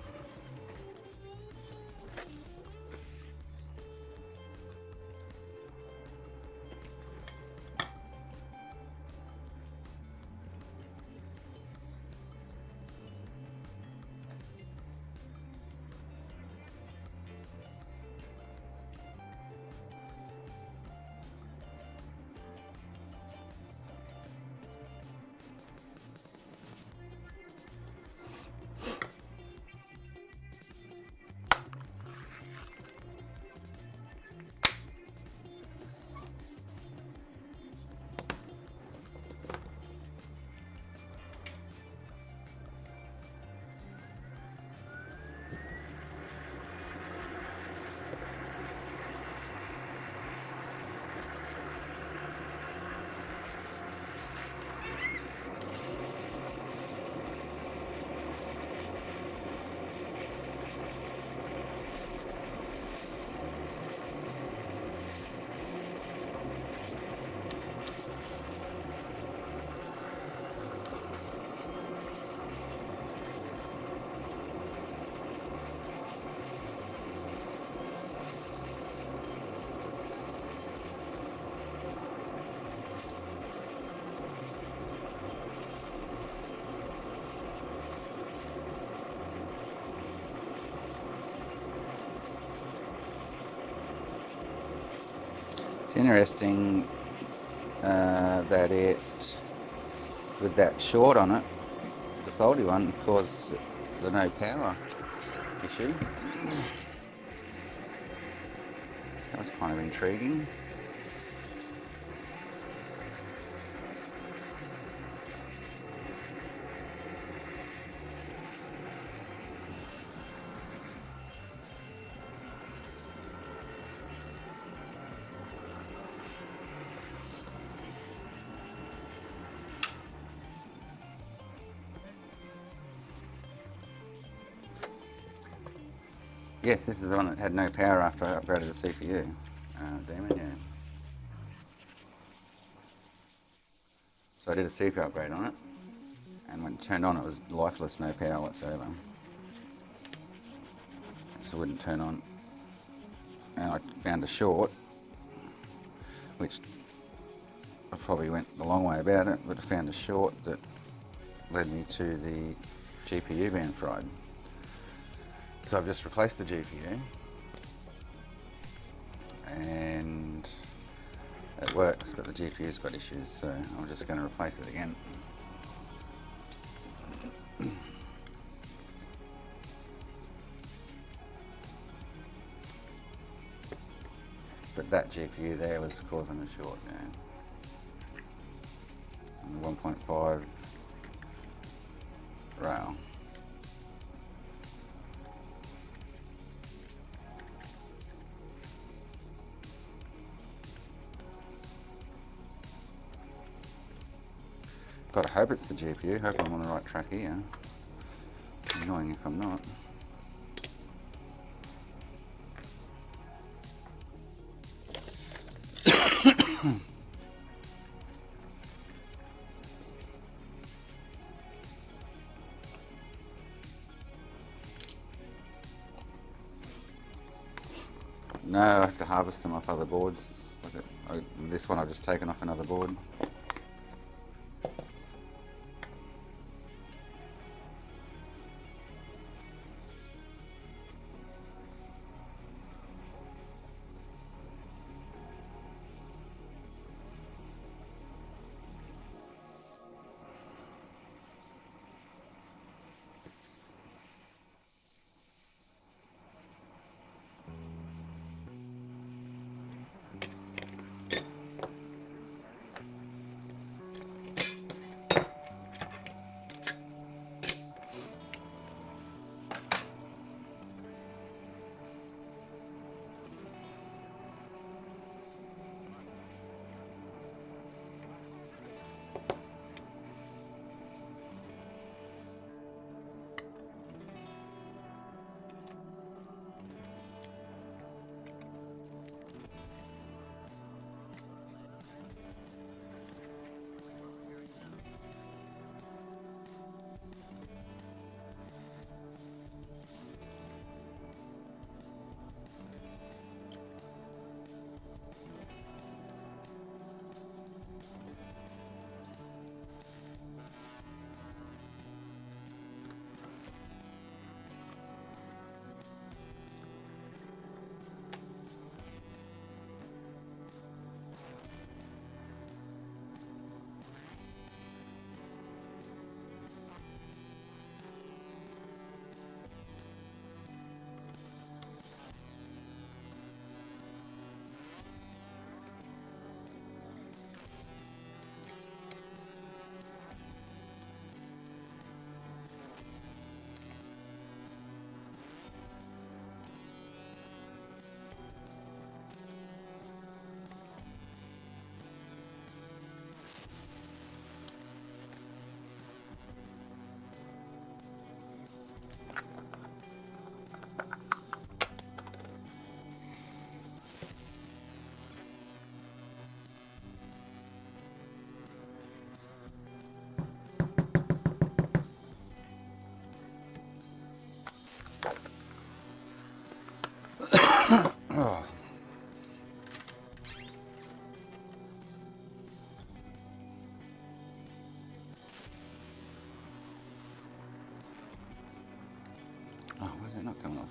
It's interesting that it, with that short on it, the faulty one, caused the no power issue. That was kind of intriguing. Yes, this is the one that had no power after I upgraded the CPU. Demon, yeah. So I did a CPU upgrade on it, and when it turned on, it was lifeless, no power whatsoever. So it wouldn't turn on. And I found a short, which I probably went the long way about it, but I found a short that led me to the GPU being fried. So I've just replaced the GPU, and it works, but the GPU's got issues, so I'm just going to replace it again. But that GPU there was causing a short, yeah. And the 1.5 rail. Gotta hope it's the GPU, hope I'm on the right track here. Annoying if I'm not. No, I have to harvest them off other boards. This one I've just taken off another board. Oh. Oh, why is it not coming off?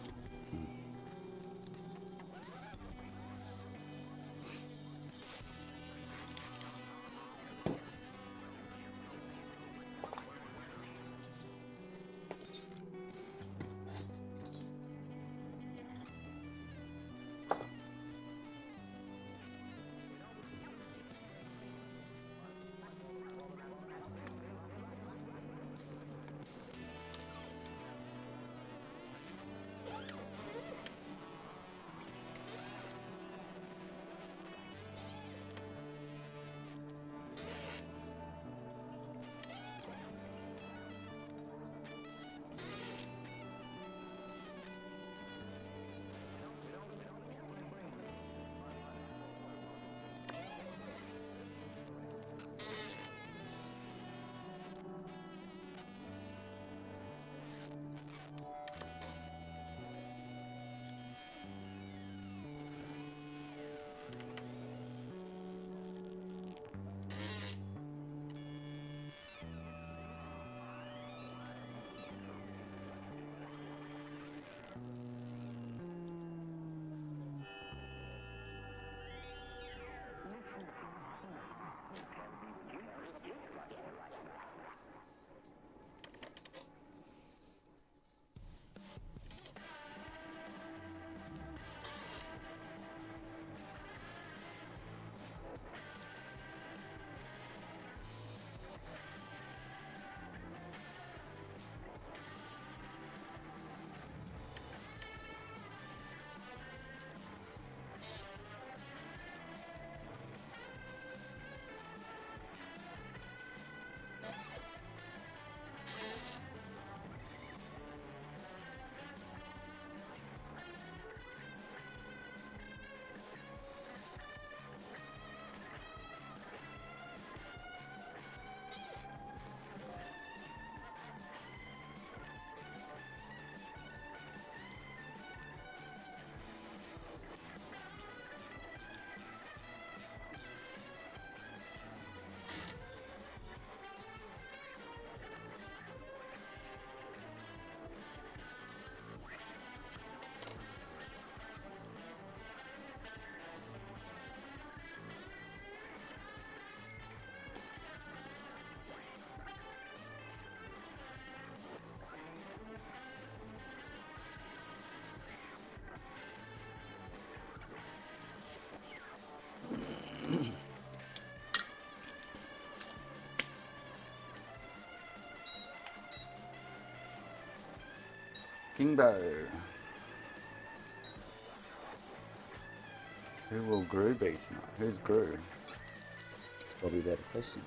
Kingbo. Who will Gru be tonight? Who's Gru? It's probably a better question.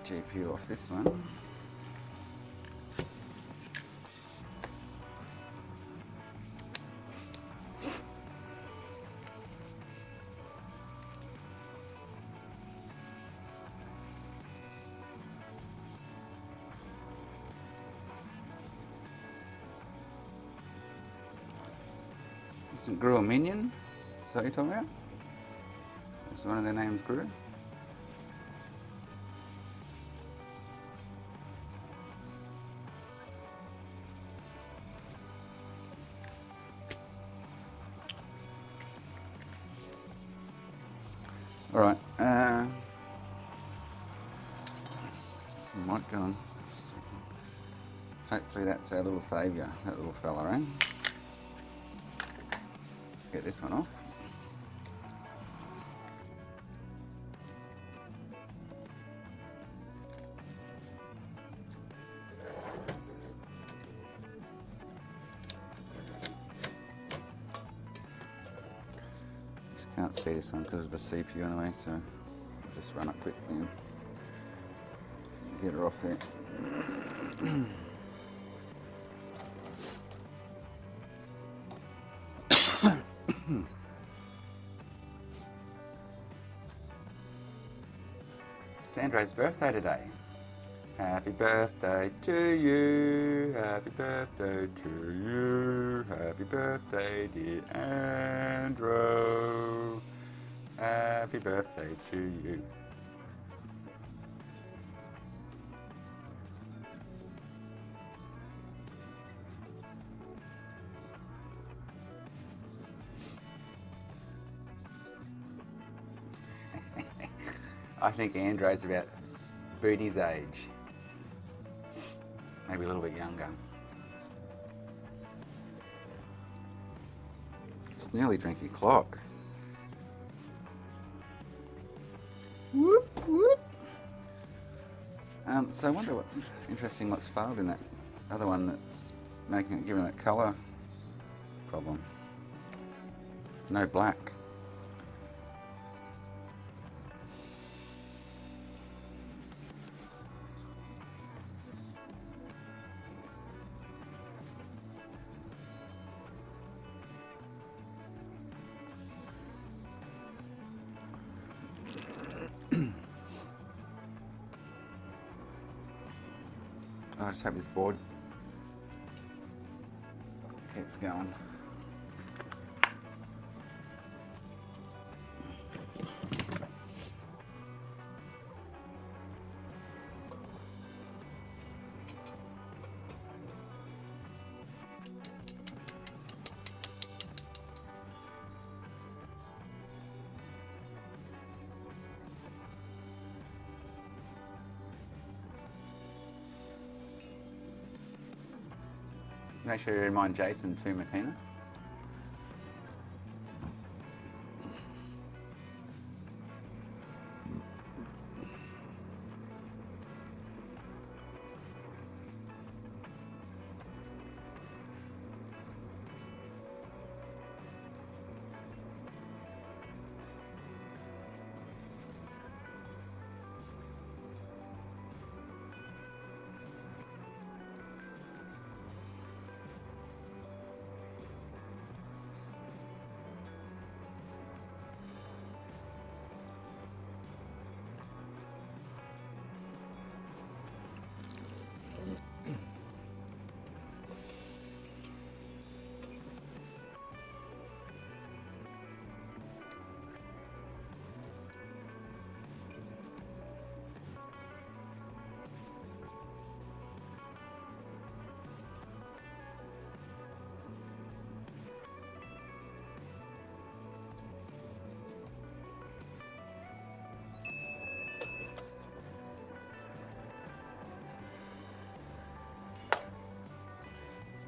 GPU off this one. Isn't Gru a minion? Is that what you're talking about? Is one of their names Gru? Alright, some mic going. Hopefully that's our little saviour, that little fella, eh? Let's get this one off. Just can't see this one because of the CPU anyway, so I'll just run it quickly and get her off there. It's Andre's birthday today. Happy birthday to you. Happy birthday to you. Happy birthday, dear Andrew. Happy birthday to you. I think Andrew's about Booty's age. Maybe a little bit younger. It's nearly drinking clock. Whoop, whoop. So I wonder what's interesting, what's failed in that other one that's making it, giving that colour problem. No black. just hope this board keeps going. Make sure you remind Jason too, Makina.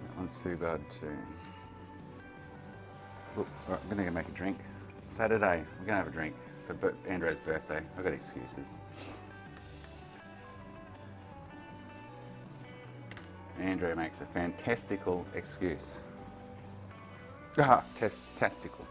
That one's too bad too. Look, right, I'm gonna go make a drink. Saturday, we're gonna have a drink for Andrew's birthday. I've got excuses. Andrew makes a fantastical excuse. Ah, testicle.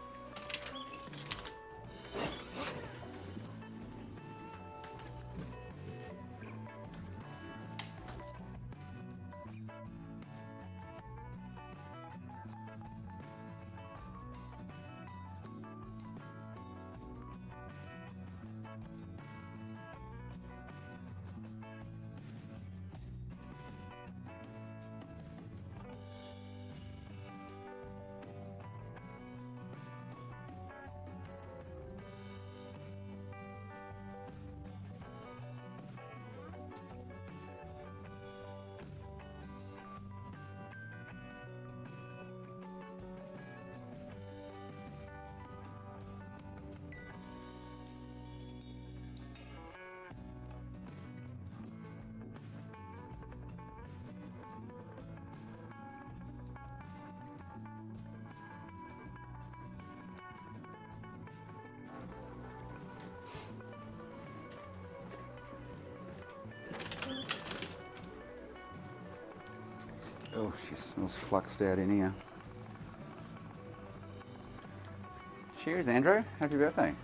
Oh, she smells fluxed out in here. Cheers, Andrew. Happy birthday.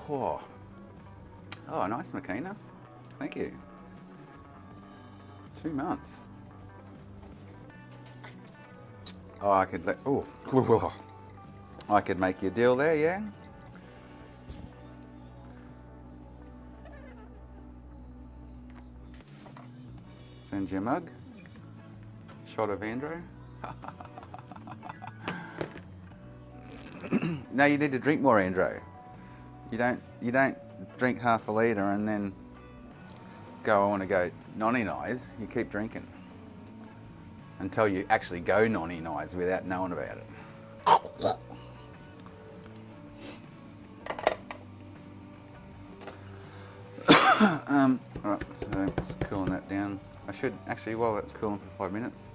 Oh, nice, Makina. Thank you. 2 months. Oh, I could let. Oh, I could make you a deal there, yeah. Send you a mug. Shot of Andrew. No, you need to drink more, Andrew. You don't drink half a litre and then go, I want to go nonny-nize. You keep drinking until you actually go nonny-nize without knowing about it. Alright, so just cooling that down. I should actually, while that's cooling for 5 minutes,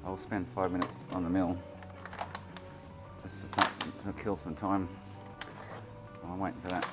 I'll spend 5 minutes on the mill just for something to kill some time while I'm waiting for that.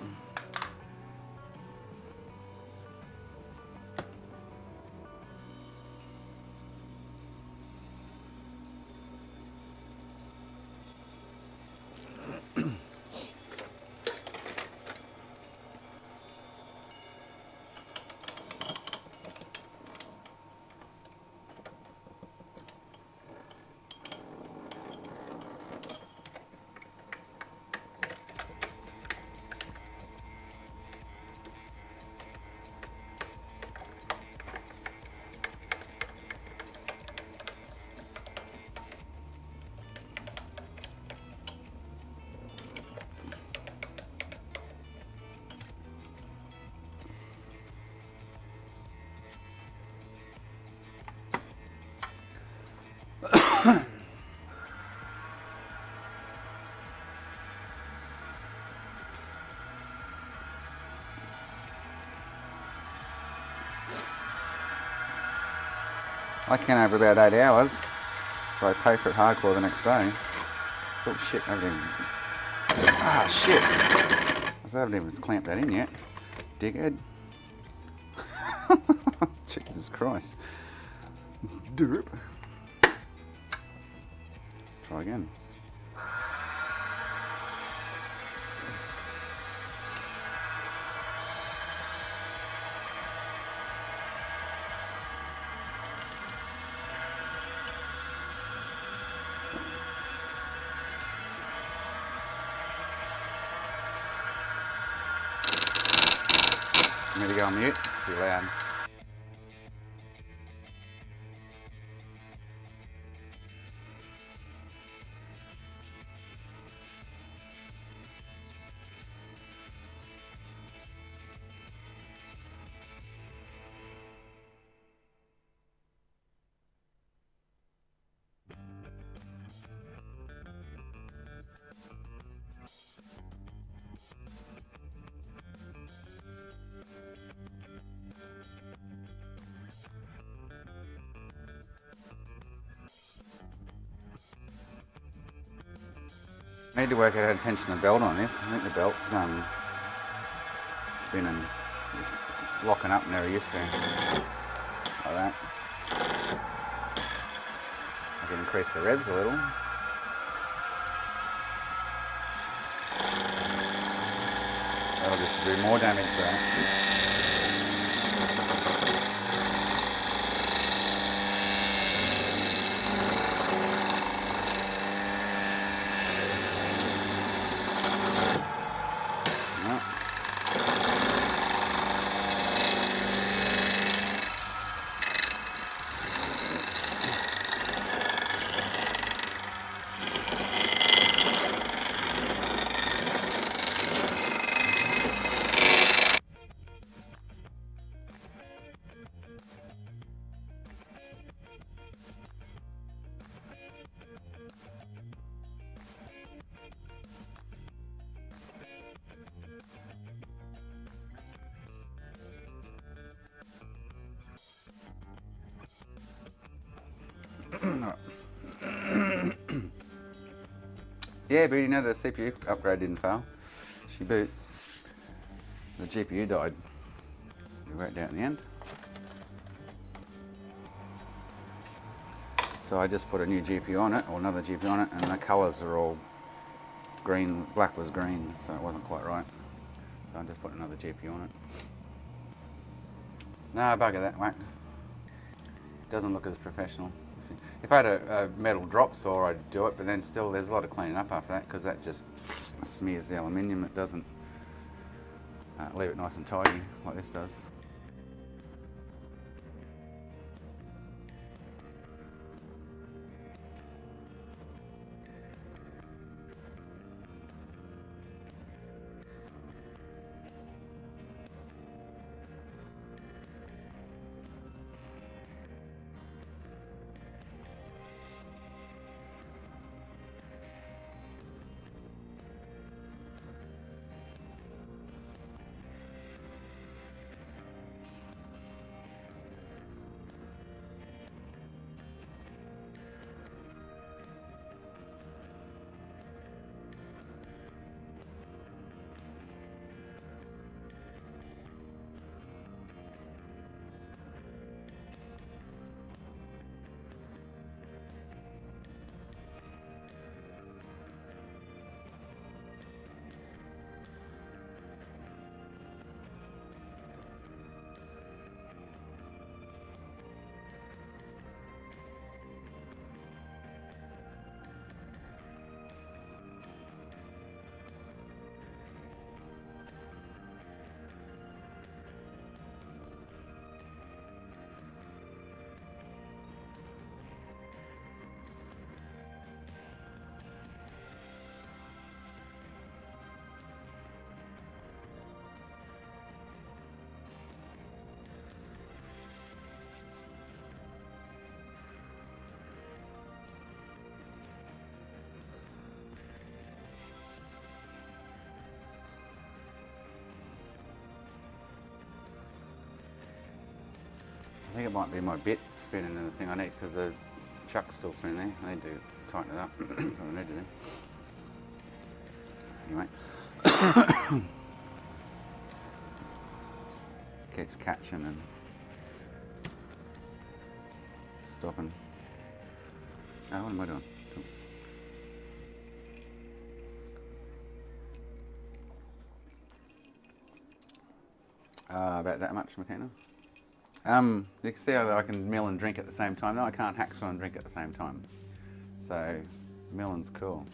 I can over about 8 hours. So I pay for it hardcore the next day. Oh shit, I haven't even... Ah shit! I haven't even clamped that in yet. Dickhead. Jesus Christ. Derp. Try again. I'm going to go on mute. Too loud. I need to work out how to tension the belt on this. I think the belt's spinning. It's locking up never used to. Like that. I can increase the revs a little. That'll just do more damage to that. Yeah, but you know the CPU upgrade didn't fail. She boots. The GPU died. We worked out in the end. So I just put a new GPU on it, or another GPU on it, and the colours are all green. Black was green, so it wasn't quite right. So I just put another GPU on it. Nah, bugger that, whack. Doesn't look as professional. If I had a metal drop saw, I'd do it, but then still there's a lot of cleaning up after that because that just smears the aluminium. It doesn't leave it nice and tidy like this does. I think it might be my bit spinning in the thing I need because the chuck's still spinning there. I need to tighten it up. That's what I need to do. Anyway. Keeps catching and stopping. Oh, what am I doing? Cool. About that much, McKenna. You can see how I can mill and drink at the same time. No, I can't hacksaw and drink at the same time. So, milling's cool.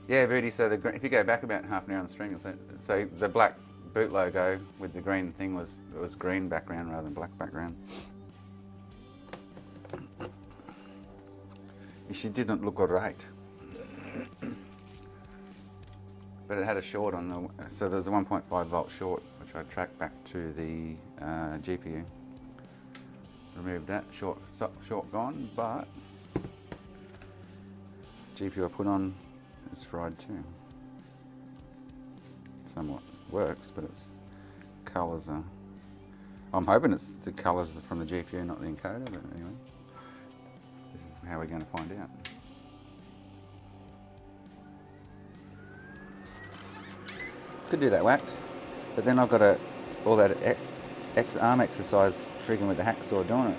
Yeah, Verdi, so if you go back about half an hour on the stream, you'll see, so the black boot logo with the green thing was green background rather than black background. She didn't look alright. But it had a short on the, so there's a 1.5 volt short, which I tracked back to the GPU. Removed that, short gone, but GPU I put on is fried too. Somewhat works, but its colours are, I'm hoping it's the colours from the GPU, not the encoder, but anyway. This is how we're going to find out. Could do that whacked, but then I've got all that arm exercise frigging with the hacksaw doing it.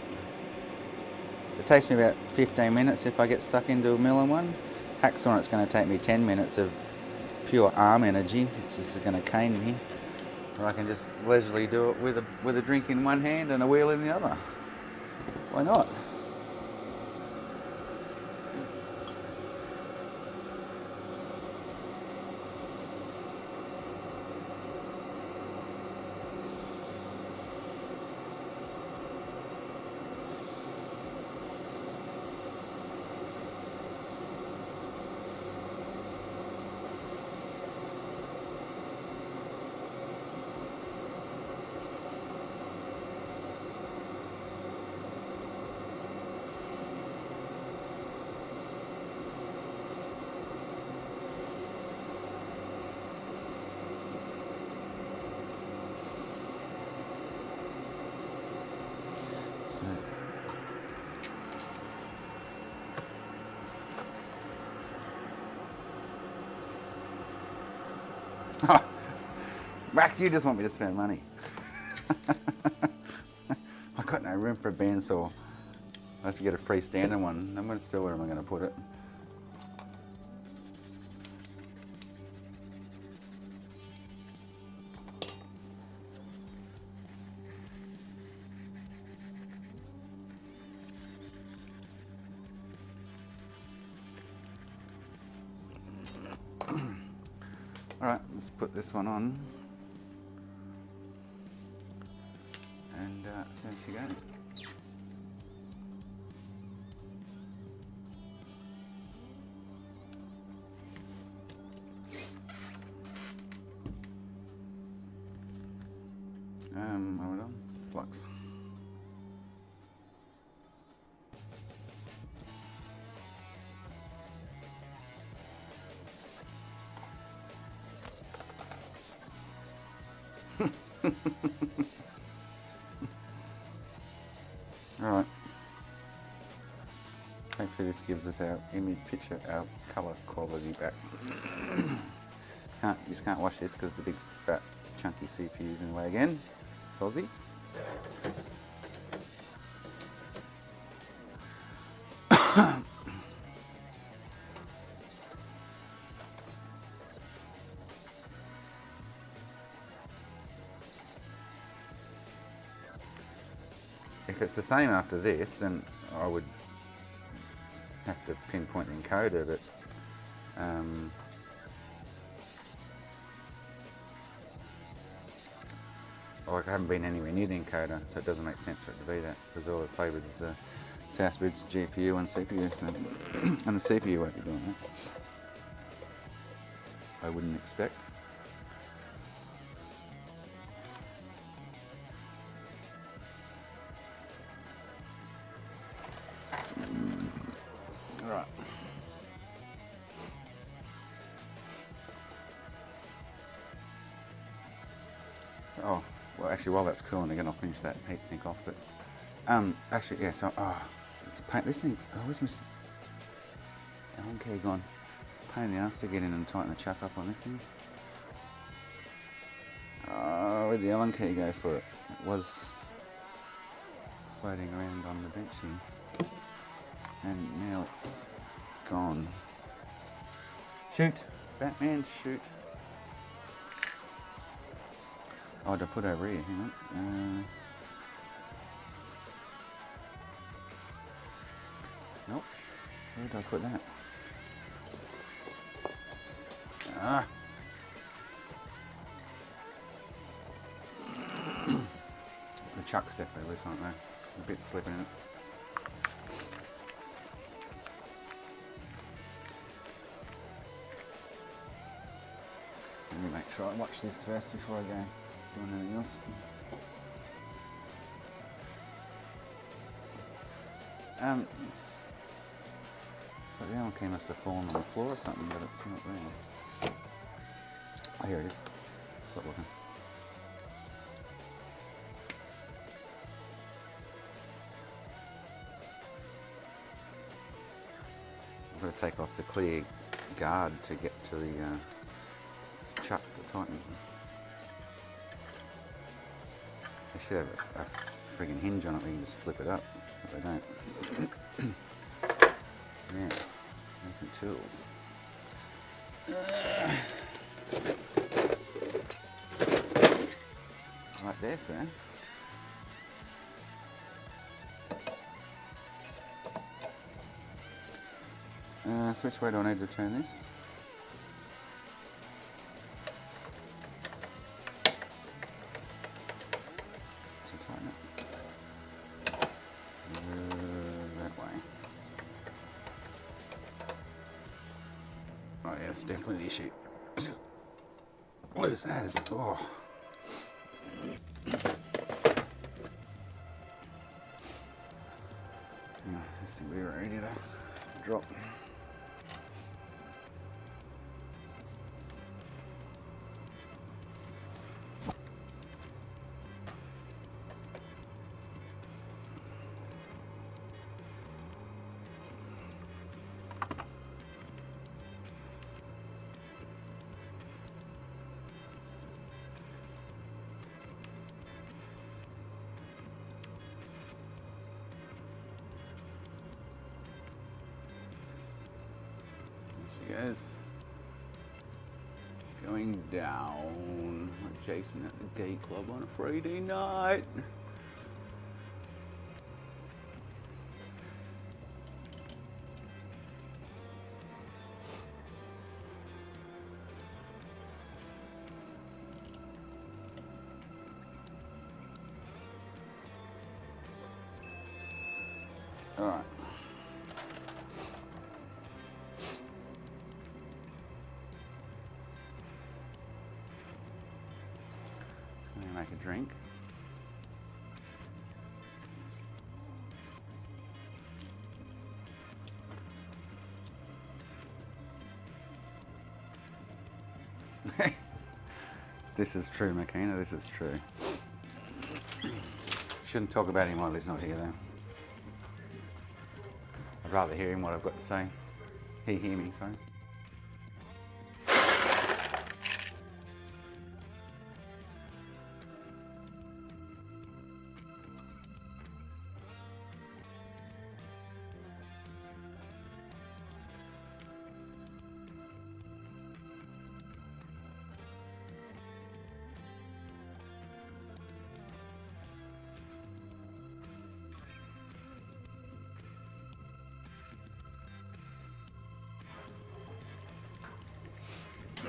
It takes me about 15 minutes if I get stuck into a milling one. Hacksaw, it's going to take me 10 minutes of pure arm energy, which is going to cane me. Or I can just leisurely do it with a drink in one hand and a wheel in the other. Why not? Mac, you just want me to spend money. I've got no room for a bandsaw. I have to get a freestanding one. I'm going to still, where am I going to put it? Alright, let's put this one on and see how she goes. Hold on, flux. Alright. Hopefully this gives us our image picture, our colour quality back. You just can't watch this because the big fat chunky CPU's in the way again. Sozzy. If it's the same after this, then I would have to pinpoint the encoder, but like I haven't been anywhere near the encoder, so it doesn't make sense for it to be that, because all I've played with is the Southbridge GPU and CPU, so and the CPU won't be doing that. I wouldn't expect. Right. So, Well, actually, while that's cooling again, I'll finish that heatsink off. But actually, yeah. So, it's a pain. This thing's where's my Allen key gone? It's a pain in the ass to get in and tighten the chuck up on this thing. Where'd the Allen key go for it? It was floating around on the bench here, and now it's gone. Shoot, Batman, shoot! Oh, to put over here. Hang on. Nope. Where did I put that? The chuck's definitely loose, aren't they? A bit slipping in it. Let me make sure I watch this first before I go doing anything else. So the Allen key must have fallen on the floor or something, but it's not there. Oh, here it is. Stop looking. I've got to take off the clear guard to get to the chuck to tighten. They should have a friggin' hinge on it where you can just flip it up, but they don't. Yeah, there's my tools. Like this, eh? So which way do I need to turn this? To tighten it. That way. Oh yeah, that's definitely the issue. It's just loose as. Oh. Yeah, this thing will be ready to drop. Yes, going down like Jason at the gay club on a Friday night. All right. Make a drink. This is true, Makina, this is true. Shouldn't talk about him while he's not here though. I'd rather hear him what I've got to say. He hear me, sorry.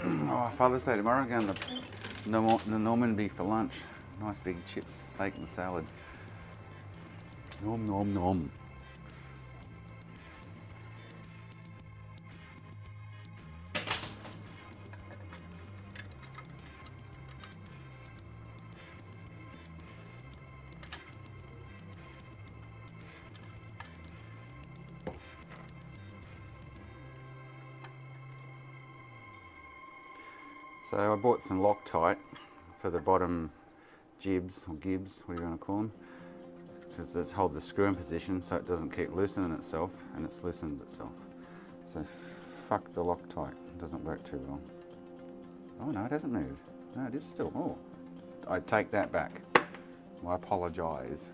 Oh, Father's Day tomorrow, going to the Normandy for lunch. Nice big chips, steak and salad. Nom nom nom. So I bought some Loctite for the bottom jibs or gibs, what do you want to call them, to hold the screw in position so it doesn't keep loosening itself, and it's loosened itself. So fuck the Loctite, it doesn't work too well. Oh no, it hasn't moved. No, it is still. Oh, I take that back. I apologise.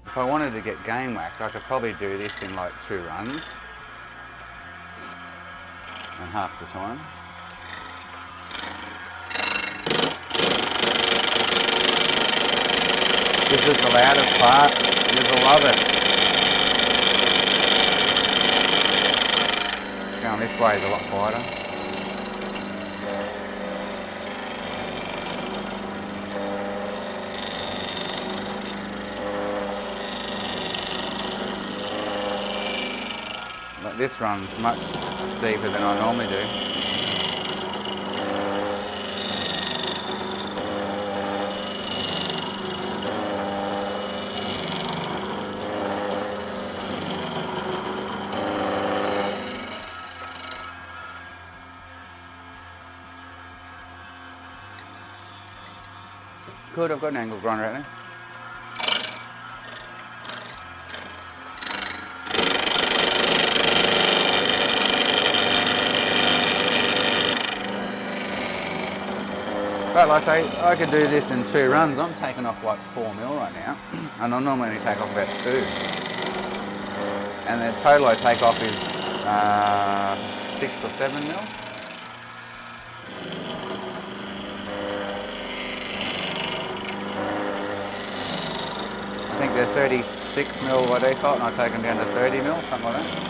If I wanted to get game whacked, I could probably do this in like 2 runs and half the time. This is the loudest part. You'll love it. Going this way is a lot quieter. But this runs much deeper than I normally do. Good, I've got an angle grinder right there. But like I say, I could do this in 2 runs. I'm taking off like 4 mil right now, and I normally only take off about 2. And the total I take off is 6 or 7 mil. I think they're 36 mil by default, and I take them down to 30 mil, something like that.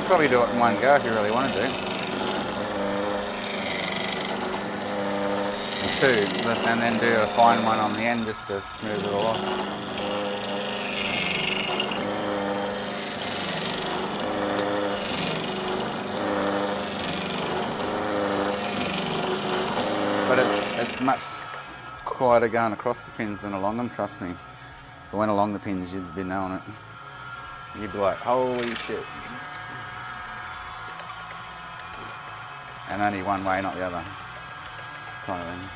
Probably do it in one go if you really wanted to. And 2, and then do a fine one on the end just to smooth it all off. But it's much quieter going across the pins than along them, trust me. If I went along the pins, you'd be knowing it. You'd be like, holy shit. And only one way, not the other, kind of thing.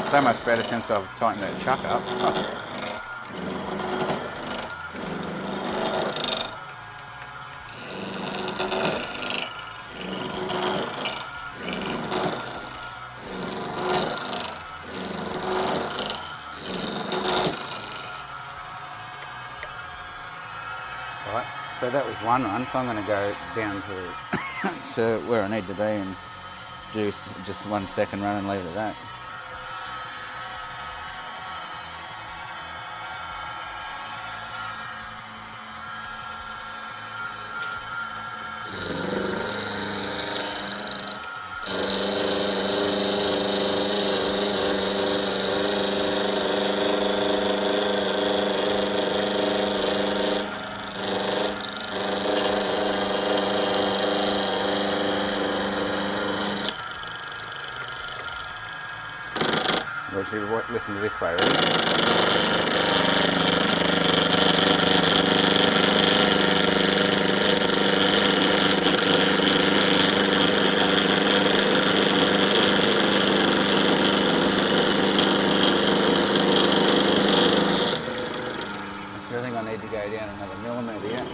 so much better since I've tightened that chuck up. Right, so that was one run, so I'm going to go down to where I need to be and do just 1 second run and leave it at that. Actually, listen to this way, right? I think I need to go down another millimetre yet.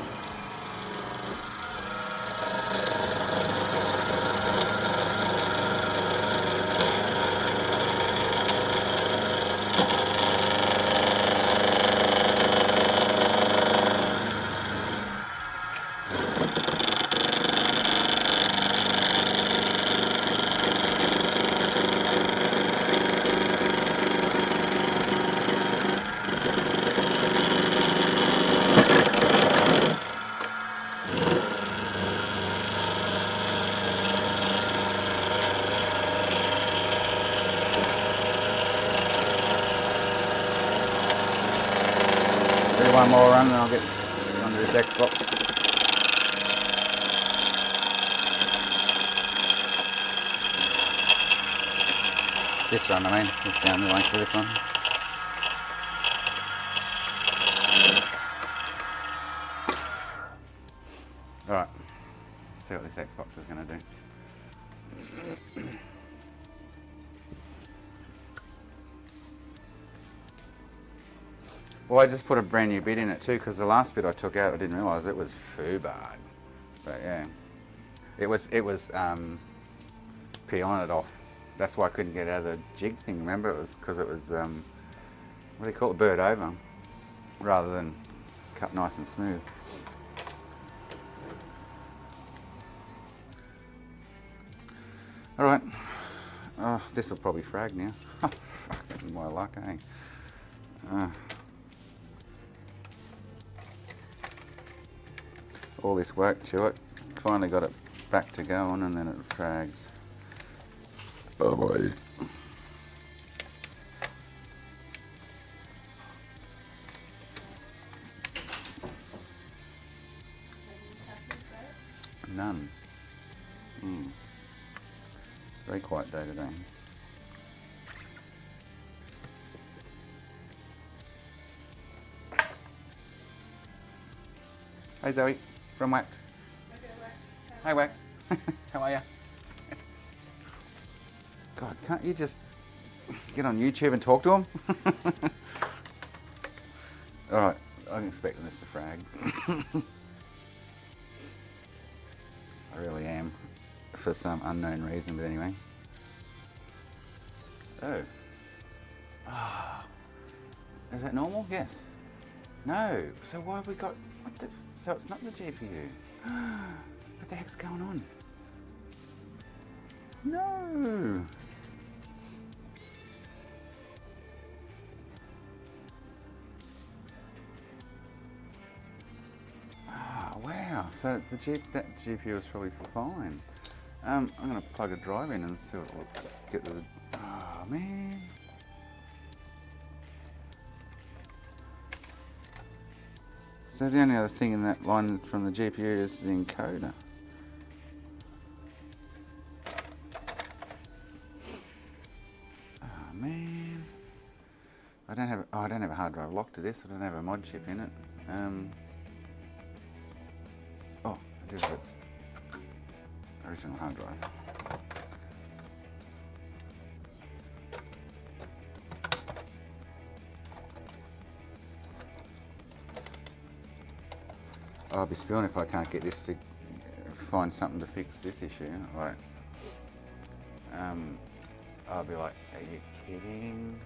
Do one more run and I'll get onto this Xbox. This run, I mean, just down the length for this one. Alright, let's see what this Xbox is going to do. Well, I just put a brand new bit in it too, because the last bit I took out, I didn't realise it was foobarred. But yeah, it was peeling it off. That's why I couldn't get out of the jig thing. Remember, it was because it was what do you call it, burred over, rather than cut nice and smooth. All right, this will probably frag now. Fucking my luck, eh? All this work to it, finally got it back to going, and then it frags. Oh boy. None. Very quiet day today. Hey Zoe, from Wack. Hi Wack. How are you? God, can't you just get on YouTube and talk to him? Alright, I'm expecting this to frag. I really am, for some unknown reason, but anyway. Oh. Ah. Is that normal? Yes. No. So why have we got... What the... So it's not the GPU. What the heck's going on? No. Ah, wow. So that GPU is probably fine. I'm going to plug a drive in and see what it looks. Get the... Oh, man. So the only other thing in that line from the GPU is the encoder. Oh man, I don't have a hard drive lock to this. I don't have a Modchip in it. Oh, I do have its original hard drive. I'll be spewing if I can't get this to find something to fix this issue. Like, I'll be like, are you kidding?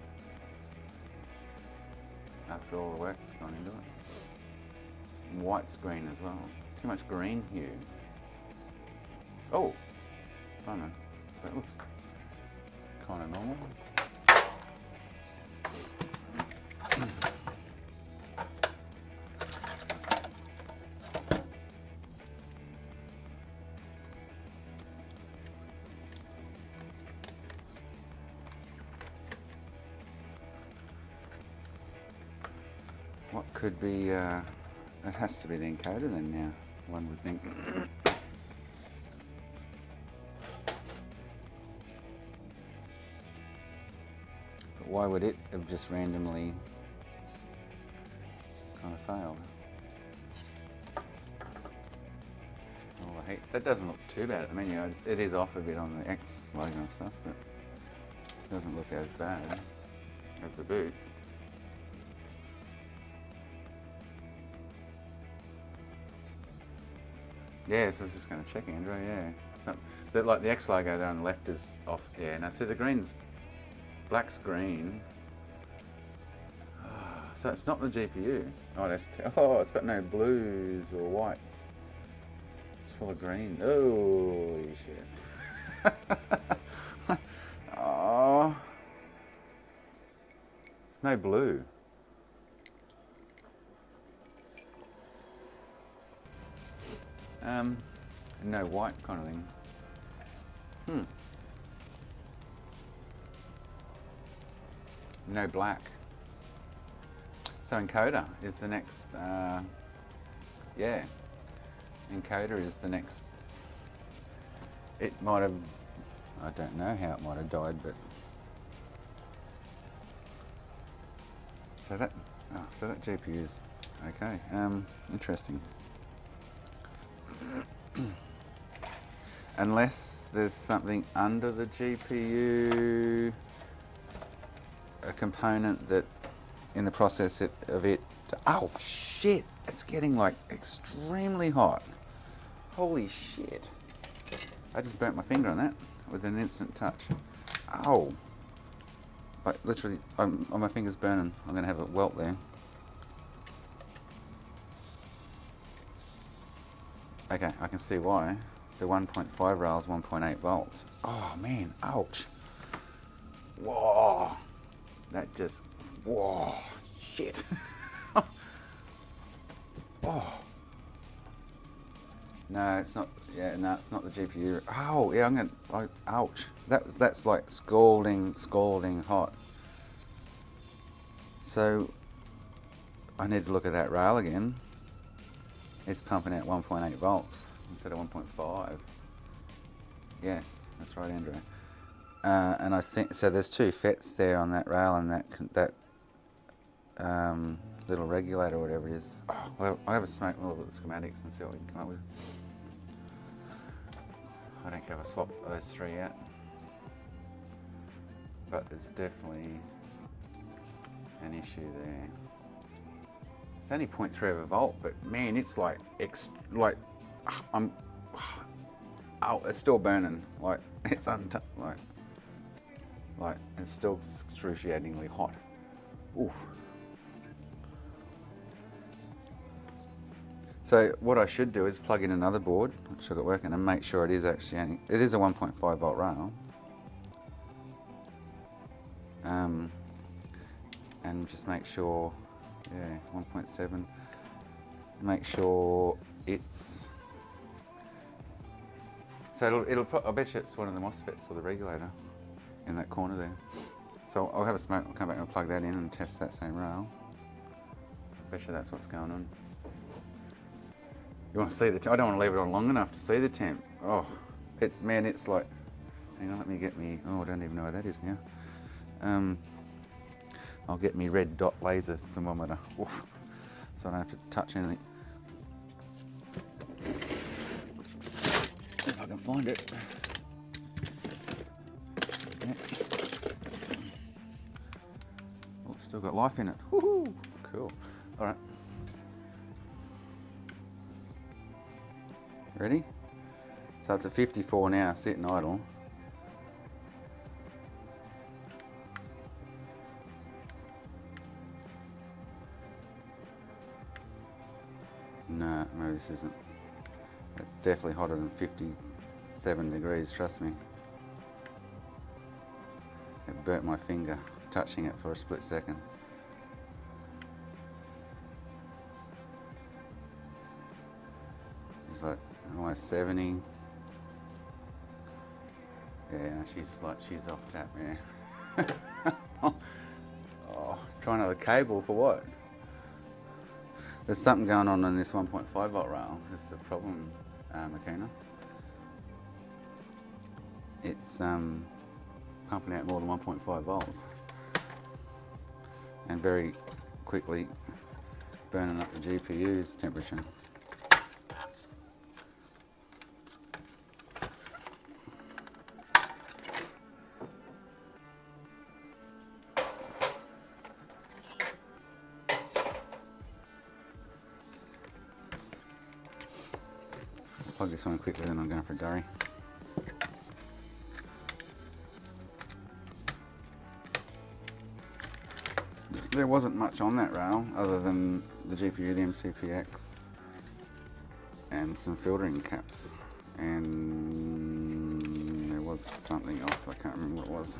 After all the work's gone into it. White screen as well. Too much green hue. Oh, I don't know. So it looks kind of normal. What could be, it has to be the encoder then now, one would think. But why would it have just randomly kind of failed? Oh, I hate, that doesn't look too bad at the menu. It is off a bit on the X logo and stuff, but it doesn't look as bad as the boot. Yeah, so it's just going to check Android, yeah. So, like the X logo there on the left is off, yeah. Now see the green's, black's green. So it's not the GPU. Oh, it's got no blues or whites. It's full of green. Holy shit. Oh. It's no blue. No white kind of thing. No black. So encoder is the next, yeah. Encoder is the next. It might have, I don't know how it might have died, but. So that GPU is okay. Interesting. Unless there's something under the GPU, a component that in the process of it, oh shit, it's getting like extremely hot. Holy shit. I just burnt my finger on that with an instant touch. Ow. Like literally, my finger's burning. I'm gonna have a welt there. Okay, I can see why. The 1.5 rail is 1.8 volts. Oh man, ouch. Whoa. That just, whoa, shit. Oh. No, it's not, yeah, no, it's not the GPU. Oh, yeah, ouch. That's like scalding hot. So, I need to look at that rail again. It's pumping out 1.8 volts instead of 1.5. Yes, that's right, Andrew. And I think, so there's two FETs there on that rail and that little regulator or whatever it is. Oh, well, I'll have a smoke a little bit of the schematics and see what we can come up with. I don't care if I swap those three out. But there's definitely an issue there. It's only 0.3 of a volt, but man, it's like, oh, it's still burning. Like, it's like, it's still excruciatingly hot. Oof. So what I should do is plug in another board, which I've got working, and make sure it is actually it is a 1.5 volt rail. And just make sure, yeah, 1.7. Make sure it's. So I bet you it's one of the MOSFETs or the regulator in that corner there. So I'll have a smoke. I'll come back and plug that in and test that same rail. I bet you that's what's going on. You want to see the temp? I don't want to leave it on long enough to see the temp. Oh, it's like. Hang on, let me get me. Oh, I don't even know where that is now. I'll get me red dot laser thermometer. Oof. So I don't have to touch anything. If I can find it. Yeah. Oh, it's still got life in it. Woohoo! Cool. All right. Ready? So it's at 54 now, sitting idle. No, maybe this isn't. It's definitely hotter than 57 degrees, trust me. It burnt my finger touching it for a split second. It's like almost 70. Yeah, she's off tap, yeah. Oh, trying another cable for what? There's something going on in this 1.5 volt rail. That's the problem, Makina. It's pumping out more than 1.5 volts and very quickly burning up the GPU's temperature. Plug this one quickly, then I'm going for a durry. There wasn't much on that rail other than the GPU, the MCPX, and some filtering caps. And there was something else, I can't remember what it was.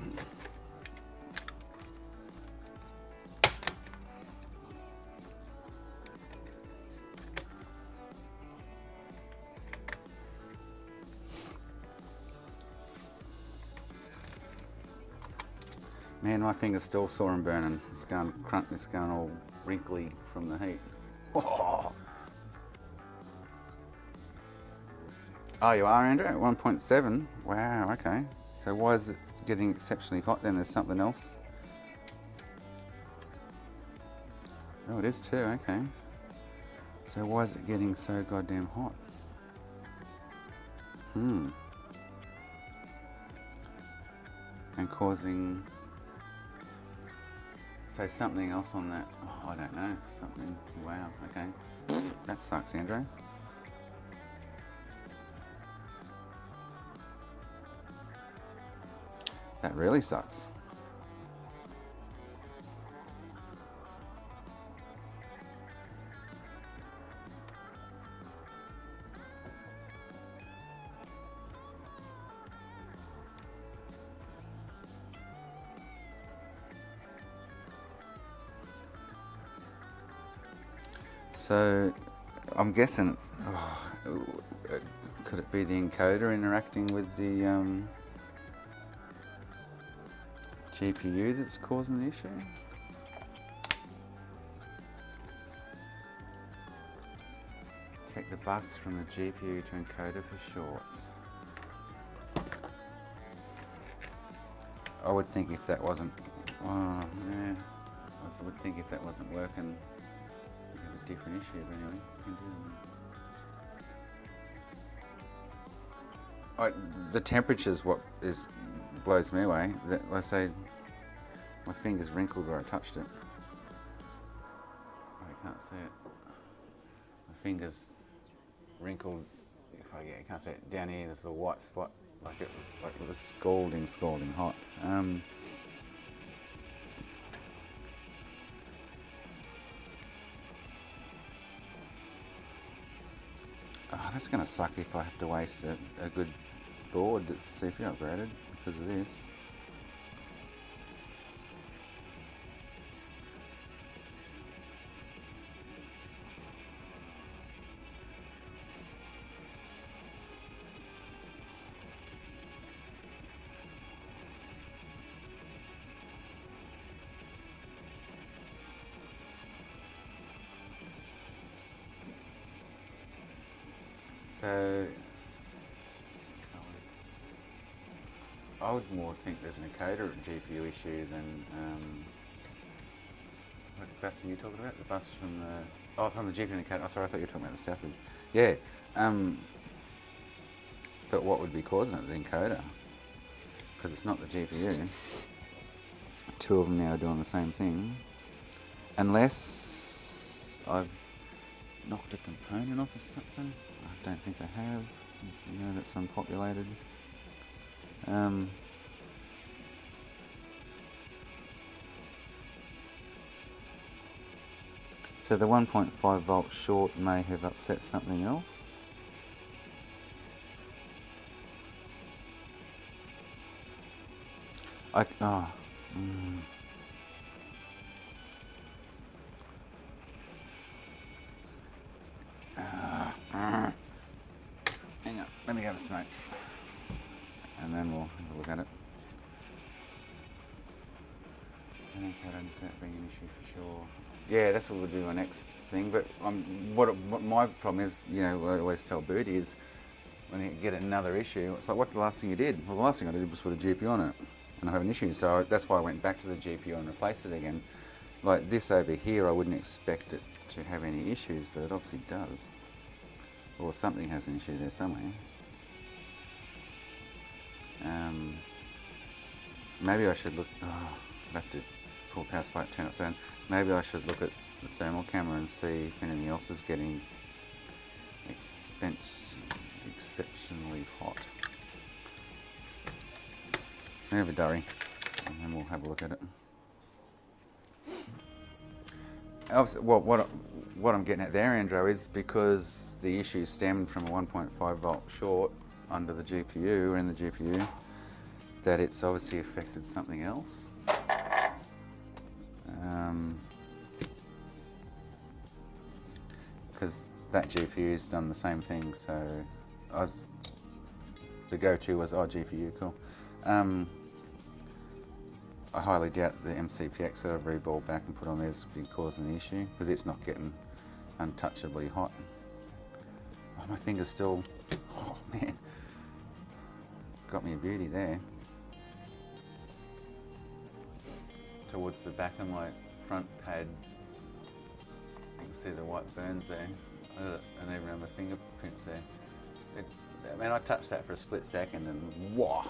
Man, my finger's still sore and burning. It's going all wrinkly from the heat. Oh, you are, Andrew? At 1.7? Wow, okay. So why is it getting exceptionally hot then? There's something else? Oh, it is too, okay. So why is it getting so goddamn hot? And causing... So something else on that, oh, I don't know, something, wow, okay. That sucks, Andrew. That really sucks. So, I'm guessing it's, could it be the encoder interacting with the GPU that's causing the issue? Check the bus from the GPU to encoder for shorts. I would think if that wasn't, oh yeah, I would think if that wasn't working, different issue, but anyway, you can do the temperature's what blows me away. That I say, my finger's wrinkled where I touched it. I can't see it. My finger's wrinkled. You can't see it down here. There's a white spot, like it was scalding hot. Oh, that's going to suck if I have to waste a good board that's CPU upgraded because of this. So, I would more think there's an encoder GPU issue than, what bus are you talking about? The bus from the, from the GPU encoder. Oh, sorry, I thought you were talking about the Southbridge. Yeah, but what would be causing it? The encoder. Because it's not the GPU. Two of them now are doing the same thing. Unless I've knocked a component off or something. I don't think I have. No, that's unpopulated. So the 1.5 volt short may have upset something else. Oh. Hang on, let me have a smoke. And then we'll have a look at it. I think I don't see that being an issue for sure. Yeah, that's what would be my next thing. But what my problem is, you know, what I always tell Birdie is when you get another issue, it's like, what's the last thing you did? Well, the last thing I did was put a GPU on it, and I have an issue. So that's why I went back to the GPU and replaced it again. Like this over here, I wouldn't expect it to have any issues, but it obviously does. Or something has an issue there somewhere. Maybe I should look. Oh, I'll have to pull power supply, turn it upside down. Maybe I should look at the thermal camera and see if anything else is getting exceptionally hot. Have a durry, and then we'll have a look at it. Obviously, well, what I'm getting at there, Andrew, is because the issue stemmed from a 1.5 volt short under the GPU, or in the GPU, that it's obviously affected something else. Because that GPU's done the same thing, so the go-to was, oh, GPU, cool. I highly doubt the MCPX that I've reballed back and put on there is causing the issue, because it's not getting untouchably hot. Oh, my finger's still, oh man, got me a beauty there. Towards the back of my front pad, you can see the white burns there, and even on the fingerprints there. I mean, I touched that for a split second and whoa,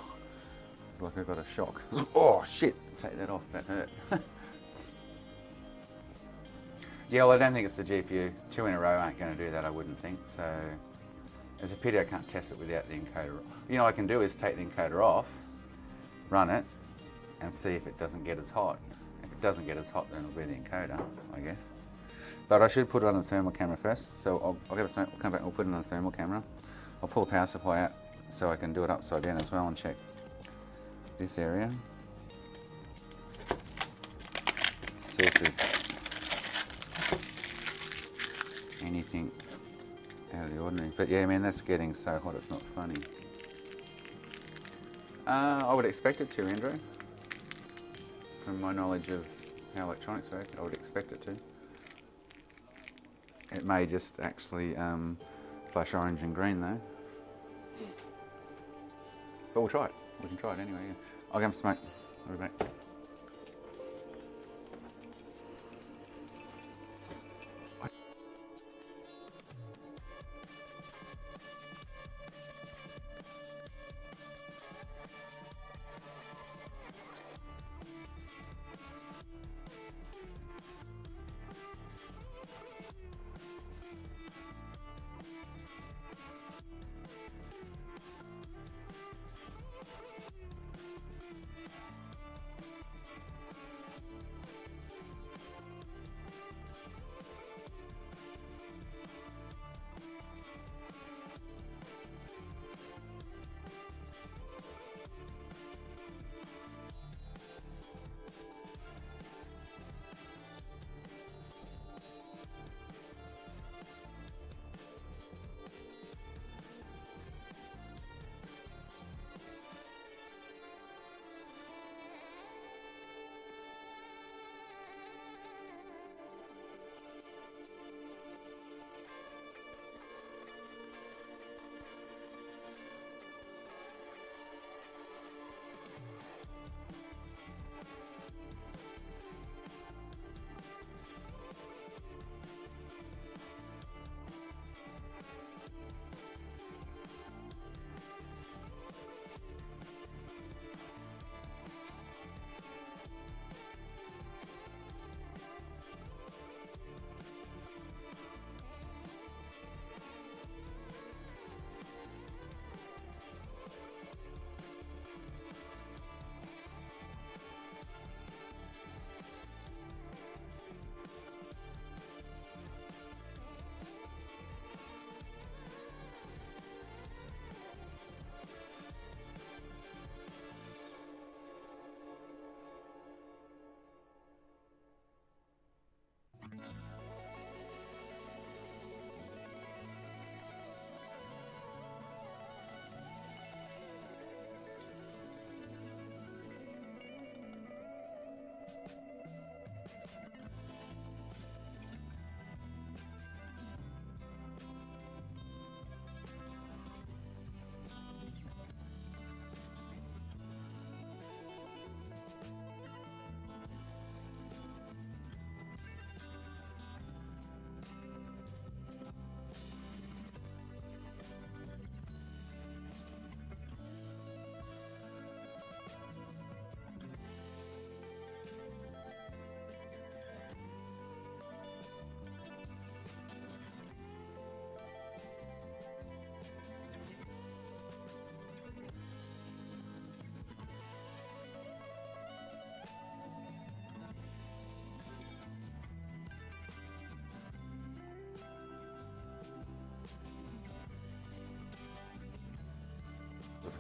it's like I got a shock. Oh shit, take that off, that hurt. Yeah, well, I don't think it's the GPU. 2 in a row aren't going to do that, I wouldn't think. So it's a pity I can't test it without the encoder. You know what I can do is take the encoder off, run it, and see if it doesn't get as hot. If it doesn't get as hot, then it'll be the encoder, I guess. But I should put it on the thermal camera first. So I'll get a smoke, we'll come back and we'll put it on the thermal camera. I'll pull the power supply out so I can do it upside down as well and check this area. See if there's anything out of the ordinary. But yeah, man, that's getting so hot it's not funny. I would expect it to, Andrew. From my knowledge of how electronics work, I would expect it to. It may just actually flash orange and green though. But we'll try it. We can try it anyway. Yeah. I'll go and smoke. I'll be back.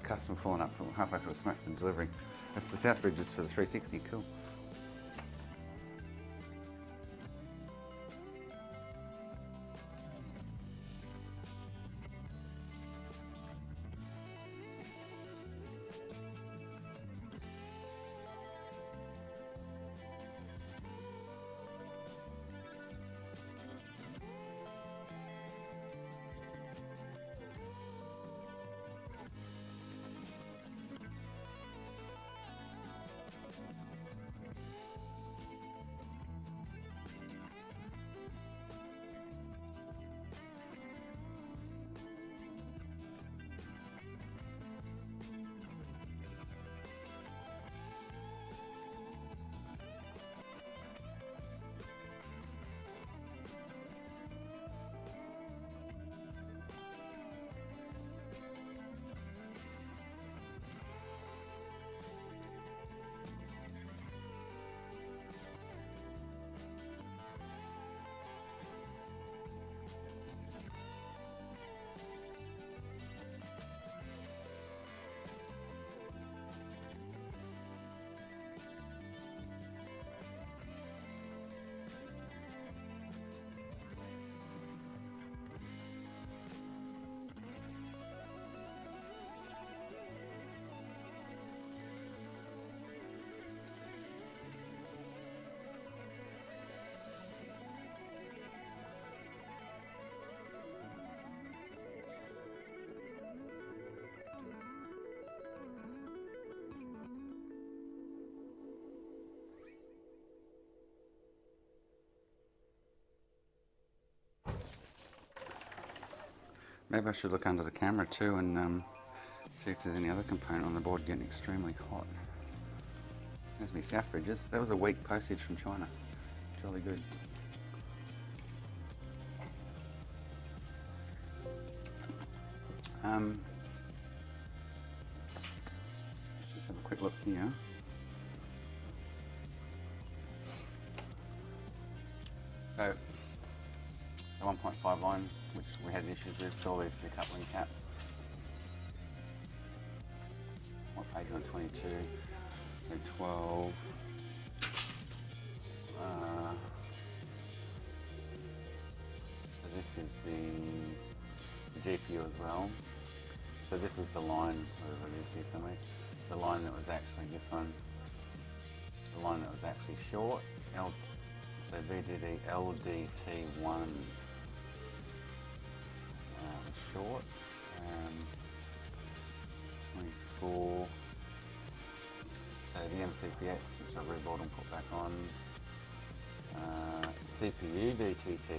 custom falling up from halfway through a smokes and delivery. That's the south bridges for the 360. Cool. Maybe I should look under the camera too and see if there's any other component on the board getting extremely hot. There's me south bridges. That was a week postage from China. Jolly good. Let's just have a quick look here. So, the 1.5 line, which we had issues with, all these decoupling caps. What page are we on? 22, so 12. So this is the GPU as well. So this is the line, whatever it is here somewhere. The line that was actually this one. The line that was actually short. So VDD LDT1 short. 24. So the MCPX, which I rebought and put back on. CPU VTT.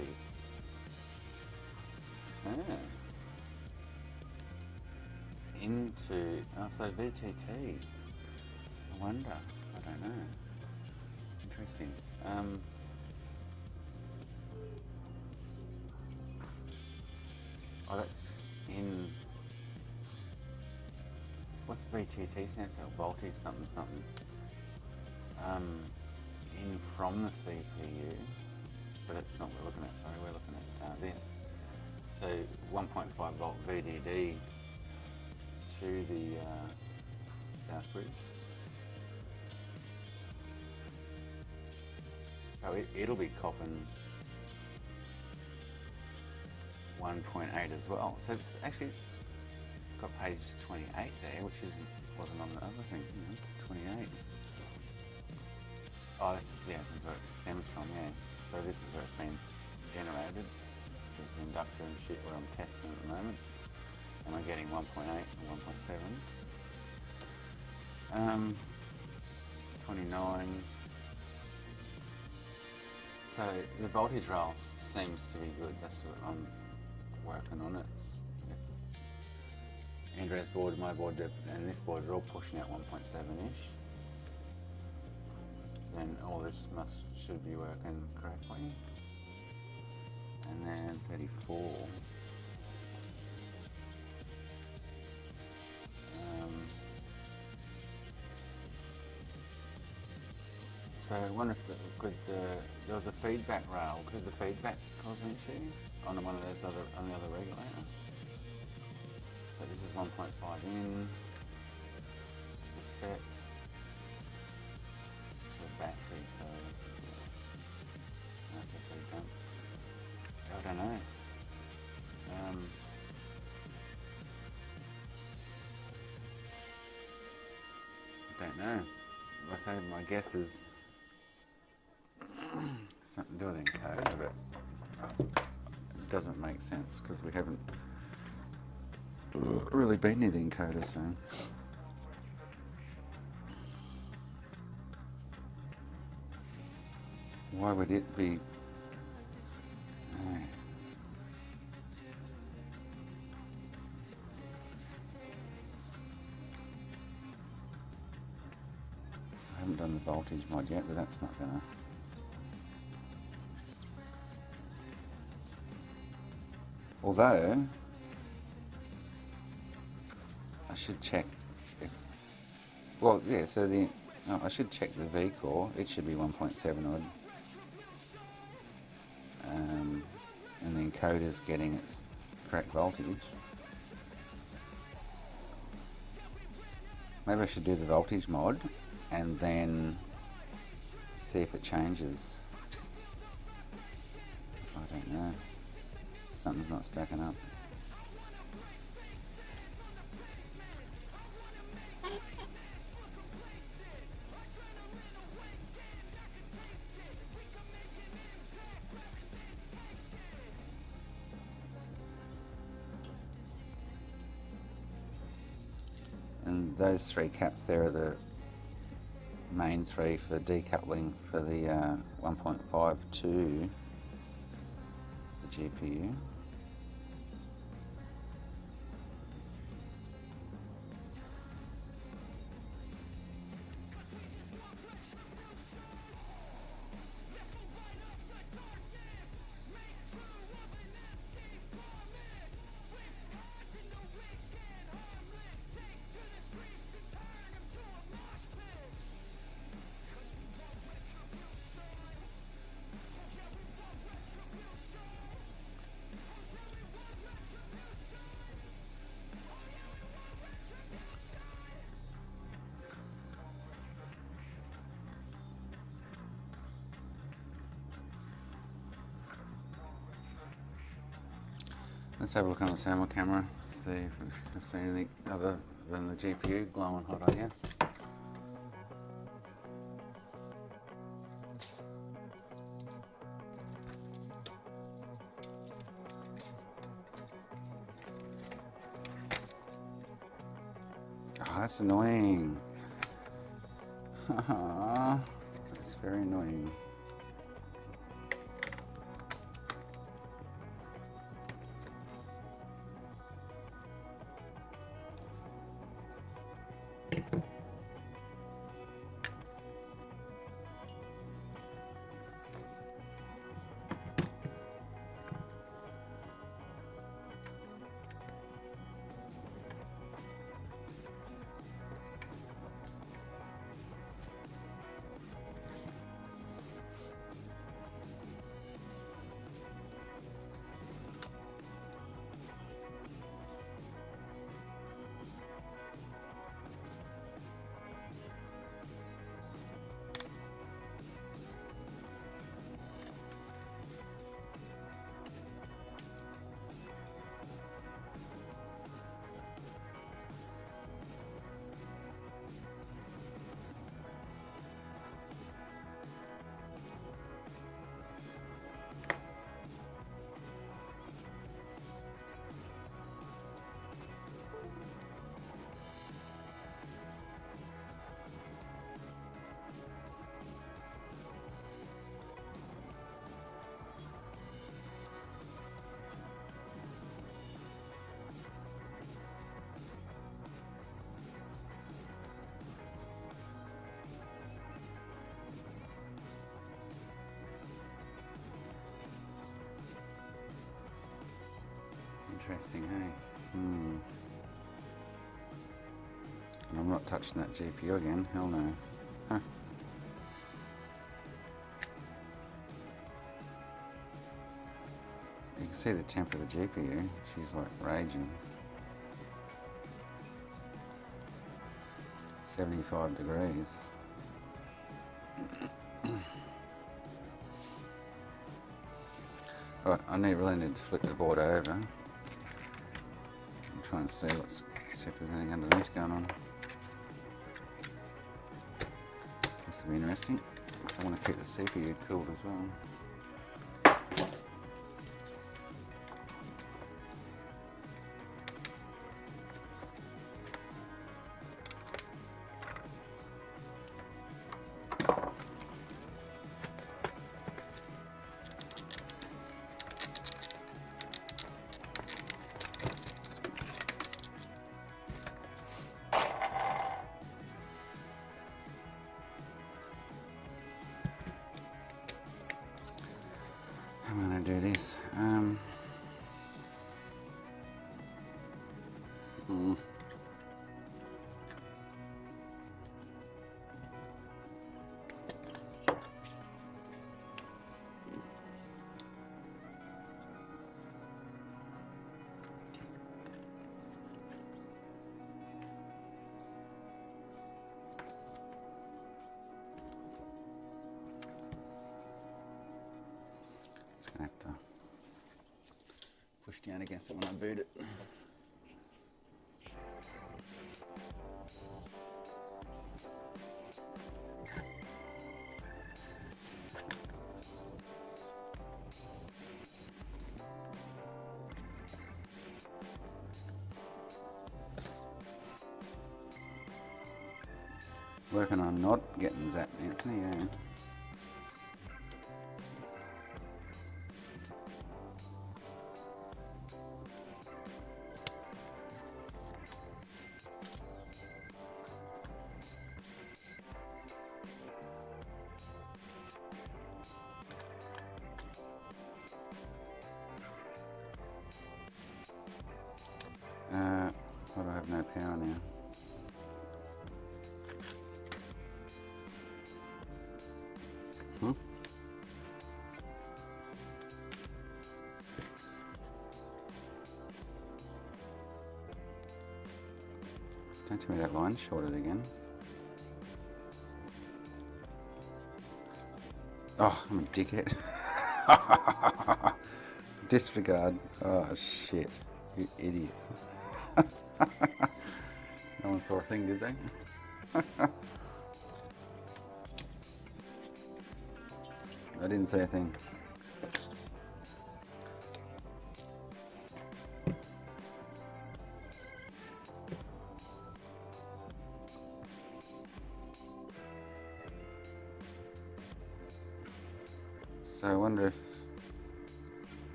So VTT. I wonder. I don't know. Interesting. Oh, that's in. What's VTT stand for? Voltage something something. In from the CPU, but that's not what we're looking at. Sorry, we're looking at this. So 1.5 volt VDD to the south bridge. So it'll be copping 1.8 as well. So it's actually got page 28 there, which wasn't on the other thing. 28. Oh, this is where it stems from. Yeah. So this is where it's been generated. There's the inductor and shit where I'm testing at the moment, and we're getting 1.8 and 1.7. 29. So the voltage rail seems to be good. That's what I'm working on it. If Andrea's board, my board, and this board are all pushing out 1.7-ish. Then all this should be working correctly. And then 34. So I wonder if there was a feedback rail. Could the feedback cause an issue on one of those on the other regulator? So this is 1.5 in. Don't know. I say my guess is something to do with encoder, but It doesn't make sense because we haven't really been near the encoder, so. Why would it be? I haven't done the voltage mod yet, but that's not gonna. Although, I should check if, well, yeah, so I should check the V core. It should be 1.7 odd. And the encoder's getting its correct voltage. Maybe I should do the voltage mod and then see if it changes. I don't know. Something's not stacking up. And those three caps there are the main three for decoupling for the 1.5 to the GPU. Let's have a look on the thermal camera, see if we can see anything other than the GPU glowing hot, I guess. Oh, that's annoying. That's very annoying. Interesting, hey? And I'm not touching that GPU again, hell no. Huh. You can see the temp of the GPU, she's like raging. 75 degrees. Alright, really need to flip the board over. Try and see if there's anything underneath going on. This will be interesting. So I want to keep the CPU cooled as well. I'm going to do this. Just going to have to push down against it when I boot it. Working on not getting zapped, Anthony, yeah. Why do I have no power now? Don't tell me that line's shorted again. Oh, I'm a dickhead. Disregard. Oh shit. You idiot. No one saw a thing, did they? I didn't say a thing. So I wonder if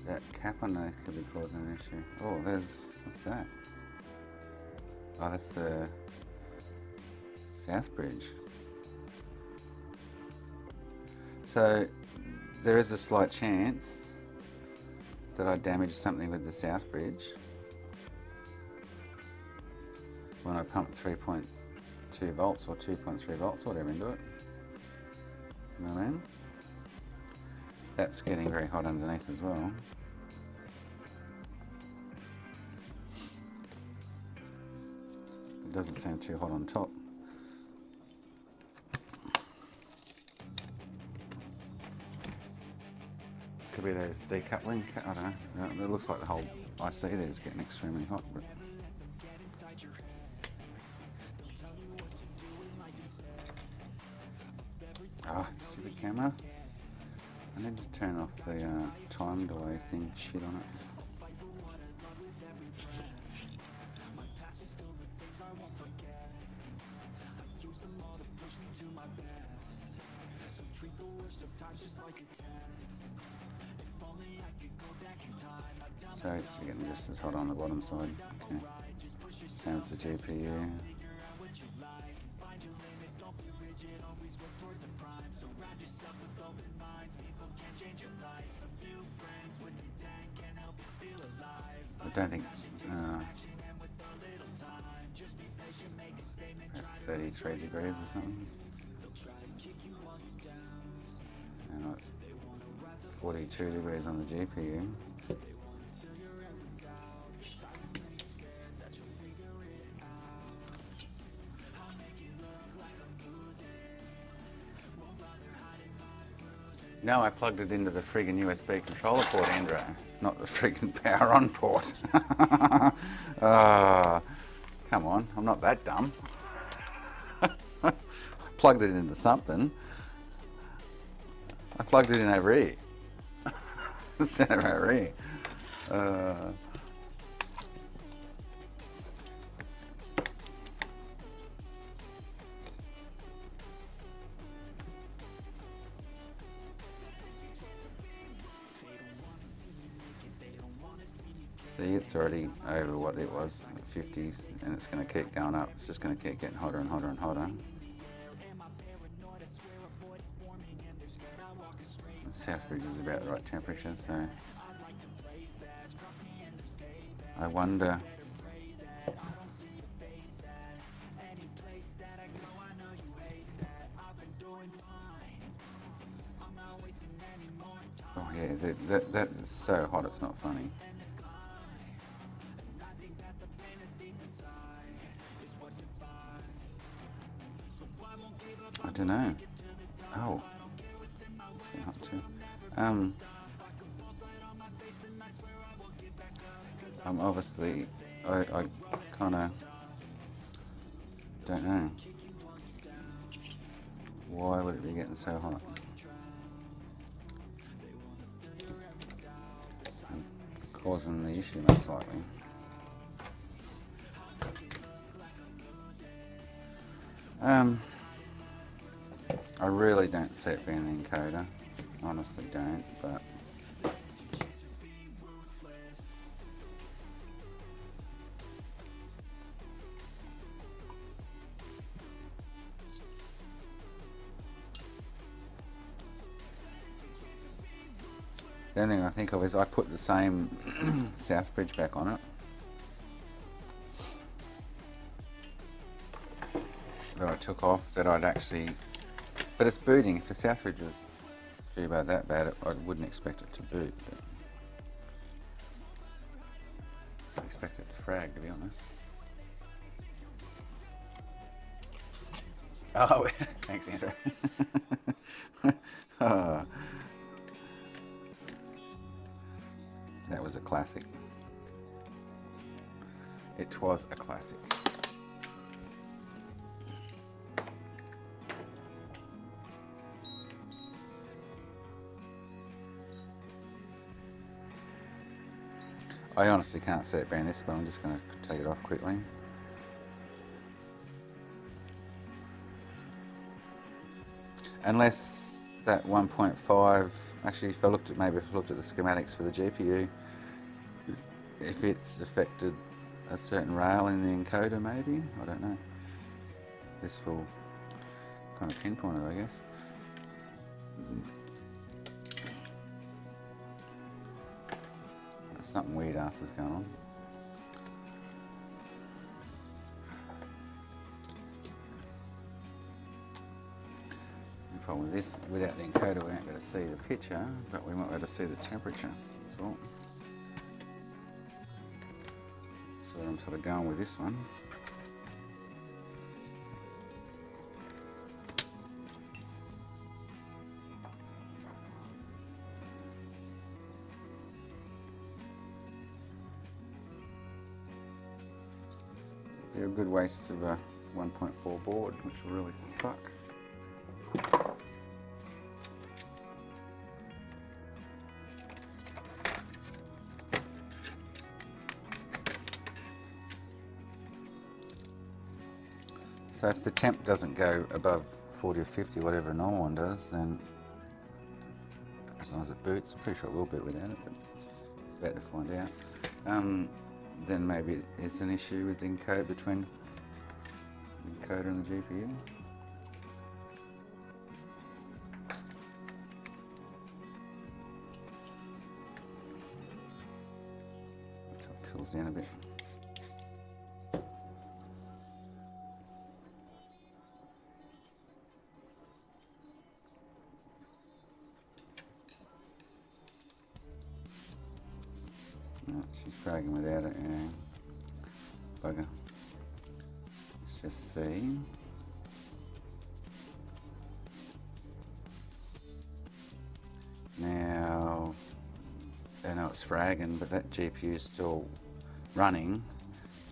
that cap on there could be causing an issue. Oh, what's that? Oh, that's the south bridge. So there is a slight chance that I damaged something with the south bridge when I pumped 3.2 volts or 2.3 volts, whatever, into it. You know what I mean? That's getting very hot underneath as well. It doesn't seem too hot on top. Could be those decoupling, I don't know. It looks like the whole IC there is getting extremely hot. But stupid camera. I need to turn off the time delay thing, shit on it. So it's getting just as hot on the bottom side. Okay. Sounds the GPU. I don't think that's 33 degrees or something. And like 42 degrees on the GPU. No, I plugged it into the friggin' USB controller port, Andrew. Not the friggin' power on port. Come on, I'm not that dumb. Plugged it into something. I plugged it in over here. It's over here. See, it's already over what it was, 50s, and it's going to keep going up. It's just going to keep getting hotter and hotter and hotter. The Southbridge is about the right temperature, so I wonder. Oh yeah, that is so hot it's not funny. I don't know. Oh, it's getting hot too. I'm obviously, I kind of don't know. Why would it be getting so hot? I'm causing the issue most likely. I really don't see it being the encoder. Honestly don't, but the only thing I think of is I put the same Southbridge back on it that I took off, that I'd actually, but it's booting. If the Southbridge is about that bad, I wouldn't expect it to boot, but I expect it to frag, to be honest. Oh, thanks, Andrew. Oh. That was a classic. It was a classic. I honestly can't see it being this, but I'm just going to take it off quickly. Unless that 1.5, actually if I looked at, maybe if I looked at the schematics for the GPU, if it's affected a certain rail in the encoder maybe, I don't know. This will kind of pinpoint it, I guess. Something weird ass is going on. The problem with this, without the encoder we won't be able to see the picture, but we might be able to see the temperature. That's all. So I'm sort of going with this one. A good waste of a 1.4 board, which will really suck. So if the temp doesn't go above 40 or 50, whatever a normal one does, then as long as it boots, I'm pretty sure it will boot without it, but it's better to find out. Then maybe it's an issue with the encode between the encoder and the GPU. Until it cools down a bit. No, she's fragging without it, yeah. Bugger. Let's just see. Now, I know it's fragging, but that GPU is still running,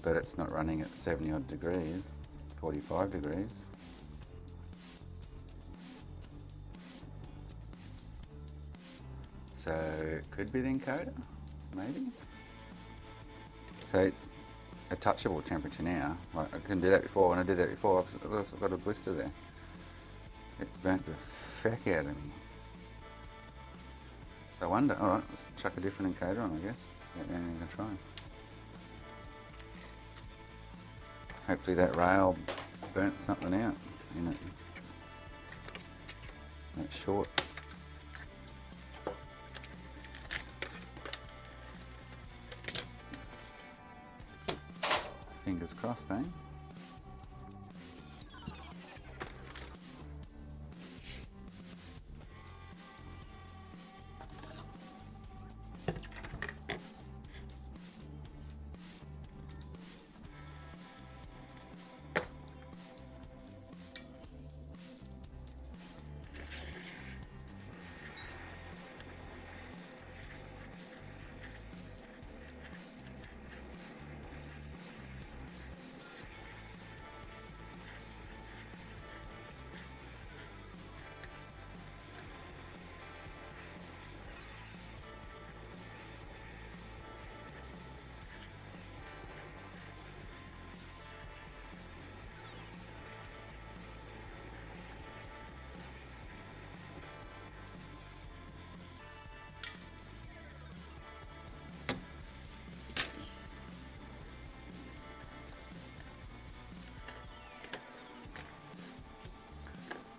but it's not running at 70 odd degrees, 45 degrees. So it could be the encoder, maybe. So it's a touchable temperature now. Like I couldn't do that before. When I did that before, I've got a blister there. It burnt the feck out of me. So I wonder, alright, let's chuck a different encoder on, I guess. See how I'm going to try. Hopefully that rail burnt something out in it. That's short. Fingers crossed, eh?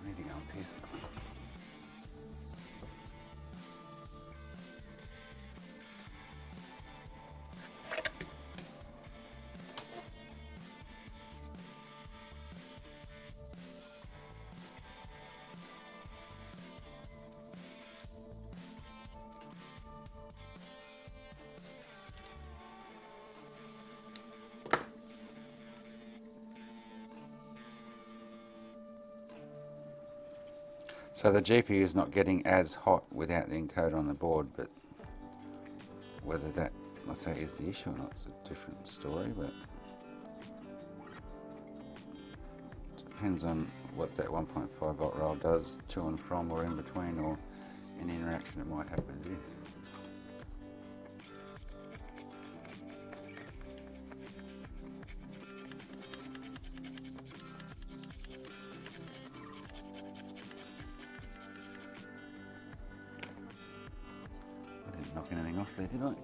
Need to go and piss. So the GPU is not getting as hot without the encoder on the board, but whether that, let's say, is the issue or not, it's a different story, but it depends on what that 1.5 volt rail does to and from or in between, or any interaction that might happen with this. Knock anything off there, did I? No.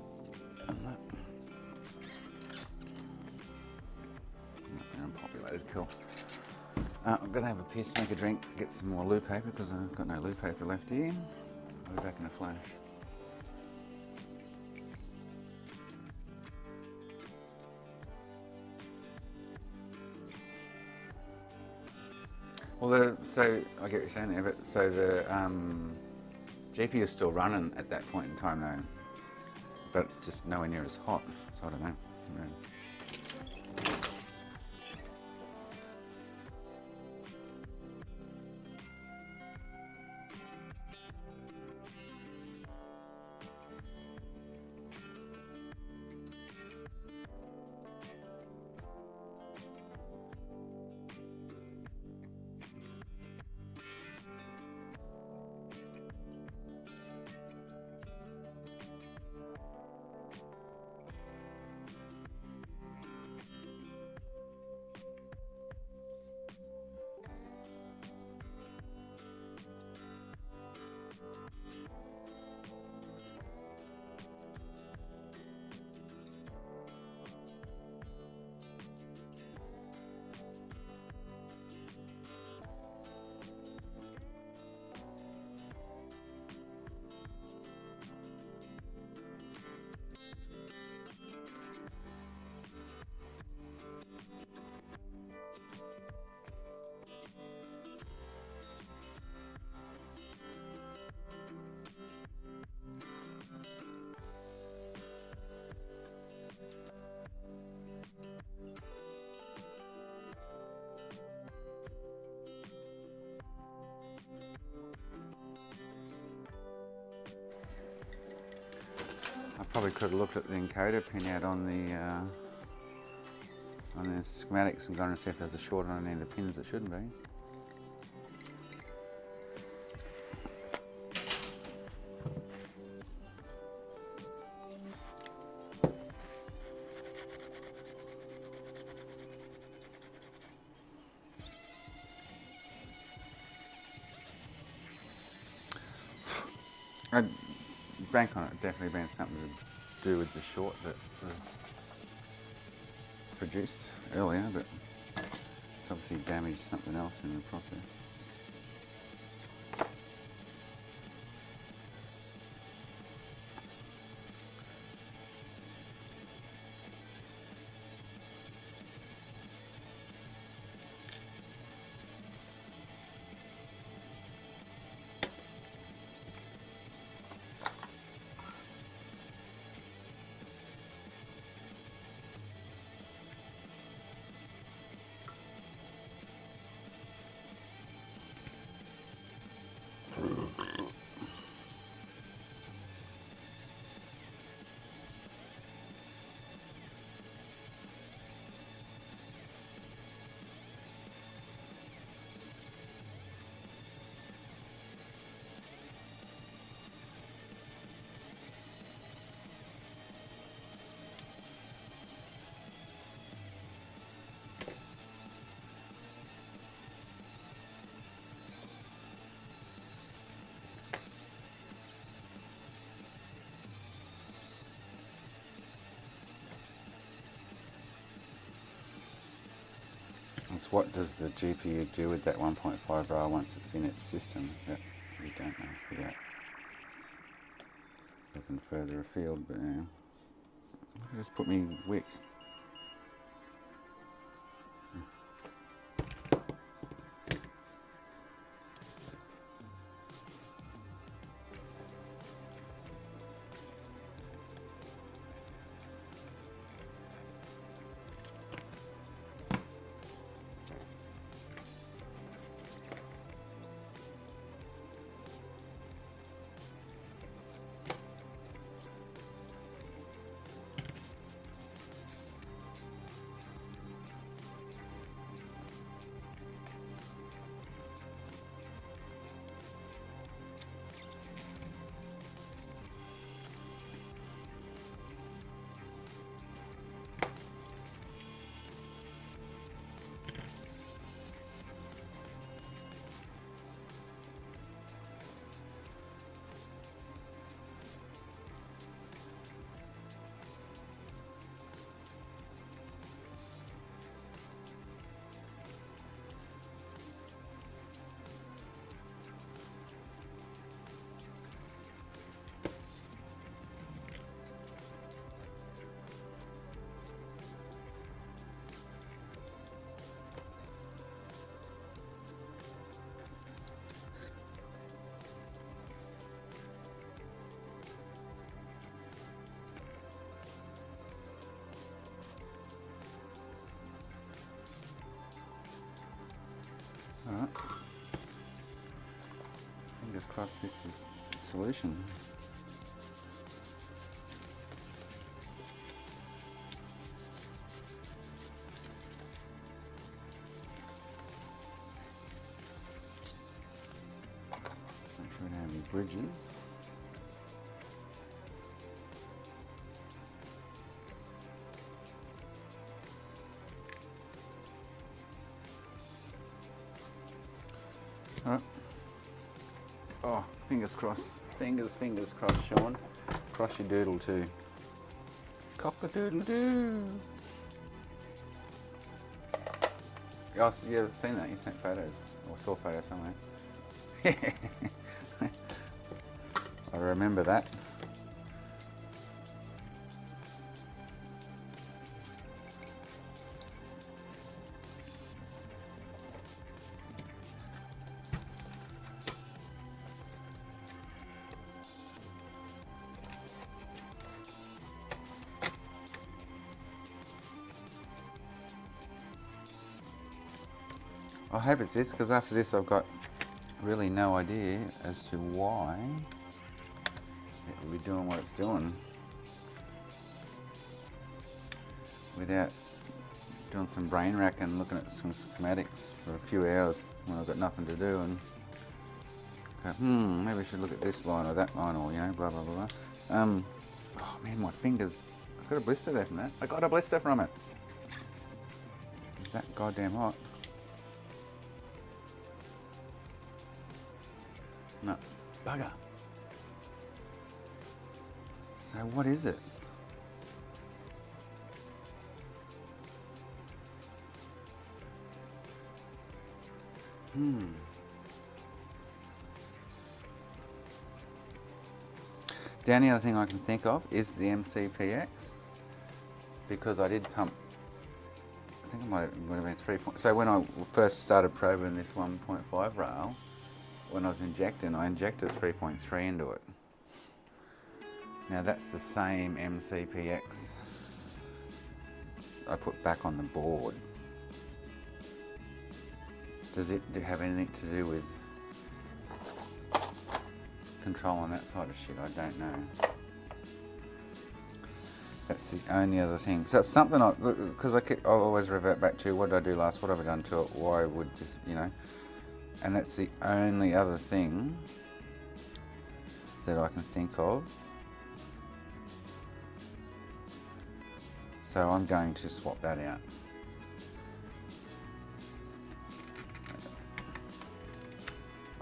They're unpopulated, cool. I'm going to have a piss, make a drink, get some more loo paper because I've got no loo paper left here. I'll be back in a flash. Well, so I get what you're saying there, but so the GPU is still running at that point in time though, but just nowhere near as hot, so I don't know. I probably could have looked at the encoder pin out on the schematics and gone and see if there's a short on any of the pins that shouldn't be. I'd bank on it. Definitely been something to do with the short that was produced earlier, but it's obviously damaged something else in the process. It's what does the GPU do with that 1.5 rail once it's in its system? That we don't know without looking further afield, but just put me wick. Alright. Fingers crossed this is the solution. Just make sure we don't have any bridges. Alright. Oh, fingers crossed. Fingers crossed, Sean. Cross your doodle too. Cock-a-doodle-doo. You've seen that, you sent photos. Or saw photos somewhere. I remember that. I hope it's this, because after this I've got really no idea as to why it will be doing what it's doing without doing some brain rack and looking at some schematics for a few hours when I've got nothing to do and go, maybe I should look at this line or that line or, you know, blah, blah, blah, blah. Oh man, my fingers, I got a blister there from that. I got a blister from it. It's that goddamn hot. No, bugger. So what is it? The only other thing I can think of is the MCPX, because I did pump, I think it would have been 3 point. So when I first started probing this 1.5 rail, when I was injecting, I injected 3.3 into it. Now that's the same MCPX I put back on the board. Does it have anything to do with controlling that side of shit? I don't know. That's the only other thing. So that's something because I'll always revert back to, what did I do last? What have I done to it? Why would just, you know? And that's the only other thing that I can think of. So I'm going to swap that out.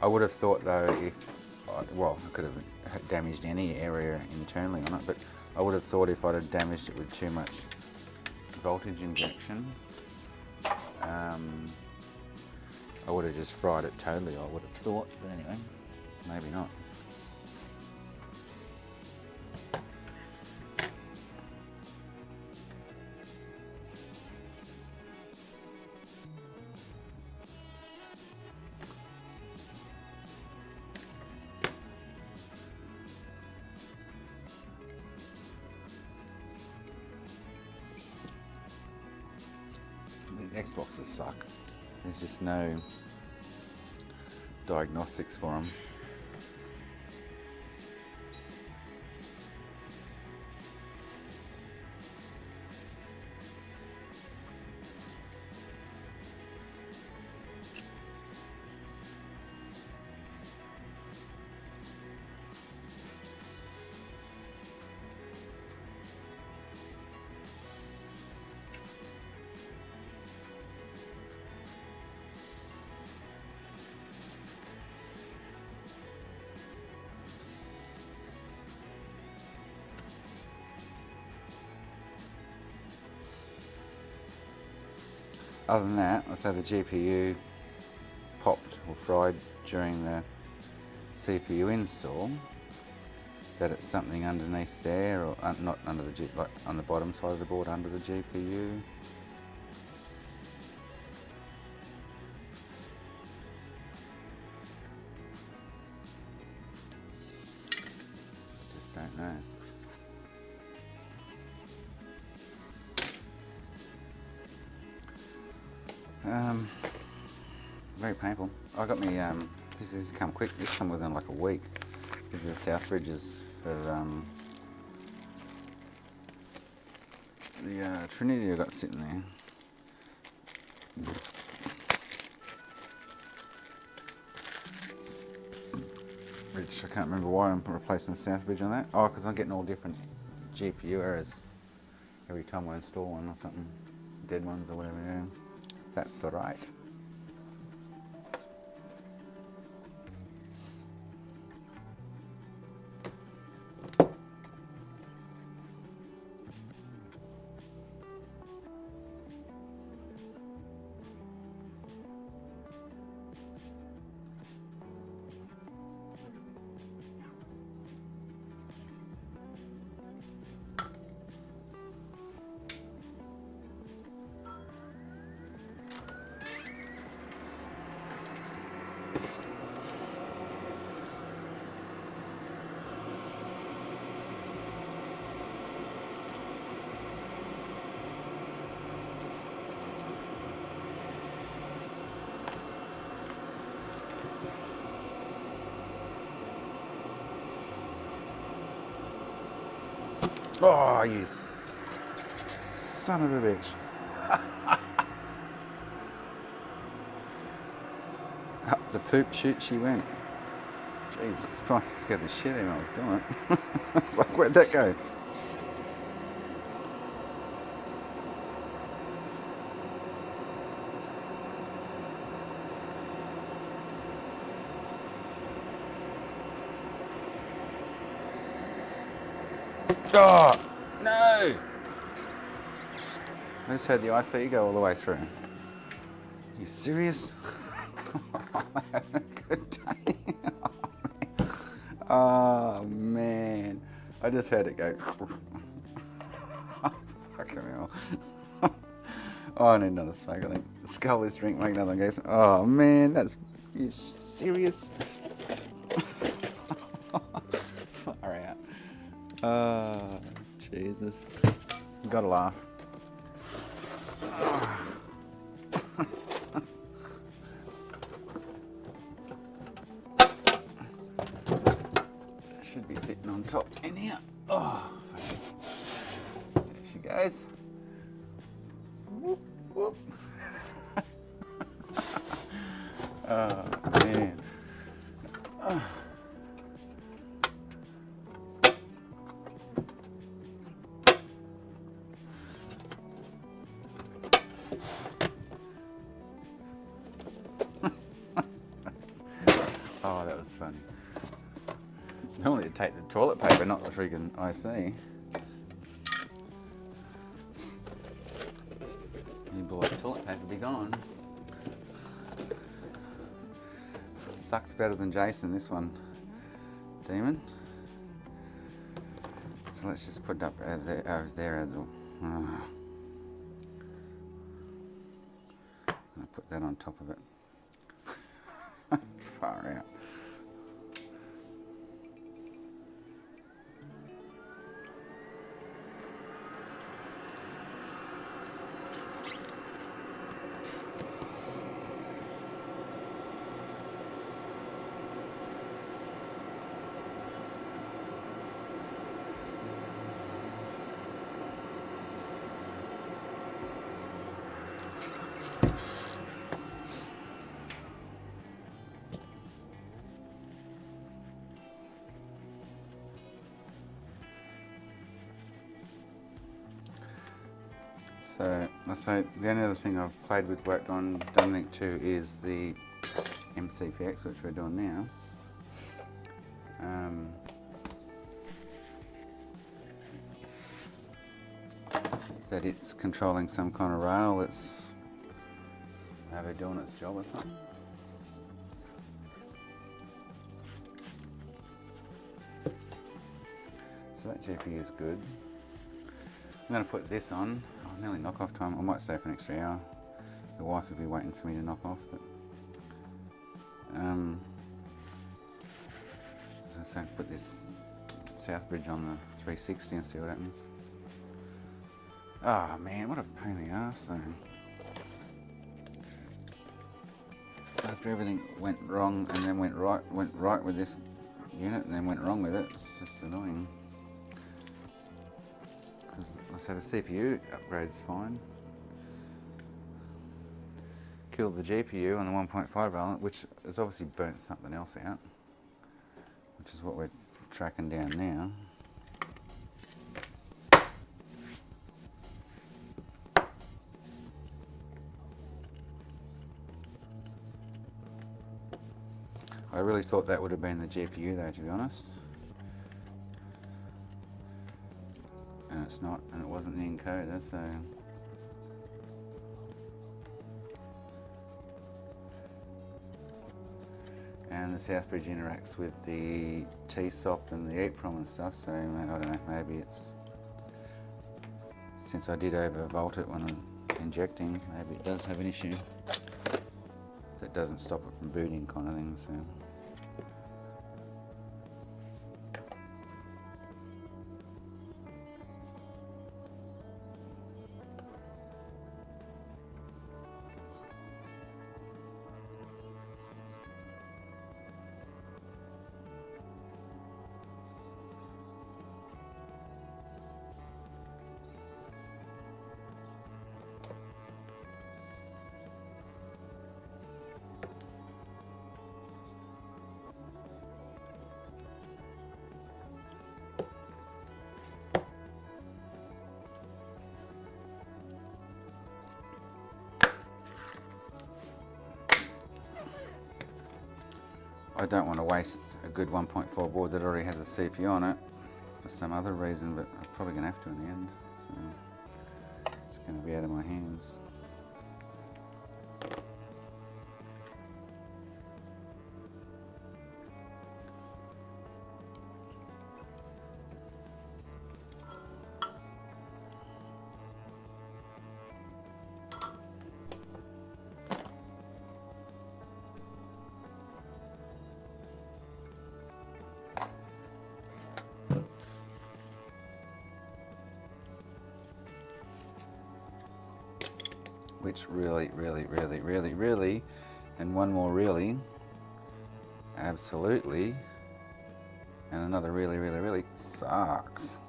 I would have thought though, I could have damaged any area internally on it, but I would have thought if I'd have damaged it with too much voltage injection, I would have just fried it totally, I would have thought, but anyway, maybe not. Xboxes suck. There's just no diagnostics for them. Other than that, let's say the GPU popped or fried during the CPU install, that it's something underneath there, or not under the like on the bottom side of the board under the GPU. Just don't know. Very painful. I got me, this has come quick, this come within like a week. With the South Bridges for the Trinity I got sitting there. Which I can't remember why I'm replacing the South Bridge on that. Oh, because I'm getting all different GPU errors every time I install one or something. Dead ones or whatever, yeah. That's right. Oh, you son of a bitch. Up the poop chute she went. Jesus Christ, scared the shit out of me when I was doing it. It's like, where'd that go? Oh, no! I just heard the IC go all the way through. You serious? I'm having a good day. Oh man, I just heard it go. Fucking hell. Oh, I need another smoke, I think. Scull this drink, make another one, guys. Oh man, that's... You serious? Far out. Oh, Jesus. Gotta laugh. Should be sitting on top in here. Oh, there she goes. Whoop, whoop. Oh, man. Oh. Oh, that was funny. Normally you take the toilet paper, not the freaking IC. You bought toilet paper, be gone. Sucks better than Jason, this one, demon. So let's just put it up over there. I'll put that on top of it. Far out. So, let's say the only other thing I've played with, worked on, done link to is the MCPX, which we're doing now. That it's controlling some kind of rail that's maybe doing its job or something. So that GPU is good. I'm going to put this on. Oh, nearly knock off time. I might stay for an extra hour. The wife will be waiting for me to knock off. But so put this south bridge on the 360 and see what happens. Oh man, what a pain in the ass though. After everything went wrong and then went right with this unit and then went wrong with it, it's just annoying. Let's say the CPU upgrade's fine. Killed the GPU on the 1.5 rail, which has obviously burnt something else out, which is what we're tracking down now. I really thought that would have been the GPU though, to be honest. And it's not, and it wasn't the encoder, so... And the South Bridge interacts with the T-SOP and the EEPROM and stuff, so I don't know, maybe it's... Since I did overvolt it when I'm injecting, maybe it does have an issue. So it doesn't stop it from booting kind of thing, so... I don't want to waste a good 1.4 board that already has a CPU on it. for some other reason, but I'm probably going to have to in the end. So it's going to be out of my hands. Which really, and one more really, absolutely, and another really sucks.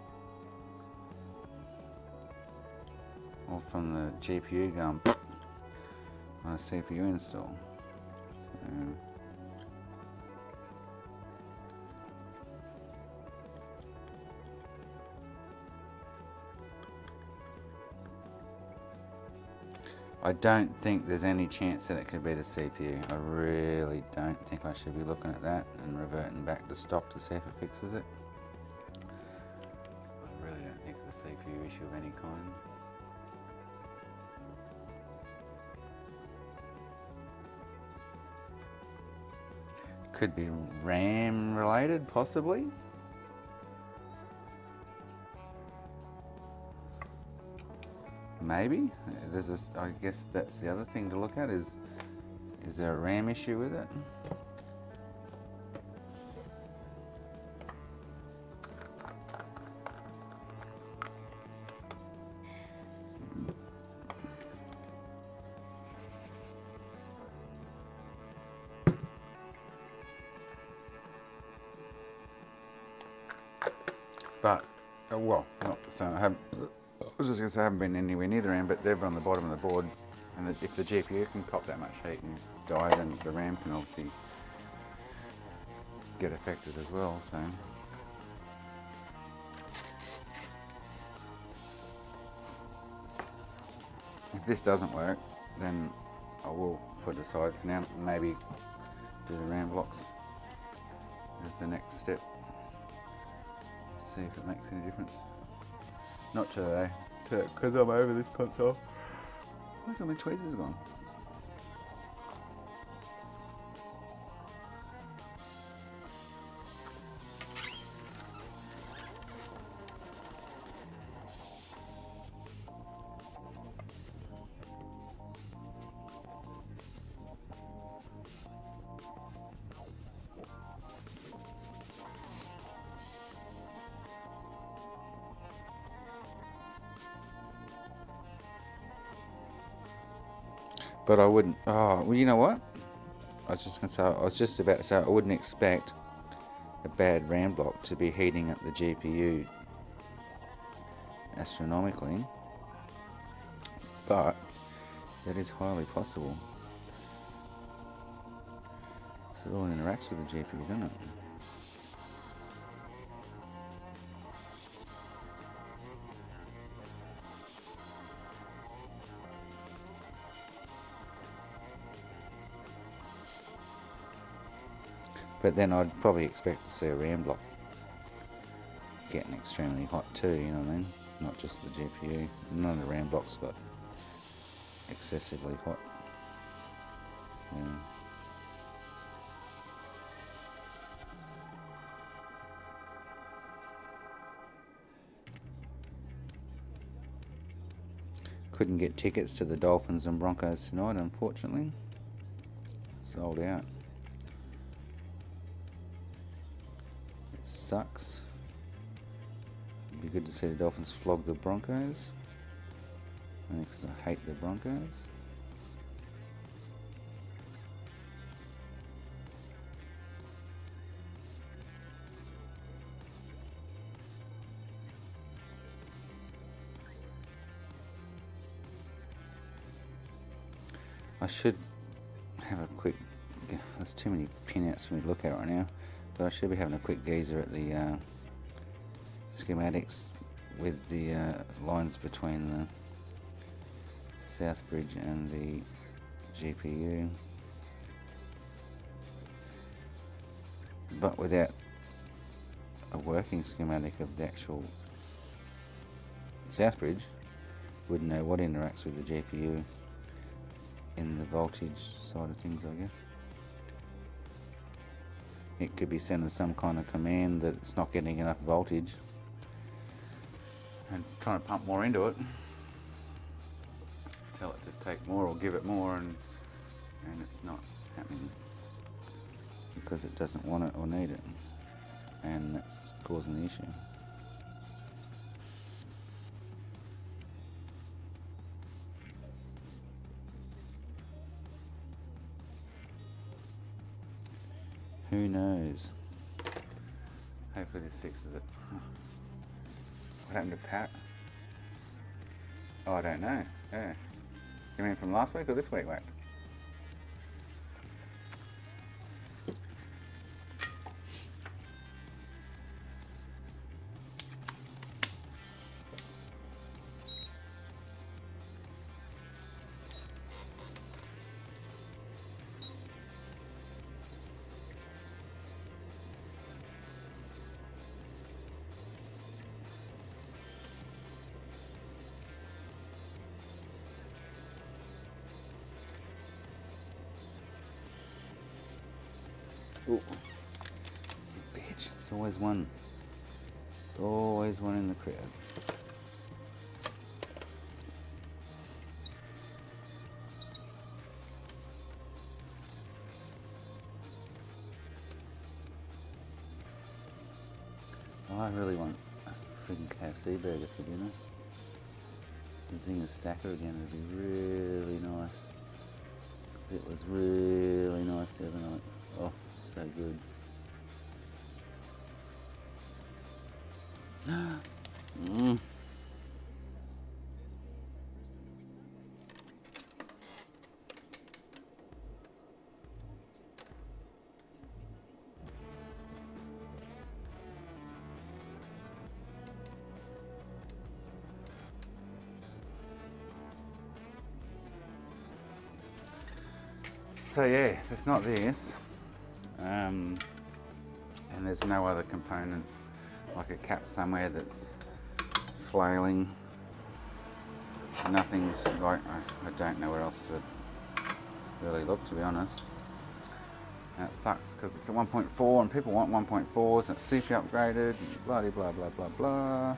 All from the GPU going on a CPU install. So, I don't think there's any chance that it could be the CPU. I really don't think I should be looking at that and reverting back to stock to see if it fixes it. I really don't think it's a CPU issue of any kind. Could be RAM related, possibly. Maybe. I guess that's the other thing to look at is there a RAM issue with it? But, well, not saying I haven't. I was just going to say I haven't been anywhere near the RAM, but they're on the bottom of the board, and if the GPU can cop that much heat and die, then the RAM can obviously get affected as well. So, if this doesn't work, then I will put it aside for now. Maybe do the RAM blocks as the next step. See if it makes any difference. Not today, because I'm over this console. Where's all my tweezers gone? But I wouldn't. Oh, well, you know what? I was just about to say I wouldn't expect a bad RAM block to be heating up the GPU astronomically, but that is highly possible. So it all interacts with the GPU, doesn't it? But then I'd probably expect to see a RAM block getting extremely hot too, you know what I mean? Not just the GPU. None of the RAM blocks got excessively hot. So couldn't get tickets to the Dolphins and Broncos tonight, unfortunately. Sold out. Sucks. It'd be good to see the Dolphins flog the Broncos, only because I hate the Broncos. I should have a quick. There's too many pinouts for me to look at right now. But I should be having a quick gazer at the schematics with the lines between the South Bridge and the GPU, but without a working schematic of the actual south bridge, wouldn't know what interacts with the GPU in the voltage side of things, I guess. It could be sending some kind of command that it's not getting enough voltage and trying to pump more into it. Tell it to take more or give it more, and it's not happening because it doesn't want it or need it, and that's causing the issue. Who knows? Hopefully this fixes it. What happened to Pat? Oh, I don't know. Yeah. You mean from last week or this week, mate? Ooh. Bitch. It's always one. It's always one in the crowd. I really want a freaking KFC burger for dinner. The Zinger Stacker again would be really nice. It was really nice the other night. Oh, so good. Mm. So yeah, if it's not this, and there's no other components, like a cap somewhere that's flailing, nothing's like, I don't know where else to really look, to be honest. And it sucks because it's a 1.4 and people want 1.4s and it's CPU upgraded, blah blah blah blah blah.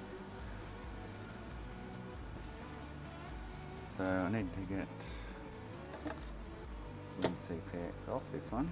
So I need to get CPX off this one.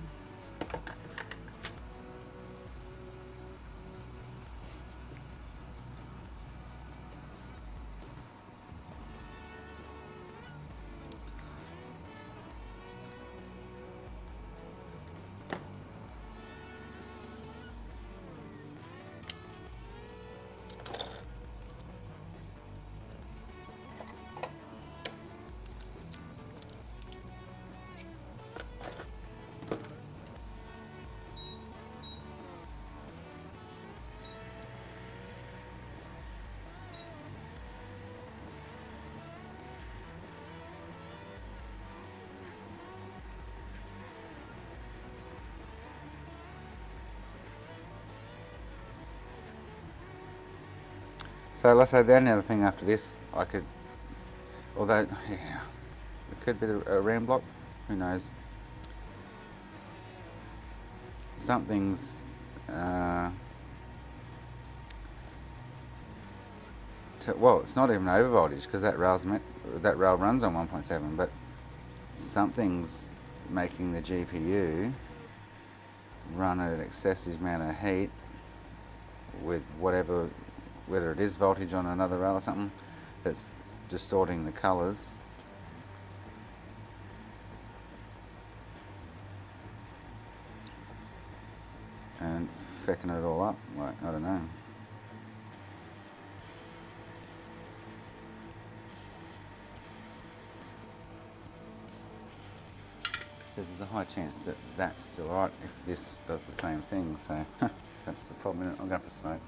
So let's say the only other thing after this, I could, although, yeah, it could be a RAM block, who knows. Something's, well, it's not even over voltage because that rail runs on 1.7, but something's making the GPU run at an excessive amount of heat with whatever, whether it is voltage on another rail or something, that's distorting the colours. And fecking it all up, like, I don't know. So there's a high chance that that's still right if this does the same thing, so that's the problem. I'm going for smoke.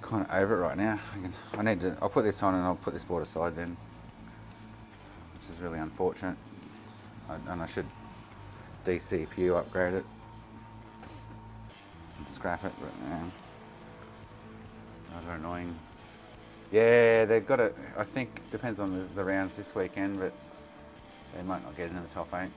Kind of over it right now. I'll put this on and I'll put this board aside then, which is really unfortunate. And I should de-CPU upgrade it and scrap it, but rather annoying. Yeah, they've got it. I think depends on the rounds this weekend, but they might not get into the top 8.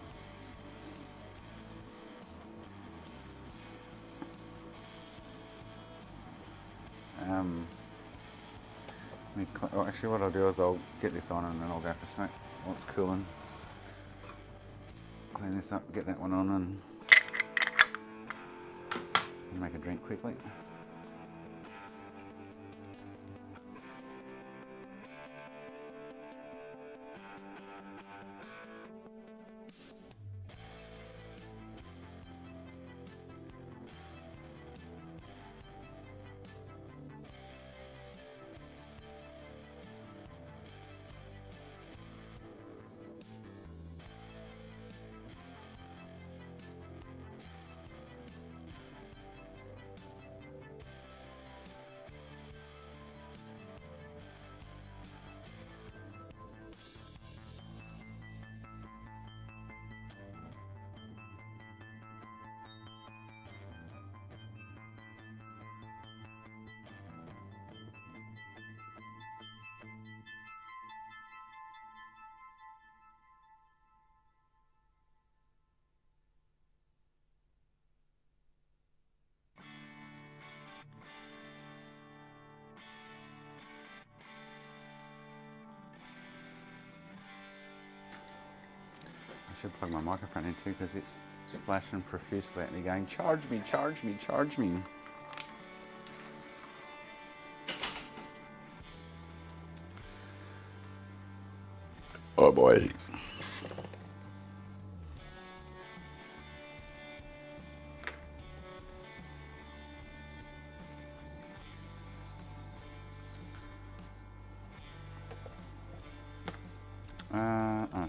Actually, what I'll do is I'll get this on and then I'll go for a smoke while it's cooling. Clean this up, get that one on, and make a drink quickly. I should plug my microphone in too because it's flashing profusely at me going, charge me, charge me, charge me. Oh boy.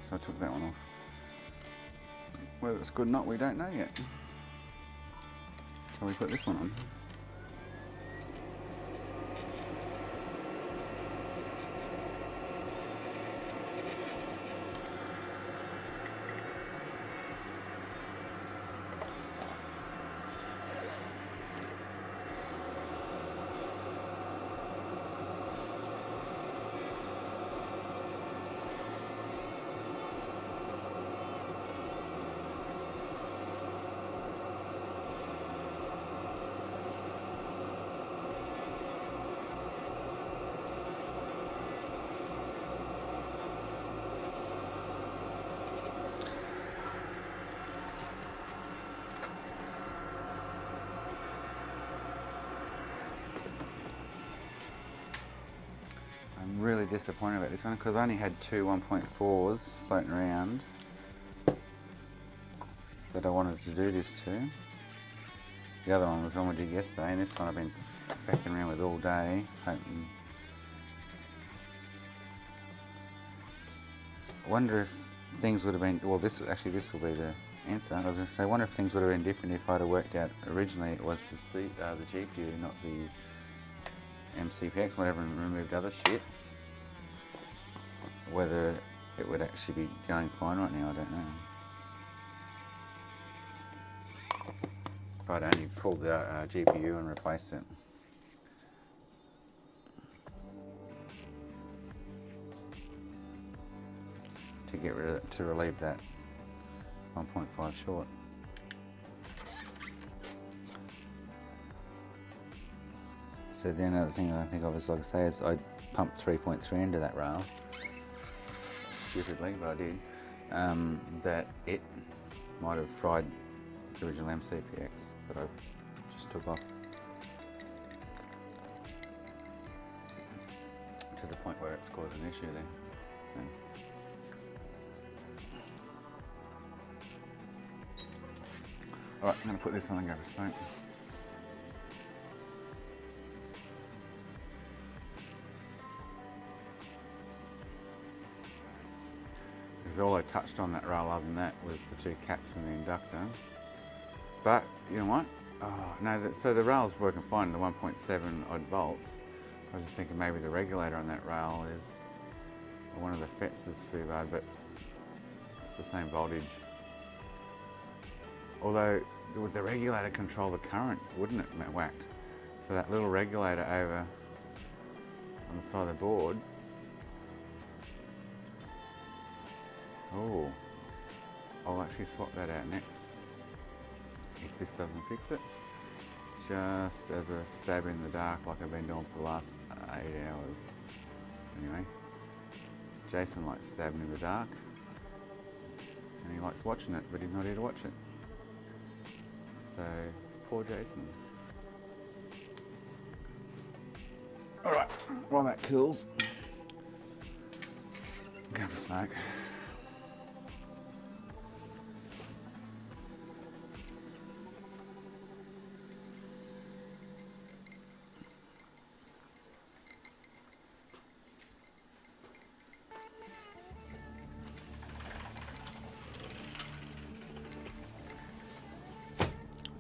So I took that one off. Whether it's good or not, we don't know yet. So we put this one on. I'm really disappointed about this one because I only had two 1.4s floating around that I wanted to do this to. The other one was the one we did yesterday, and this one I've been fucking around with all day, hoping. I wonder if things would have been, well this will be the answer. I was going to say, I wonder if things would have been different if I'd have worked out originally it was the GPU, not the MCPX, whatever, and removed other shit. Whether it would actually be going fine right now, I don't know. If I'd only pulled the GPU and replaced it. To get rid of, to relieve that 1.5 short. So the only other thing I think of is, like I say, is I pumped 3.3 into that rail, stupidly, but I did, that it might have fried the original MCPX that I just took off. To the point where it's caused an issue there. So. Alright, I'm going to put this on and go for smoke. Because all I touched on that rail other than that was the two caps and the inductor. But, you know what? Oh, no, so the rail's working fine, the 1.7 odd volts. I was just thinking maybe the regulator on that rail is, or one of the FETs is too bad, but it's the same voltage. Although with the regulator control the current, wouldn't it, whacked? So that little regulator over on the side of the board. Oh, I'll actually swap that out next if this doesn't fix it. Just as a stab in the dark like I've been doing for the last 8 hours. Anyway, Jason likes stabbing in the dark and he likes watching it, but he's not here to watch it. So, poor Jason. Alright, while that cools, go for a smoke.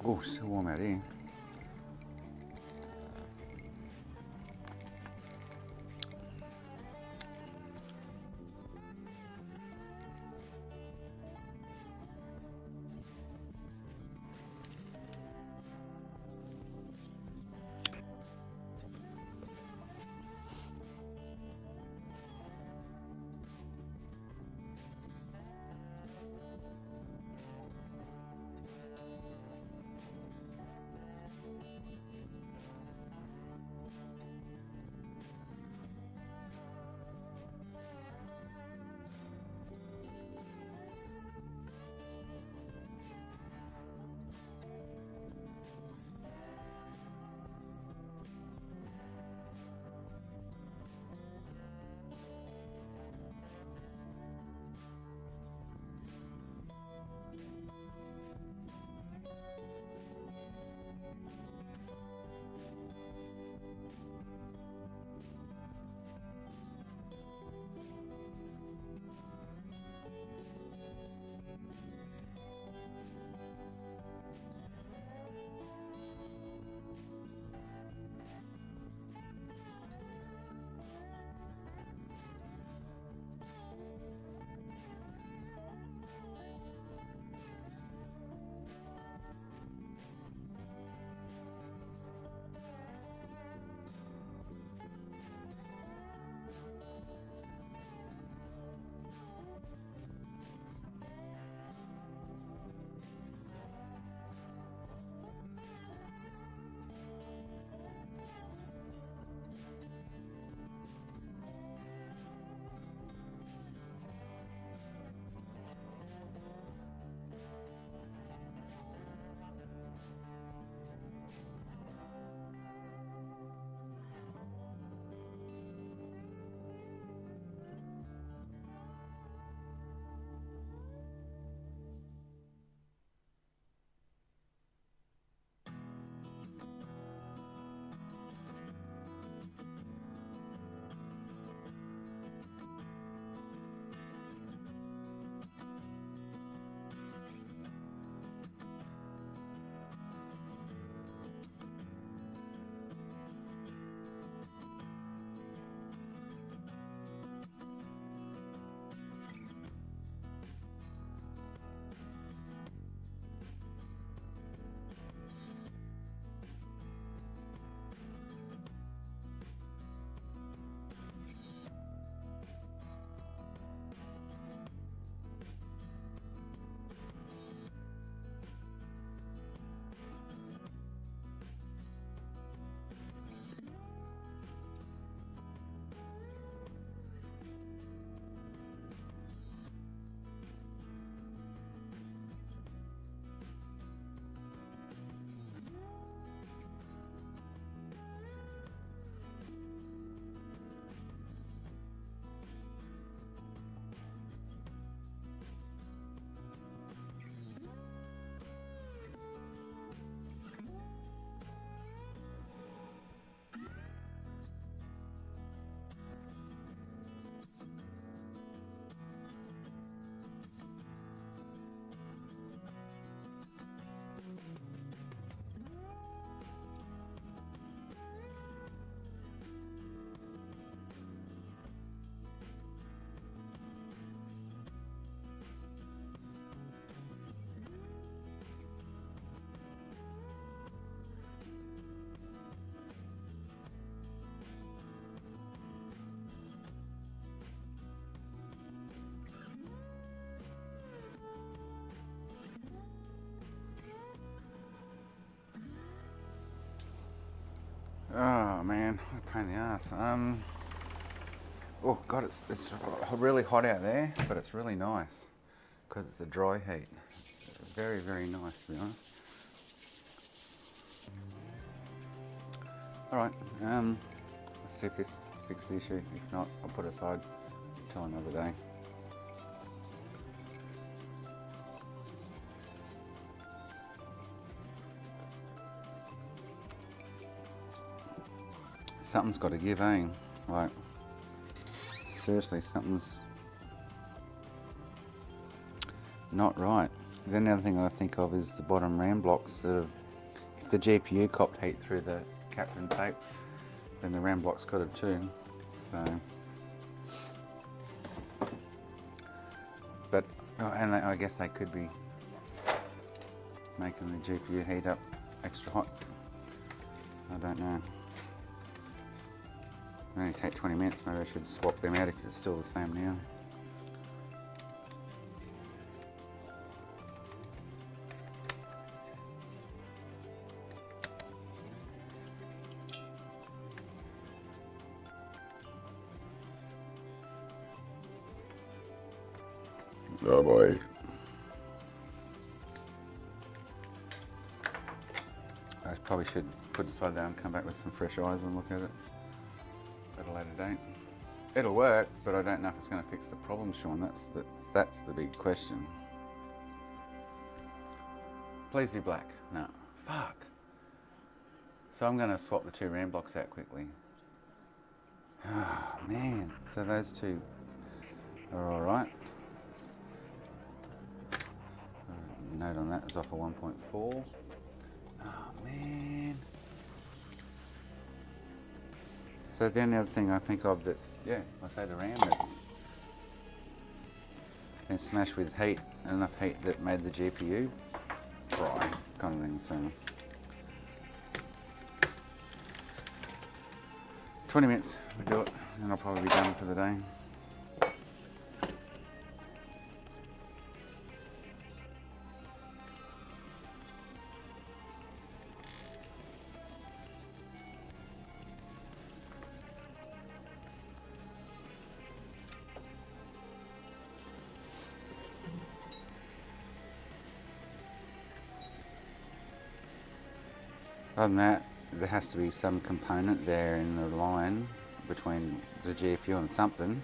Oh, it's so warm out here. Oh man, what a pain in the ass. Oh god, it's really hot out there, but it's really nice because it's a dry heat. It's very, very nice, to be honest. All right, let's see if this fixes the issue. If not, I'll put it aside until another day. Something's got to give, eh? Like, seriously, something's not right. Then the other thing I think of is the bottom RAM blocks that have, if the GPU copped heat through the captain tape, then the RAM blocks got it too. So, but, and I guess they could be making the GPU heat up extra hot. I don't know. It only take 20 minutes, maybe I should swap them out if it's still the same now. Oh boy. I probably should put it aside there and come back with some fresh eyes and look at it at a later date. It'll work, but I don't know if it's going to fix the problem, Sean. That's the big question. Please be black. No. Fuck. So I'm going to swap the two RAM blocks out quickly. Oh, man. So those two are all right. Note on that is off of 1.4. Oh, man. So the only other thing I think of that's, yeah, I say the RAM that's been smashed with heat, enough heat that made the GPU fry, kind of thing. So 20 minutes, we do it, and I'll probably be done for the day. Other than that, there has to be some component there in the line between the GPU and something.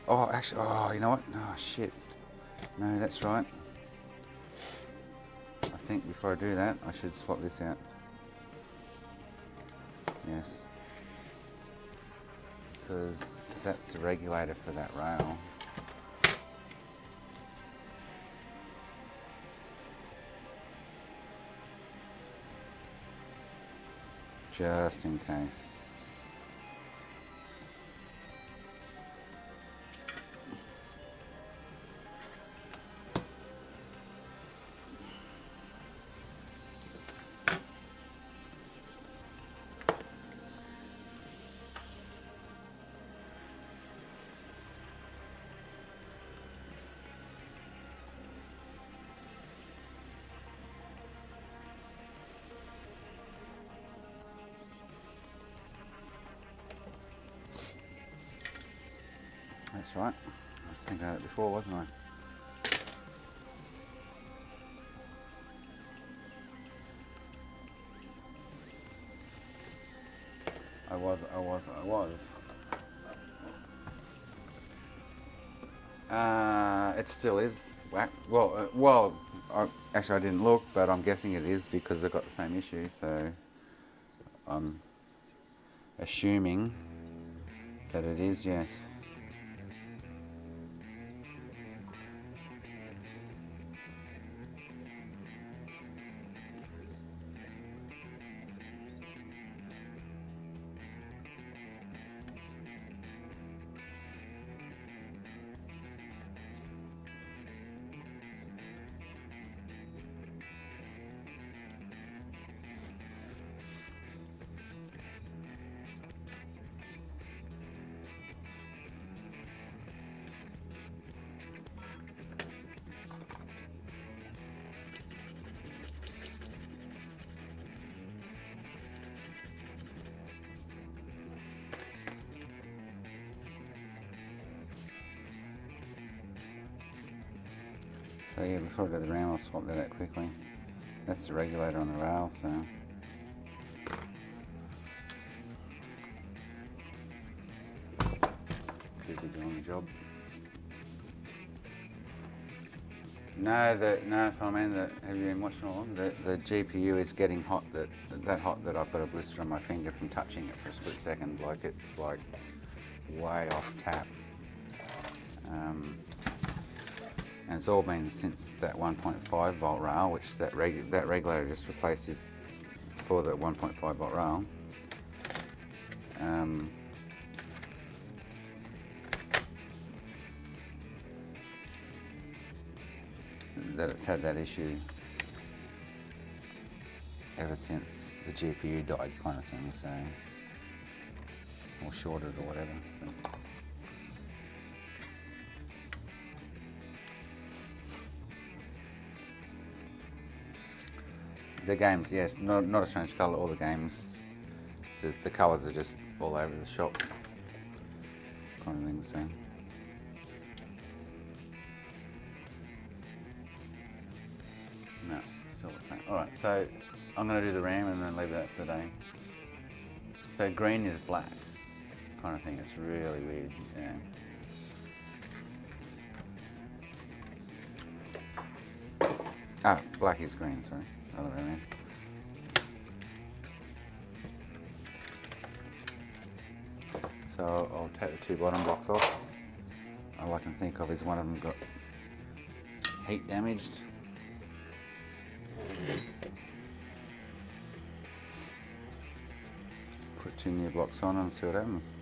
Oh, actually, oh, you know what? Oh, shit. No, that's right. I think before I do that, I should swap this out. Yes. Because that's the regulator for that rail. Just in case. That's right. I was thinking of that before, wasn't I? I was. It still is whack. Well, actually I didn't look, but I'm guessing it is because they've got the same issue, so I'm assuming that it is, yes. So yeah, before I go to the RAM, I'll swap that out quickly. That's the regulator on the rail, so. Could be doing the job. No, if I mean that, have you been watching all of them? The GPU is getting hot, that hot that I've got a blister on my finger from touching it for a split second. Like it's like way off tap. And it's all been since that 1.5 volt rail, which that regulator just replaces for the 1.5 volt rail. That it's had that issue ever since the GPU died, kind of thing, so, or shorted or whatever. So. The games, yes, not a strange colour. All the games, the colours are just all over the shop, kind of thing. So. No, still the same. All right, so I'm going to do the RAM and then leave that for the day. So green is black, kind of thing. It's really weird. Yeah. Ah, black is green. Sorry. Other way around. So I'll take the two bottom blocks off. All I can think of is one of them got heat damaged. Put two new blocks on and see what happens.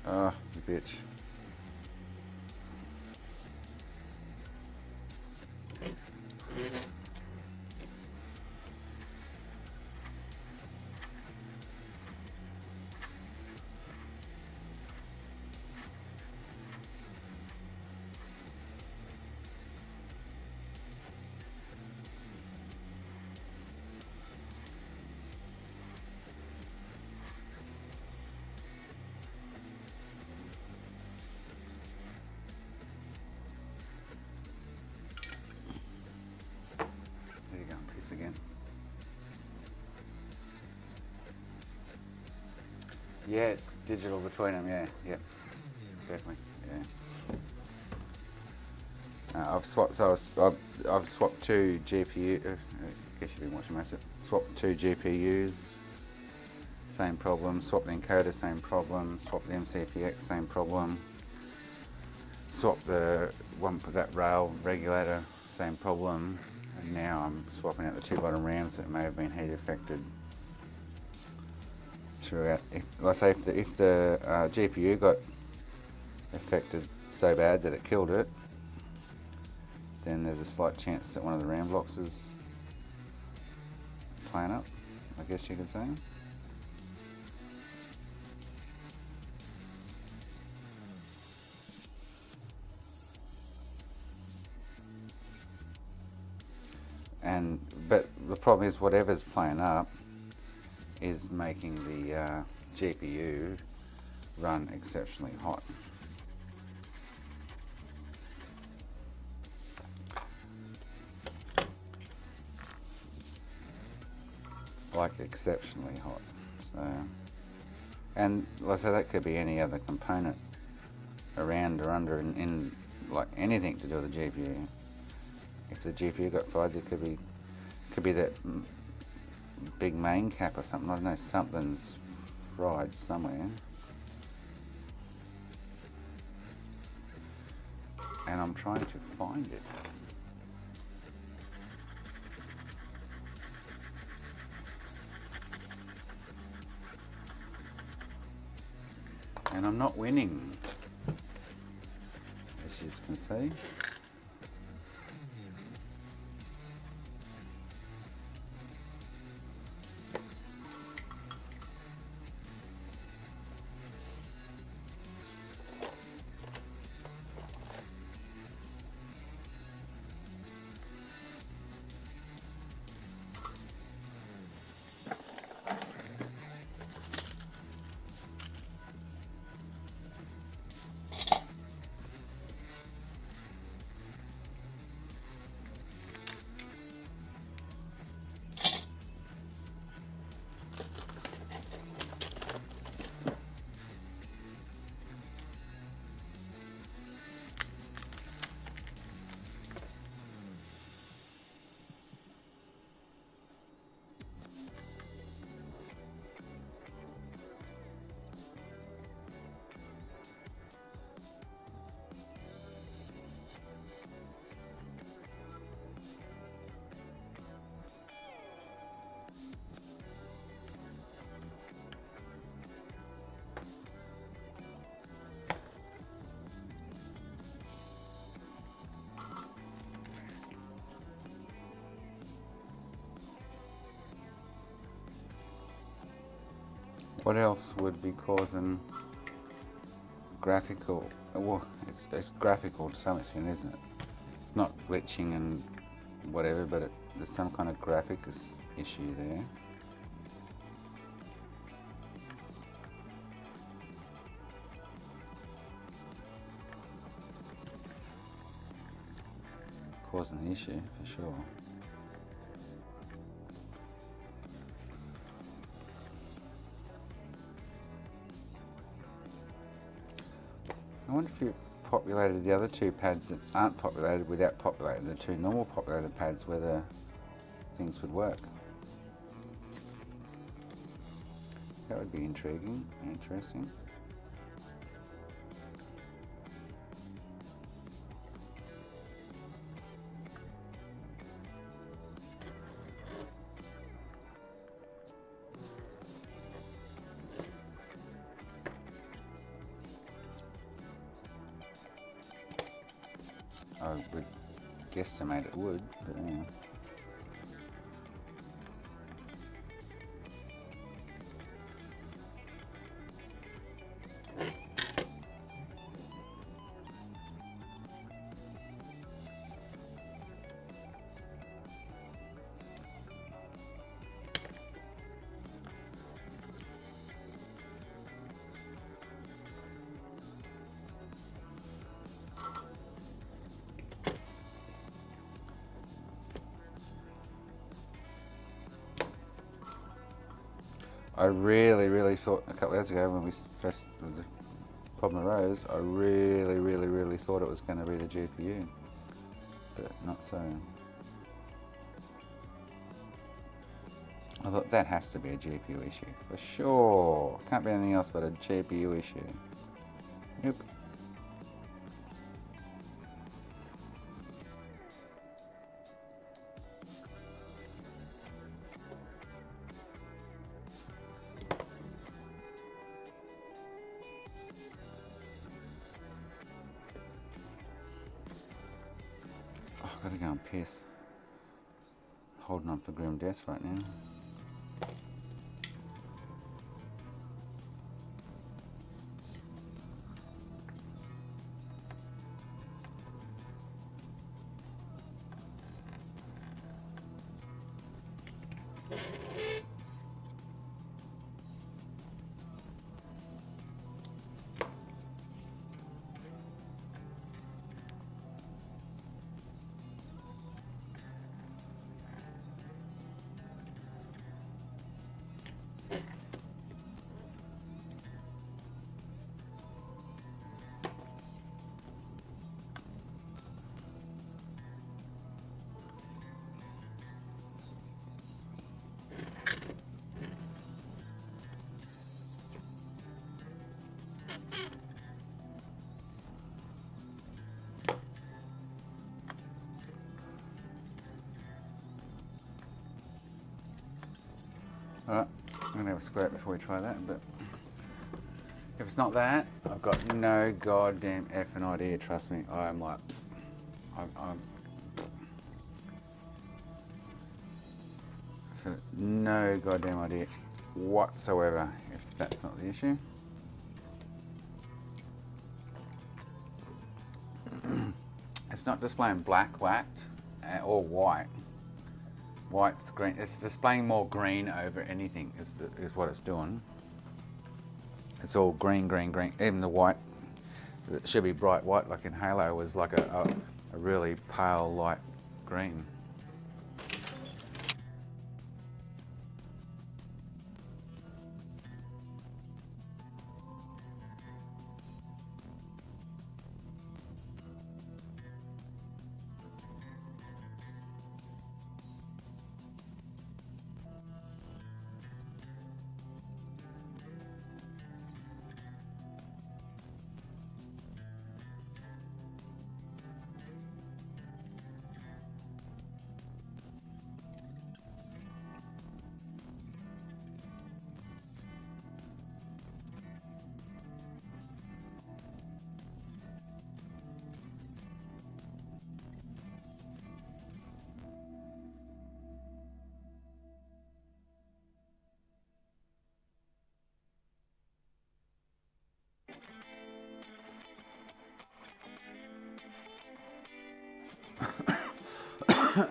Oh, you bitch. There you go, piece again. Yeah, it's digital between them, yeah, definitely, yeah. I've swapped, I've swapped two GPU, I guess you've been watching most of it, swapped two GPUs, same problem, swapped the encoder, same problem, swapped the MCPX, same problem, swapped the one for that rail regulator, same problem, and now I'm swapping out the two bottom RAMs that may have been heat affected throughout. Let's say if the GPU got affected so bad that it killed it, then there's a slight chance that one of the RAM blocks is playing up, I guess you could say. But the problem is whatever's playing up is making the GPU run exceptionally hot. Like exceptionally hot. So, and like I say, that could be any other component around or under in like anything to do with the GPU. If the GPU got fired, there could be that big main cap or something. I don't know, something's fried somewhere. And I'm trying to find it. And I'm not winning, as you can see. What else would be causing graphical? Well, it's graphical to some extent, isn't it? It's not glitching and whatever, but there's some kind of graphics issue there. Causing the issue for sure. I wonder if you populated the other two pads that aren't populated without populating the two normal populated pads, whether things would work. That would be intriguing, interesting. I would guesstimate it would, but yeah. I really thought a couple of years ago when we first, the problem arose, I really thought it was going to be the GPU, but not so. I thought that has to be a GPU issue, for sure. Can't be anything else but a GPU issue. Yep. Oh, I've got to go and piss. Holding on for grim death right now. Alright, I'm going to have a squirt before we try that, but if it's not that, I've got no goddamn effing idea, trust me. I'm like, I'm no goddamn idea whatsoever if that's not the issue. It's not displaying black whacked or white. White's green. It's displaying more green over anything is what it's doing. It's all green. Even the white, it should be bright white like in Halo, was like a really pale light green.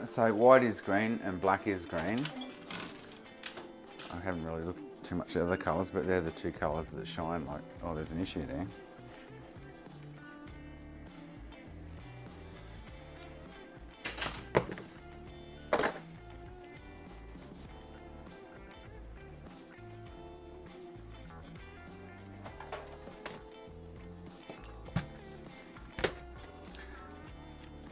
So white is green and black is green. I haven't really looked too much at other colours, but they're the two colours that shine like, oh, there's an issue there.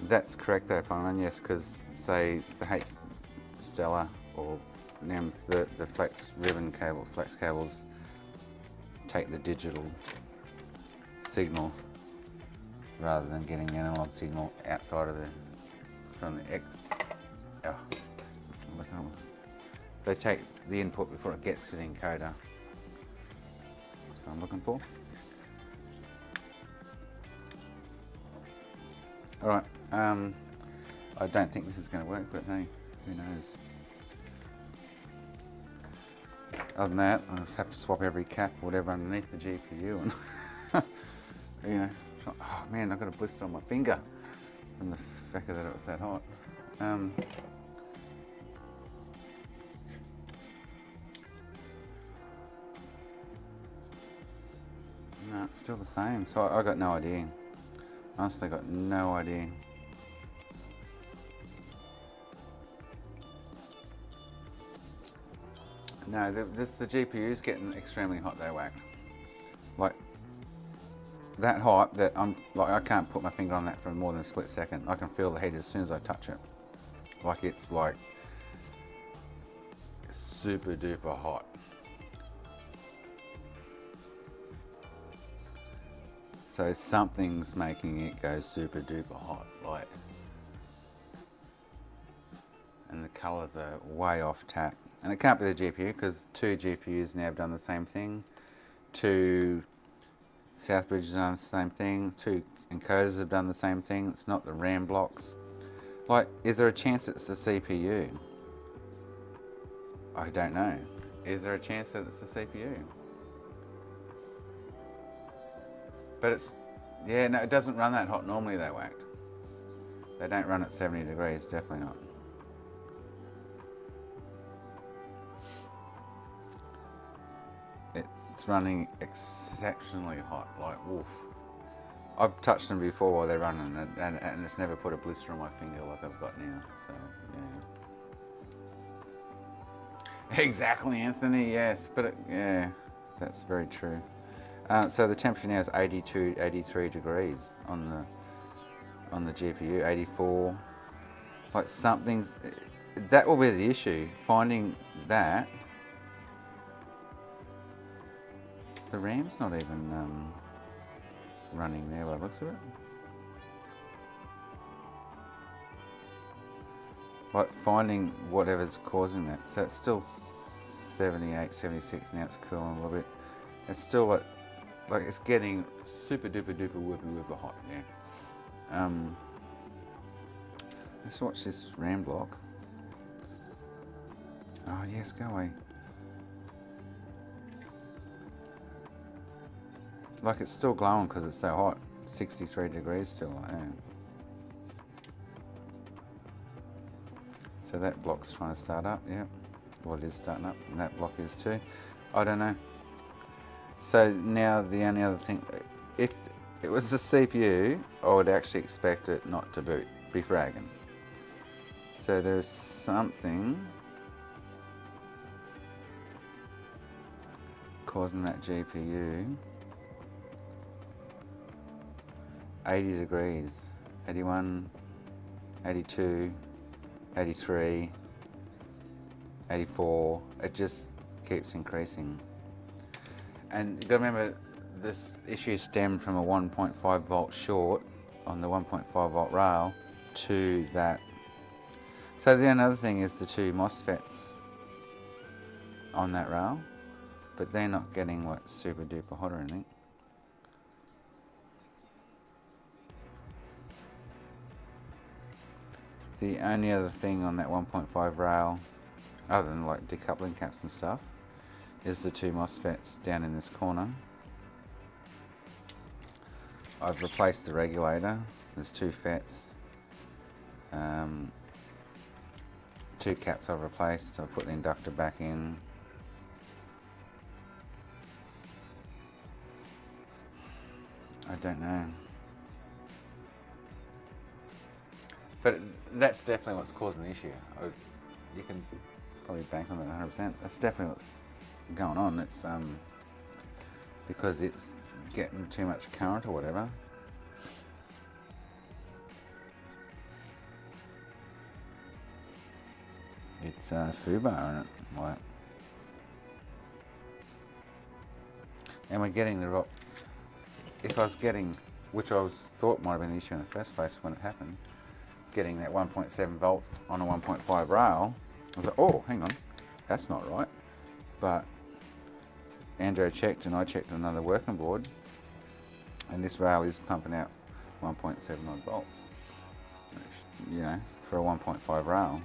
That's correct though, Fireman, yes, because say the H Stella or NEMS, the flex ribbon cable, flex cables take the digital signal rather than getting the analog signal outside of from the X. Oh, what's that one? They take the input before it gets to the encoder. That's what I'm looking for. All right. I don't think this is going to work, but hey, who knows? Other than that, I'll just have to swap every cap or whatever underneath the GPU, and you know, oh man, I got a blister on my finger from the fact that it was that hot. No, still the same. So I got no idea. Honestly, got no idea. No, the GPU's getting extremely hot though, Whack. Like, that hot that I can't put my finger on that for more than a split second. I can feel the heat as soon as I touch it. Like it's like super duper hot. So something's making it go super duper hot, like, and the colours are way off tack. And it can't be the GPU because 2 GPUs now have done the same thing. 2 Southbridge have done the same thing. 2 encoders have done the same thing. It's not the RAM blocks. Like, is there a chance it's the CPU? I don't know. Is there a chance that it's the CPU? But it's, yeah, no, it doesn't run that hot normally though, Whacked. They don't run at 70 degrees, definitely not. It's running exceptionally hot, like woof. I've touched them before while they're running and it's never put a blister on my finger like I've got now, so yeah. Exactly, Anthony, yes, but yeah, that's very true. So the temperature now is 82, 83 degrees on the GPU, 84. Like something's, that will be the issue, finding that. The RAM's not even running there by the looks of it. Like finding whatever's causing that. So it's still 78, 76, now it's cooling a little bit. It's still like it's getting super duper duper whoopie hot, yeah. Let's watch this RAM block. Oh yes, go away. Like it's still glowing because it's so hot. 63 degrees still, yeah. So that block's trying to start up, yeah. Well, it is starting up, and that block is too. I don't know. So now the only other thing, if it was the CPU, I would actually expect it not to boot, be fragging. So there's something causing that GPU. 80 degrees, 81, 82, 83, 84, it just keeps increasing. And you've got to remember, this issue stemmed from a 1.5 volt short on the 1.5 volt rail to that. So the other thing is the 2 MOSFETs on that rail, but they're not getting like super duper hot or anything. The only other thing on that 1.5 rail, other than like decoupling caps and stuff, is the 2 MOSFETs down in this corner. I've replaced the regulator. There's 2 FETs. 2 caps I've replaced, so I put the inductor back in. I don't know. But that's definitely what's causing the issue. You can probably bank on that 100%. That's definitely what's going on. It's because it's getting too much current or whatever. It's foobar in it, like. And we're getting the rock. If I was getting, which I thought might have been the issue in the first place when it happened, getting that 1.7 volt on a 1.5 rail, I was like, oh, hang on, that's not right. But Andrew checked and I checked on another working board, and this rail is pumping out 1.7 odd volts, you know, for a 1.5 rail.